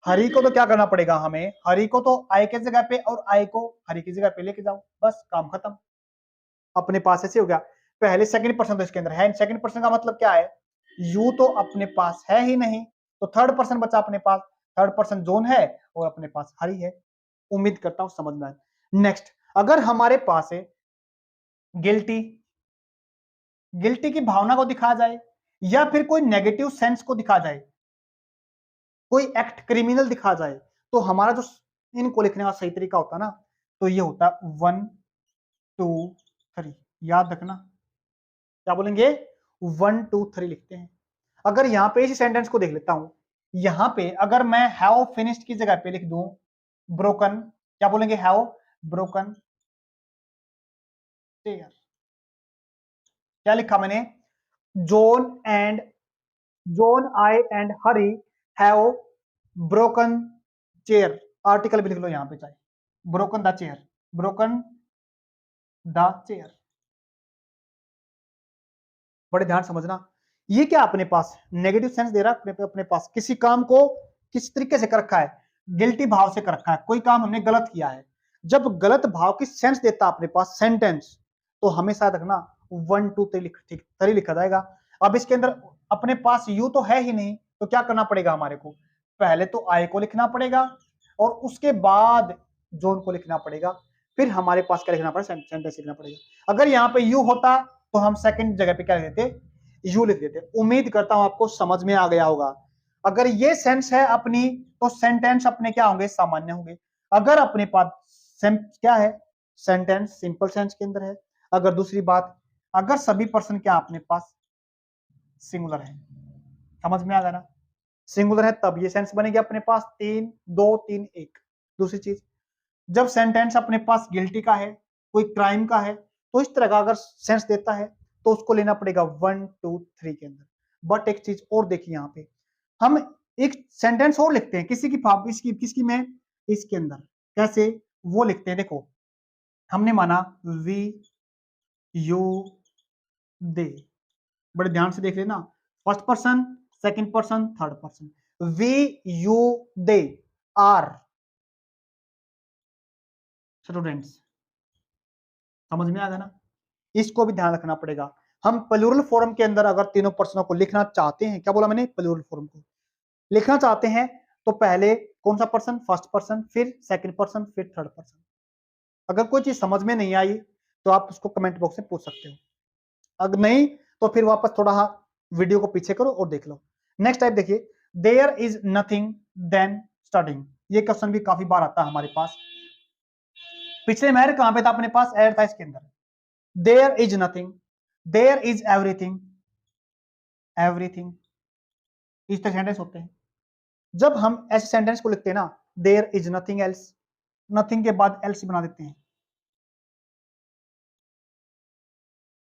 हरी को तो क्या करना पड़ेगा हमें, हरी को तो आई के जगह पे और आई को हरी की जगह पे लेके जाओ, बस काम खत्म। अपने पास ऐसे हो गया। पहले सेकंड पर्सन तो इसके अंदर है, सेकंड पर्सन का मतलब क्या है, यू तो अपने पास है ही नहीं, तो थर्ड पर्सन बचा अपने पास, थर्ड पर्सन जोन है और अपने पास हरी है। उम्मीद करता हूं समझ में आए। नेक्स्ट, अगर हमारे पास है गिल्टी, गिल्टी की भावना को दिखाया जाए या फिर कोई नेगेटिव सेंस को दिखाया जाए, कोई एक्ट क्रिमिनल दिखा जाए, तो हमारा जो इनको लिखने का सही तरीका होता है ना, तो ये होता है 1 2 3। याद रखना, क्या बोलेंगे, 1 2 3 लिखते हैं। अगर यहां पे इसी सेंटेंस को देख लेता हूं, यहां पे अगर मैं हैव फिनिश्ड की जगह पे लिख दूं ब्रोकन, क्या बोलेंगे, हैव ब्रोकन चेयर। क्या लिखा मैंने, John and John, I and Hari have broken chair. Article भी लिख लो यहां पे चाहे, broken the chair, broken the chair. बड़े ध्यान समझना, ये क्या अपने पास नेगेटिव सेंस दे रहा है, अपने पास किसी काम को किस तरीके से कर रखा है, गिल्टी भाव से कर रखा है, कोई काम हमने गलत किया है। जब गलत भाव की सेंस देता अपने पास सेंटेंस, तो हमेशा रखना 1 2 3 लिखा जाएगा। अब इसके अंदर अपने पास यू तो है ही नहीं, तो क्या करना पड़ेगा हमारे को, पहले तो आई को लिखना पड़ेगा और उसके बाद जोन को लिखना पड़ेगा, फिर हमारे पास क्या लिखना पड़ेगा, सेंटेंस लिखना पड़ेगा। अगर यहाँ पे यू होता तो हम सेकंड जगह पे क्या लिख देते, यू लिख देते। उम्मीद करता हूं आपको समझ में आ गया होगा। अगर ये सेंस है अपनी, तो सेंटेंस अपने क्या होंगे, सामान्य होंगे। अगर अपने पास क्या है, सेंटेंस सिंपल सेंस के अंदर है। अगर दूसरी बात, अगर सभी पर्सन क्या अपने पास सिंगुलर है, समझ में आ गया ना, सिंगुलर है तब ये सेंस बनेगी अपने पास 3 2 3 1। दूसरी चीज, जब सेंटेंस अपने पास गिल्टी का है, कोई क्राइम का है, तो इस तरह का अगर सेंस देता है तो उसको लेना पड़ेगा 1 2 3 के अंदर। बट एक चीज और देखिए, यहाँ पे हम एक सेंटेंस और लिखते हैं किसी की इसकी किसकी में, इसके अंदर कैसे वो लिखते हैं, देखो हमने माना वी यू दे, बड़े ध्यान से देख लेना, first person, second person, third person, we you they are students. समझ में आ गया ना, इसको भी ध्यान रखना पड़ेगा। हम प्लूरल फॉर्म के अंदर अगर तीनों पर्सनों को लिखना चाहते हैं, क्या बोला मैंने, प्लूरल फॉर्म को लिखना चाहते हैं, तो पहले कौन सा पर्सन, फर्स्ट पर्सन, फिर सेकंड पर्सन, फिर थर्ड पर्सन। अगर कोई चीज समझ में नहीं आई तो आप उसको कमेंट बॉक्स में पूछ सकते हो, अगर नहीं तो फिर वापस थोड़ा वीडियो को पीछे करो और देख लो। नेक्स्ट टाइप देखिए, there is nothing than studying. ये क्वेश्चन भी काफी बार आता है हमारे पास। पिछले में कहां पे था अपने पास, एड था इसके अंदर। There is nothing, there is everything, everything, इस तरह सेंटेंस होते हैं। जब हम ऐसे सेंटेंस को लिखते हैं ना, there is nothing else, nothing के बाद एल्स बना देते हैं,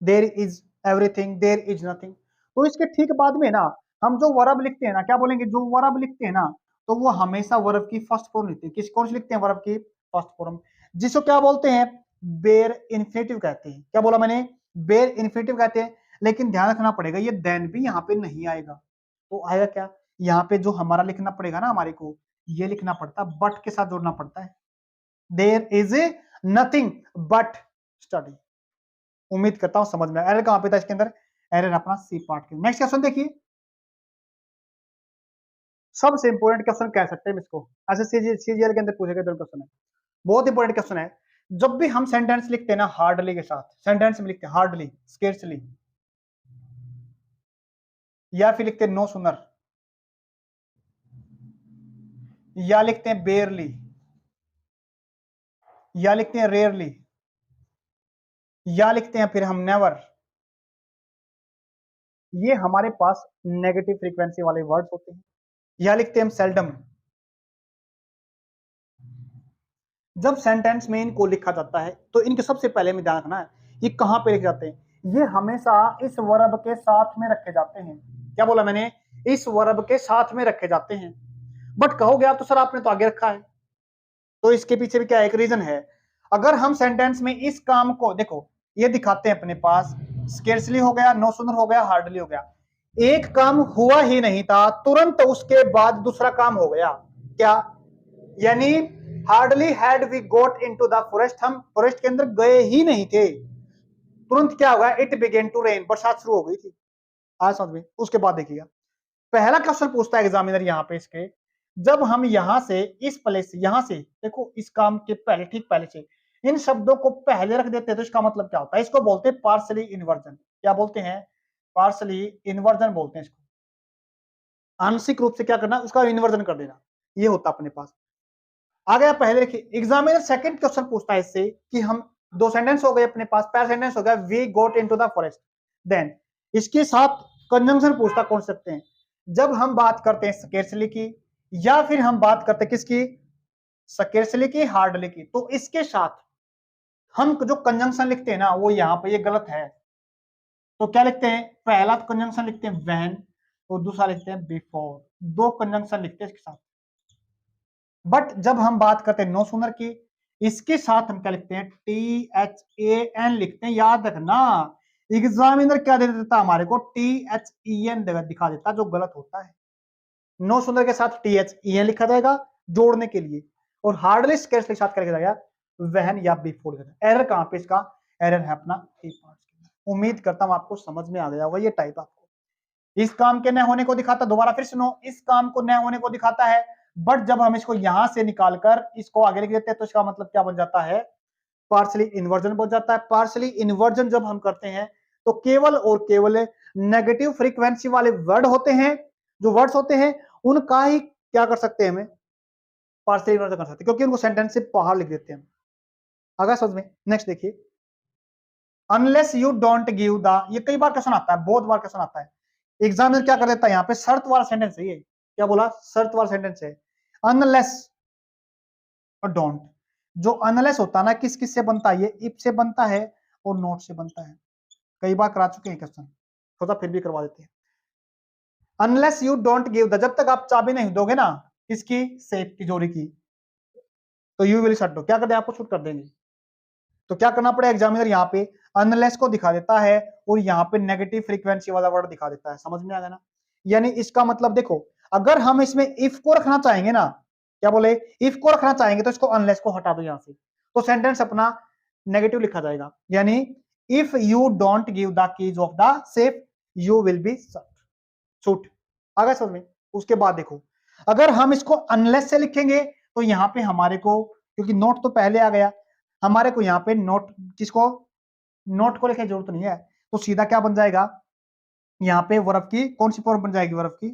there is everything, there is nothing. तो इसके ठीक बाद में ना हम जो वर्ब लिखते हैं ना, क्या बोलेंगे, जो वर्ब लिखते हैं ना, तो वो हमेशा वर्ब की फर्स्ट फॉर्म लिखते हैं। किस कौन से लिखते हैं, वर्ब की फर्स्ट फॉर्म, जिसको क्या बोलते हैं, बेर इन्फिनिटिव कहते हैं। क्या बोला मैंने, बेर इन्फिनिटिव कहते हैं। लेकिन ध्यान रखना पड़ेगा, ये देन भी यहाँ पे नहीं आएगा, तो आएगा क्या, यहाँ पे जो हमारा लिखना पड़ेगा ना, हमारे को ये लिखना पड़ता है, बट के साथ जोड़ना पड़ता है, there is nothing but study. उम्मीद करता हूं समझ में। एरर कहां पे था इसके अंदर, एरर अपना सी पार्ट के। नेक्स्ट क्वेश्चन देखिए, सबसे इंपोर्टेंट क्वेश्चन कह सकते हैं इसको, ऐसे सीजीएल के अंदर पूछे गए क्वेश्चन है, बहुत इंपोर्टेंट क्वेश्चन है। जब भी हम सेंटेंस लिखते हैं ना हार्डली के साथ, सेंटेंस में लिखते हैं हार्डली, स्केर्सली, या फिर लिखते हैं नो सुनर, या लिखते हैं बेयरली, या लिखते हैं रेयरली, या लिखते हैं फिर हम नेवर। ये हमारे पास नेगेटिव फ्रीक्वेंसी वाले वर्ड्स होते हैं। या लिखते हैं हम सेल्डम। जब सेंटेंस में इनको लिखा जाता है तो इनके सबसे पहले में ध्यान रखना है ये कहां पे लिखे जाते हैं। ये हमेशा इस वर्ब के साथ में रखे जाते हैं। क्या बोला मैंने? इस वर्ब के साथ में रखे जाते हैं। बट कहोगे आप तो सर आपने तो आगे रखा है, तो इसके पीछे भी क्या एक रीजन है। अगर हम सेंटेंस में इस काम को देखो, ये दिखाते हैं अपने पास, स्केर्सली हो गया, नो सुनर हो गया, हार्डली हो गया। एक काम हुआ ही नहीं था, तुरंत उसके बाद दूसरा काम हो गया। क्या? यानी hardly had we got into the forest, हम फॉरेस्ट के अंदर गए ही नहीं थे, तुरंत क्या होगा, इट बिगेन टू रेन, बरसात शुरू हो गई थी। आज समझ में। उसके बाद देखिएगा पहला क्वेश्चन पूछता है एग्जामिनर यहाँ पे इसके, जब हम यहां से इस प्लेस यहां से देखो इस काम के पहले ठीक पहले से इन शब्दों को पहले रख देते हैं तो इसका मतलब क्या होता है? इसको बोलते हैं पार्सली इन्वर्जन। क्या बोलते हैं? पार्सली इन्वर्जन बोलते हैं इसको। आंशिक रूप से क्या करना, उसका इन्वर्जन कर देना, ये होता अपने पास। आ गया पहले, देखिए एग्जामिनर सेकंड क्वेश्चन पूछता है इससे कि हम दो सेंटेंस हो गए अपने पास, पहला सेंटेंस हो गया we got into the forest, then इसके साथ कंजंक्शन पूछता कौन सकते हैं जब हम बात करते हैं स्केर्सली की, या फिर हम बात करते हैं किसकी, स्केर्सली की, हार्डली की, तो इसके साथ हम जो कंजंक्शन लिखते हैं ना वो यहाँ पे ये गलत है। तो क्या लिखते हैं? पहला कंजंक्शन लिखते हैं व्हेन और दूसरा लिखते हैं बिफोर, दो कंजंक्शन लिखते हैं इसके साथ। बट जब हम बात करते हैं नो सुनर की, इसके साथ हम क्या लिखते हैं? THAN लिखते हैं। याद रखना एग्जामिनर क्या दे देता हमारे को? THEN दिखा देता, जो गलत होता है। नो सुनर के साथ THEN लिखा जाएगा जोड़ने के लिए, और हार्डली स्केर्स के साथ क्या लिखा जाएगा? वहन या बिफोर। एरर कहां पे इसका? एरर है अपना ए पार्ट के अंदर। उम्मीद करता हूं आपको समझ में आ गया होगा ये टाइप आपको। इस काम के न होने को दिखाता, दोबारा फिर सुनो, इस काम को न होने को दिखाता है, बट जब हम इसको यहां से निकालकर इसको आगे लिख देते हैं तो इसका मतलब क्या बन जाता है? पार्शली इन्वर्जन बन जाता है। पार्शली इन्वर्जन जब हम करते हैं तो केवल और केवल नेगेटिव फ्रीक्वेंसी वाले वर्ड होते हैं, जो वर्ड्स होते हैं उनका ही क्या कर सकते हैं, हमें पार्शली इन्वर्जन कर सकते हैं, क्योंकि उनको सेंटेंस से बाहर लिख देते हैं। अगर समझ में। नेक्स्ट देखिए, unless you don't give the, ये कई बार क्वेश्चन आता है, बहुत बार क्वेश्चन आता है। एग्जामिनर क्या कर देता है यहाँ पे? शर्त वाला सेंटेंस है ये। क्या बोला? शर्त वाला सेंटेंस है। अनलेस और डोंट, जो अनलेस होता है ना किस किस से बनता है? ये इफ से बनता है और नॉट से बनता है। कई बार करा चुके हैं क्वेश्चन, थोड़ा फिर भी करवा देते हैं। Unless you don't give the, जब तक आप चाबी नहीं दोगे ना किसकी? सेफ तिजोरी की, तो यू विल शट, क्या कर दे आपको शूट कर देंगे। तो क्या करना पड़ेगा? एग्जामिनर यहाँ पे अनलेस को दिखा देता है और यहाँ पे नेगेटिव फ्रीक्वेंसी वाला वर्ड दिखा देता है। समझ में आ गया ना? यानी इसका मतलब देखो, अगर हम इसमें इफ को रखना चाहेंगे ना, क्या बोले, इफ को रखना चाहेंगे तो इसको अनलेस को हटा दो यहां से, तो सेंटेंस अपना नेगेटिव लिखा जाएगा। यानी if you don't give the keys of the safe you will be shoot. आगे समझ में। उसके बाद देखो, अगर हम इसको अनलेस से लिखेंगे तो यहाँ पे हमारे को, क्योंकि नोट तो पहले आ गया, हमारे को यहाँ पे नोट किसको, नोट को लिखने की जरूरत नहीं है, तो सीधा क्या बन जाएगा? यहाँ पे वर्ब की कौन सी फॉर्म बन जाएगी? वर्ब की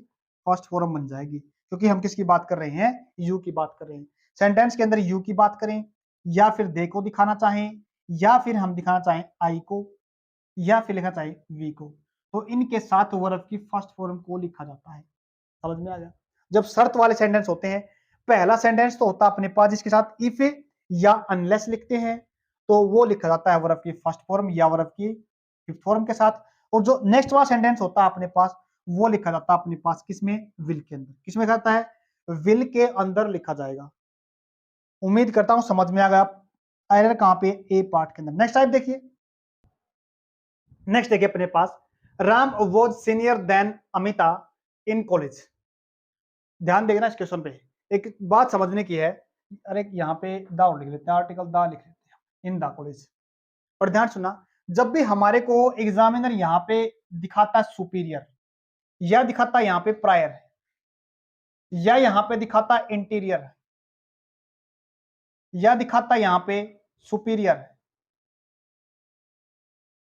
फर्स्ट फॉर्म बन जाएगी, क्योंकि हम किसकी बात कर रहे हैं? यू की बात कर रहे हैं। सेंटेंस के अंदर यू की बात करें, या फिर दे को दिखाना चाहें, या फिर हम दिखाना चाहें आई को, या फिर लिखना चाहें वी को, तो इनके साथ वर्ब की फर्स्ट फॉर्म को लिखा जाता है। समझ में आ गया? जब शर्त वाले सेंटेंस होते हैं, पहला सेंटेंस तो होता है अपने पास जिसके साथ इफ या अनलेस लिखते हैं, तो वो लिखा जाता है वर्ब की फर्स्ट फॉर्म या वर्ब की फिफ्थ फॉर्म के साथ। और जो नेक्स्ट वाला सेंटेंस होता है अपने पास, वो लिखा जाता है अपने पास किसमें? विल के अंदर। किसमें जाता है? विल के अंदर लिखा जाएगा। उम्मीद करता हूं समझ में आ गया। एरर कहां पे? ए पार्ट के अंदर। नेक्स्ट टाइप देखिए, नेक्स्ट देखिए अपने पास, Ram was senior than Amita in college. ध्यान देना इस क्वेश्चन पे, एक बात समझने की है। अरे यहाँ पे दा लिख लेते हैं, आर्टिकल दा लिख लेते हैं, इन दा कॉलेज। और ध्यान सुनना, जब भी हमारे को एग्जामिनर यहाँ पे दिखाता है सुपीरियर, या दिखाता है यहाँ पे प्रायर, या यहाँ पे दिखाता है इंटीरियर, या दिखाता है यहाँ पे सुपीरियर,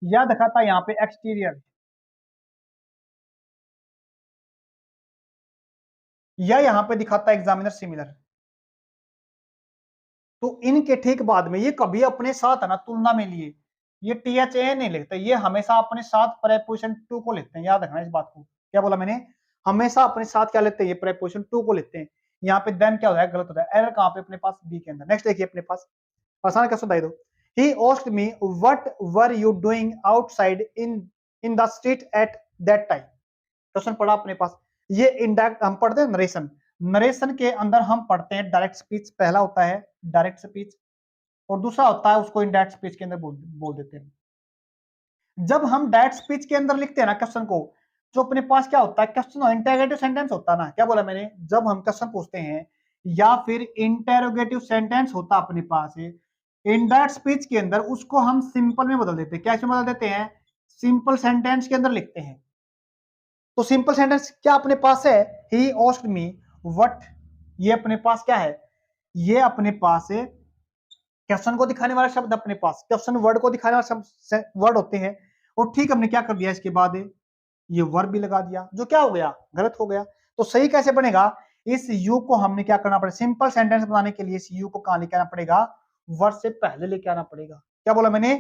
या दिखाता है यहाँ पे एक्सटीरियर, या यहां पे दिखाता है एग्जामिनर सिमिलर। तो इनके ठीक बाद में ये कभी अपने साथ है ना तुलना में लिए, ये टी एच ए नहीं लिखते, ये हमेशा अपने साथ प्रेपोजिशन टू को लिखते हैं। याद रखना इस बात को, क्या बोला मैंने, हमेशा अपने साथ क्या लेते हैं, ये प्रेपोजिशन टू को लिखते हैं। यहाँ पे देन क्या होता है, गलत होता है। एरर कहां पे, अपने पास बी के अंदर। नेक्स्ट देखिए अपने पास आसान क्वेश्चन बताइए दो। He asked me what were you doing outside in the street at that time. Question पढ़ा अपने पास। ये इनडायरेक्ट हम पढ़ते हैं नरेशन, नरेशन के अंदर हम पढ़ते हैं डायरेक्ट स्पीच। पहला होता है डायरेक्ट स्पीच और दूसरा होता है उसको इनडायरेक्ट स्पीच के अंदर बोल देते हैं। जब हम डायरेक्ट स्पीच के अंदर लिखते हैं ना क्वेश्चन को, जो अपने पास क्या होता है, क्वेश्चन इंटेरोगेटिव सेंटेंस होता है ना। क्या बोला मैंने, जब हम क्वेश्चन पूछते हैं या फिर इंटेरोगेटिव सेंटेंस होता अपने पास है इनडायरेक्ट स्पीच के अंदर, उसको हम सिंपल में बदल देते हैं। क्या बदल देते हैं, सिंपल सेंटेंस के अंदर लिखते हैं। तो सिंपल सेंटेंस क्या अपने पास है, ही आस्क्ड मी व्हाट, ये अपने पास क्या है, ये अपने पास है क्वेश्चन को दिखाने वाला शब्द, अपने पास क्वेश्चन वर्ड को दिखाने वाला शब्द वर्ड होते हैं। और ठीक हमने क्या कर दिया, इसके बाद ये वर्ब भी लगा दिया, जो क्या हो गया, गलत हो गया। तो सही कैसे बनेगा, इस यू को हमने क्या करना पड़ेगा, सिंपल सेंटेंस बनाने के लिए इस यू को कहां लेके आना पड़ेगा, वर्ड से पहले लेके आना पड़ेगा। क्या बोला मैंने,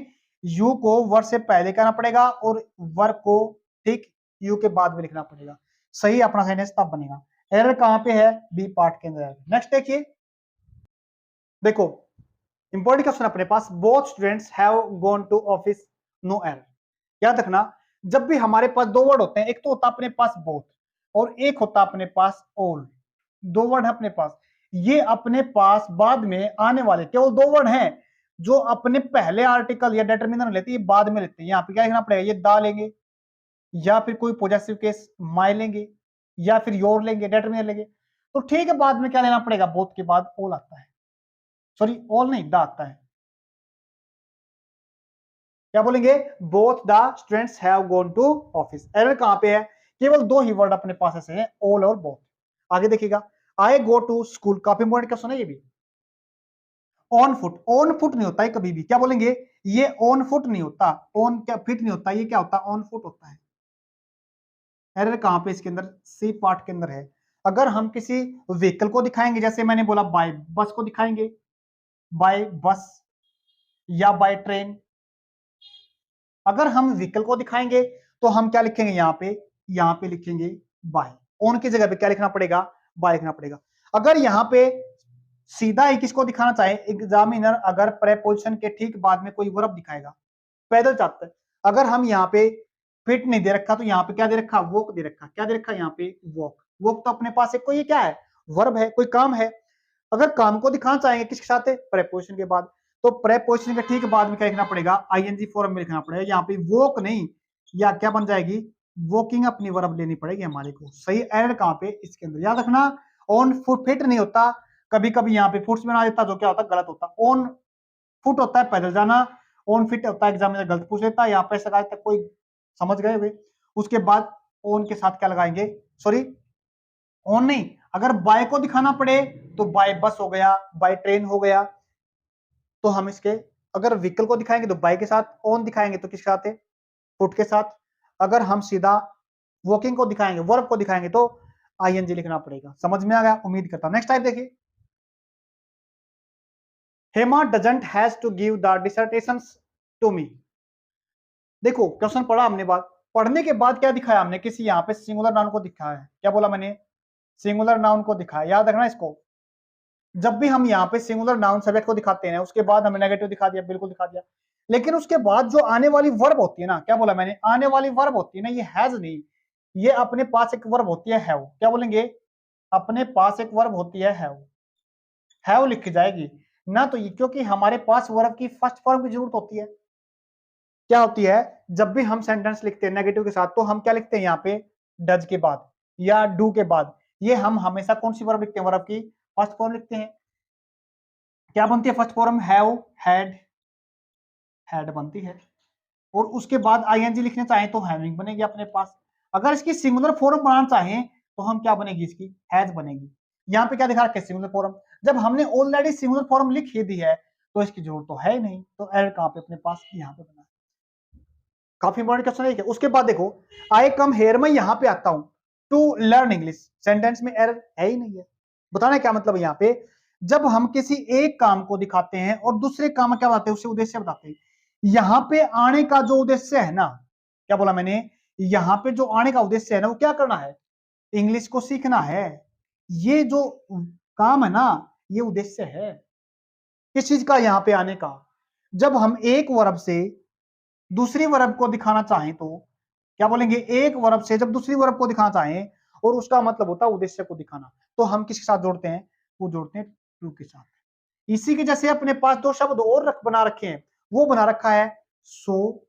यू को वर्ड से पहले लेके आना पड़ेगा और वर्ब को ठीक यू के बाद में लिखना पड़ेगा। सही अपना सेंटेंस तब बनेगा। एरर कहां पे है, बी पार्ट के अंदर। नेक्स्ट देखिए, देखो इंपॉर्टेंट क्वेश्चन अपने पास, both students have gone to office, no error. याद रखना, जब भी हमारे पास दो वर्ड होते हैं, एक तो होता है अपने पास बोथ और एक होता है अपने पास ऑल। दो वर्ड है अपने पास, ये अपने पास बाद में आने वाले केवल दो वर्ड हैं जो अपने पहले आर्टिकल या डिटरमिनर लेते हैं, ये बाद में लेते हैं। यहाँ पे क्या लिखना पड़ेगा, ये दा लेंगे या फिर कोई पॉजेसिव केस माई लेंगे या फिर योर लेंगे, डिटरमिनर लेंगे। तो ठीक है, बाद में क्या लेना पड़ेगा, बोथ के बाद ऑल आता है, सॉरी ऑल नहीं, दा आता है। क्या बोलेंगे, both the students have gone to office. Error कहां पे है, केवल दो ही वर्ड अपने पास ऐसे हैं, ऑल और बोथ। आगे देखिएगा, आई गो टू स्कूल, काफी इंपॉर्टेंट क्वेश्चन है ये भी। ऑन फुट, ऑन फुट नहीं होता है कभी भी। क्या बोलेंगे, ये ऑन फुट नहीं होता, ऑन क्या फिट नहीं होता, ये क्या होता है, ऑन फुट होता है। एरर कहां पे, इसके अंदर सी पार्ट के अंदर है। अगर हम किसी व्हीकल को दिखाएंगे, जैसे मैंने बोला बाय बस को दिखाएंगे, बाय बस या बाय ट्रेन, अगर हम व्हीकल को दिखाएंगे तो हम क्या लिखेंगे, यहाँ पे लिखेंगे बाय। ऑन की जगह पे क्या लिखना पड़ेगा, बाय लिखना पड़ेगा। अगर यहाँ पे सीधा ही किसको दिखाना चाहे, एग्जामिनर अगर प्रेपोजिशन के ठीक बाद में कोई वर्ब दिखाएगा, पैदल जाता है, अगर हम यहाँ पे फिट नहीं दे रखा तो यहाँ पे क्या दे रखा, वॉक दे रखा। क्या दे रखा यहाँ पे, वॉक। वॉक तो अपने पास एक कोई क्या है, वर्ब है, कोई काम है। अगर काम को दिखाना चाहेंगे किसके साथ है, प्रेपोजिशन के बाद, तो प्रेपोजिशन के ठीक बाद में क्या लिखना पड़ेगा, आईएनजी फॉर्म में लिखना पड़ेगा। यहाँ पे वॉक नहीं, या क्या बन जाएगी, वॉकिंग अपनी वर्ब लेनी पड़ेगी हमारे को। सही एरर कहां पे, इसके अंदर। याद रखना, ऑन फुट फिट नहीं होता, कभी कभी यहाँ पे फुट्स बना देता, जो क्या होता है, गलत होता। ऑन फुट होता है पैदल जाना, ऑन फिट होता है एग्जामिनर गलत पूछ लेता है। यहाँ पे तक कोई समझ गए हुए। उसके बाद ऑन के साथ क्या लगाएंगे, सॉरी ऑन नहीं, अगर बाय को दिखाना पड़े तो बाय बस हो गया, बाय ट्रेन हो गया। तो हम इसके अगर व्हीकल को दिखाएंगे तो बाय के साथ, ऑन दिखाएंगे तो किसके साथ है, फुट के साथ। अगर हम सीधा वॉकिंग को दिखाएंगे, वर्ब को दिखाएंगे तो आईएनजी लिखना पड़ेगा। समझ में आ गया, उम्मीद करता हूं। नेक्स्ट टाइप देखिए, Hema doesn't has to give the dissertations to me. देखो क्वेश्चन पढ़ा हमने, बात पढ़ने के बाद क्या दिखाया हमने, किसी यहाँ पे सिंगुलर नाउन को दिखाया है। क्या बोला मैंने, सिंगुलर नाउन को दिखाया। याद रखना इसको, जब भी हम यहाँ पे सिंगुलर नाउन सब्जेक्ट को दिखाते हैं, उसके बाद हमें नेगेटिव दिखा दिया, बिल्कुल दिखा दिया। लेकिन उसके बाद जो आने वाली वर्ब होती है ना, क्या बोला मैंने, आने वाली वर्ब होती है ना, ये हैज नहीं, ये अपने पास एक वर्ब होती है हैव। क्या बोलेंगे, अपने पास एक वर्ब होती है हैव लिखी जाएगी ना। तो ये क्योंकि हमारे पास वर्ब की फर्स्ट फॉर्म की जरूरत होती है। क्या होती है, जब भी हम सेंटेंस लिखते हैं नेगेटिव के साथ, तो हम क्या लिखते हैं यहाँ पे, डज के बाद या डू के बाद। ये हम हमेशा कौन सी वर्ब लिखते हैं, वर्ब की फर्स्ट फॉर्म लिखते हैं। क्या बनती है फर्स्ट फॉर्म, हैव, हैड बनती है। और उसके बाद आईएनजी लिखना चाहें तो हैविंग बनेगी अपने पास। अगर इसकी सिंगुलर फॉर्म बनाना चाहें तो हम क्या बनेगी, इसकी हैज बनेगी। यहाँ पे क्या दिखा रखा है, सिंगुलर फॉर्म। जब हमने ऑलरेडी सिंगुलर फॉर्म लिख ही दी है तो इसकी जरूरत तो है ही नहीं। तो एरर कहां पे, अपने पास यहाँ पे बना। काफी इंपॉर्टेंट क्वेश्चन है। उसके बाद देखो, आई कम हेयर, मैं यहाँ पे आता हूँ टू लर्न इंग्लिश। सेंटेंस में एरर है ही नहीं है। बताना क्या मतलब है यहाँ पे, जब हम किसी एक काम को दिखाते हैं और दूसरे काम में क्या बताते हैं, उसे उद्देश्य बताते हैं। यहाँ पे आने का जो उद्देश्य है ना, क्या बोला मैंने, यहाँ पे जो आने का उद्देश्य है ना, वो क्या करना है, इंग्लिश को सीखना है। ये जो काम है ना, ये उद्देश्य है किस चीज का, यहाँ पे आने का। जब हम एक वर्ब से दूसरी वर्ब को दिखाना चाहें तो क्या बोलेंगे, एक वर्ब से जब दूसरी वर्ब को दिखाना चाहें और उसका मतलब होता है उद्देश्य को दिखाना, तो हम किसके साथ जोड़ते हैं, वो जोड़ते हैं टू के साथ। इसी के जैसे अपने पास दो शब्द और बना रखे हैं, वो बना रखा है सो,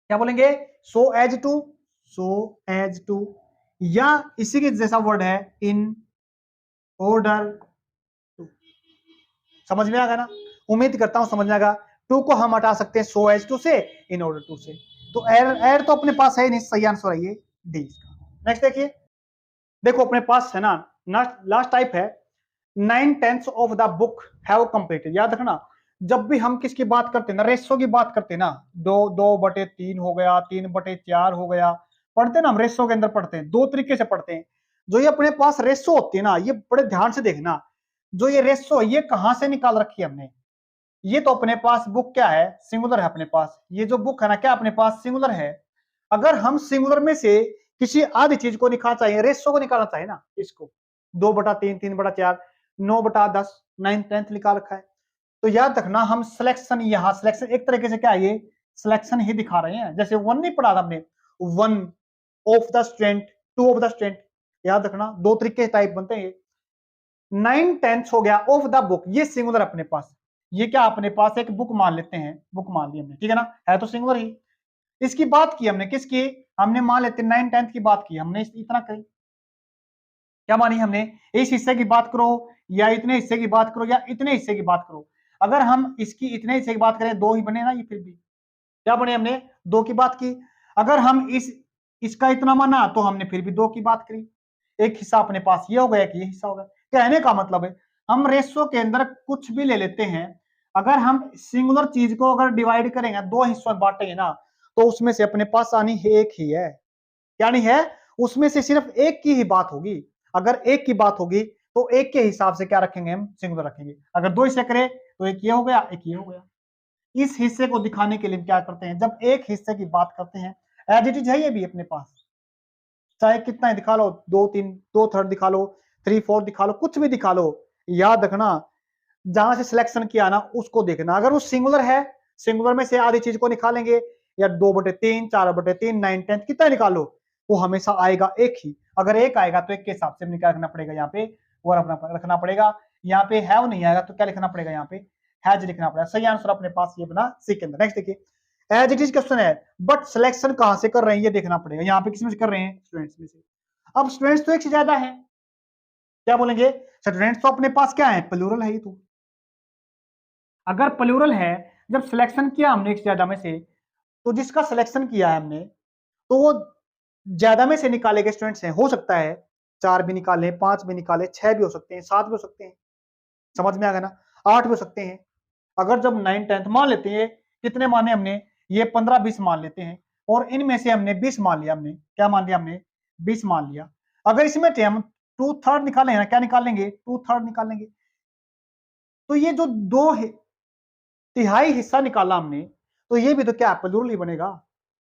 क्या बोलेंगे, so as to, so as to, या इसी के जैसा वर्ड है इन ऑर्डर टू। समझ में आ गया ना, उम्मीद करता हूं समझ में आएगा। टू को हम हटा सकते हैं सो एज टू से, इन ऑर्डर टू से। तो एर तो अपने पास है नहीं, सही आंसर है ये डी इसका। नेक्स्ट देखिए, देखो अपने पास है ना, लास्ट टाइप है 9/10 of the book have completed. याद रखना, जब भी हम किसकी बात करते हैं ना, रेशो की बात करते हैं ना, 2/3 हो गया, 3/4 हो गया, पढ़ते हैं ना हम रेशो के अंदर पढ़ते हैं, दो तरीके से पढ़ते हैं। जो ये अपने पास रेशो होती है ना, ये बड़े ध्यान से देखना, जो ये रेशो ये कहां से निकाल रखी है हमने। ये तो अपने पास बुक क्या है, सिंगुलर है अपने पास। ये जो बुक है ना, क्या अपने पास सिंगुलर है। अगर हम सिंगुलर में से किसी आधी चीज को निकालना चाहिए, रेशो को निकालना चाहिए ना, इसको 2/3, 3/4, 9/10, 9/10 निकाल रखा है। तो याद रखना, हम सिलेक्शन, यहाँ सिलेक्शन एक तरीके से क्या है, ये सिलेक्शन ही दिखा रहे हैं। जैसे वन नहीं पढ़ा था हमने, one of the student, two of the student. याद रखना, दो तरीके से टाइप बनते हैं। 9/10 हो गया ऑफ द बुक, ये सिंगुलर अपने पास। ये क्या अपने पास एक बुक मान लेते हैं, बुक मान ली हमने, ठीक है ना, है तो सिंगुलर ही। इसकी बात की हमने, किसकी, हमने मान लेते 9/10 की बात की हमने, इतना करी, क्या मानी हमने, इस हिस्से की बात करो या इतने हिस्से की बात करो या इतने हिस्से की बात करो। अगर हम इसकी इतने हिस्से की बात करें, दो ही बने ना, ये फिर भी क्या बने, हमने दो की बात की। अगर हम इसका इतना माना तो हमने फिर भी दो की बात करी। एक हिस्सा अपने पास ये हो गया कि ये हिस्सा हो गया। कहने का मतलब है, हम रेशो के अंदर कुछ भी ले लेते हैं, अगर हम सिंगुलर चीज को अगर डिवाइड करेंगे, दो हिस्सों में बांटेंगे ना, तो उसमें से अपने पास आनी एक ही है, क्या नहीं है, उसमें से सिर्फ एक की ही बात होगी। अगर एक की बात होगी तो एक के हिसाब से क्या रखेंगे, हम सिंगुलर रखेंगे। अगर दो हिस्से करें तो एक ये हो गया, एक ये हो गया। इस हिस्से को दिखाने के लिए क्या करते हैं, जब एक हिस्से की बात करते हैं, एज इट इज है ये भी अपने पास, चाहे कितना ही दिखा लो, 2/3, 2/3 दिखा लो, 3/4 दिखा लो, कुछ भी दिखा लो। याद रखना, जहां से सिलेक्शन किया ना उसको देखना। अगर वो सिंगुलर है, सिंगुलर में से आधी चीज को निकालेंगे, या 2/3, 4/3, 9/10 कितना निकालो, वो हमेशा आएगा एक ही। अगर एक आएगा तो एक के हिसाब से निकाल रखना पड़ेगा, यहाँ पे वो रखना पड़ेगा। यहाँ पे हैव नहीं आएगा तो क्या लिखना पड़ेगा, यहाँ पे हैज लिखना पड़ेगा। सही आंसर अपने पास ये बना सी के अंदर। नेक्स्ट देखिए, एज इट इज क्वेश्चन है, बट सिलेक्शन कहां से कर रहे हैं ये देखना पड़ेगा। यहाँ पे किसमें से कर रहे हैं, स्टूडेंट्स में से। अब स्टूडेंट्स तो एक से ज्यादा है, क्या बोलेंगे, स्टूडेंट्स तो अपने पास क्या है, प्लूरल है ये तो। अगर प्लूरल है, जब सिलेक्शन किया हमने एक से ज्यादा में से, तो जिसका सिलेक्शन किया है हमने, तो वो ज्यादा में से निकाले गए स्टूडेंट्स हैं। हो सकता है 4 भी निकाले, 5 भी निकाले, 6 भी हो सकते हैं, 7 भी हो सकते हैं। समझ में आ गया ना, 8 भी हो सकते हैं। अगर जब 9/10 मान लेते हैं, कितने माने हमने, ये 15-20 मान लेते हैं, और इनमें से हमने 20 मान लिया, हमने क्या मान लिया, हमने 20 मान लिया। अगर इसमें से हम 2/3 निकालें ना, क्या निकालेंगे, 2/3 निकालेंगे। तो ये जो 2/3 हिस्सा निकाला हमने, तो ये भी तो क्या प्लूरल ही बनेगा।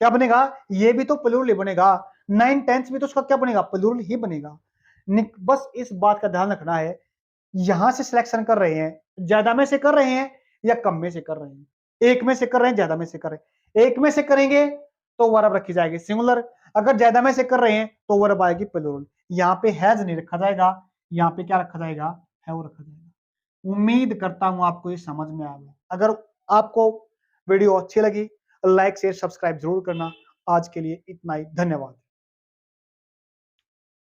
क्या बनेगा, ये भी तो प्लूरल ही बनेगा। 9/10 भी तो उसका क्या बनेगा, प्लूरल ही बनेगा। बस इस बात का ध्यान रखना है, यहां से सिलेक्शन कर रहे हैं, ज्यादा में से कर रहे हैं या कम में से कर रहे हैं। एक में से कर रहे हैं, ज्यादा में से कर रहे हैं। एक में से करेंगे तो वर्ब रखी जाएगी सिंगुलर, अगर ज्यादा में से कर रहे हैं तो वर्ब आएगी प्लूरल। यहाँ पे हैज नहीं रखा जाएगा, यहाँ पे क्या रखा जाएगा, है वो रखा जाएगा। उम्मीद करता हूं आपको ये समझ में आ गया। अगर आपको वीडियो अच्छी लगी, लाइक शेयर सब्सक्राइब जरूर करना। आज के लिए इतना ही, धन्यवाद।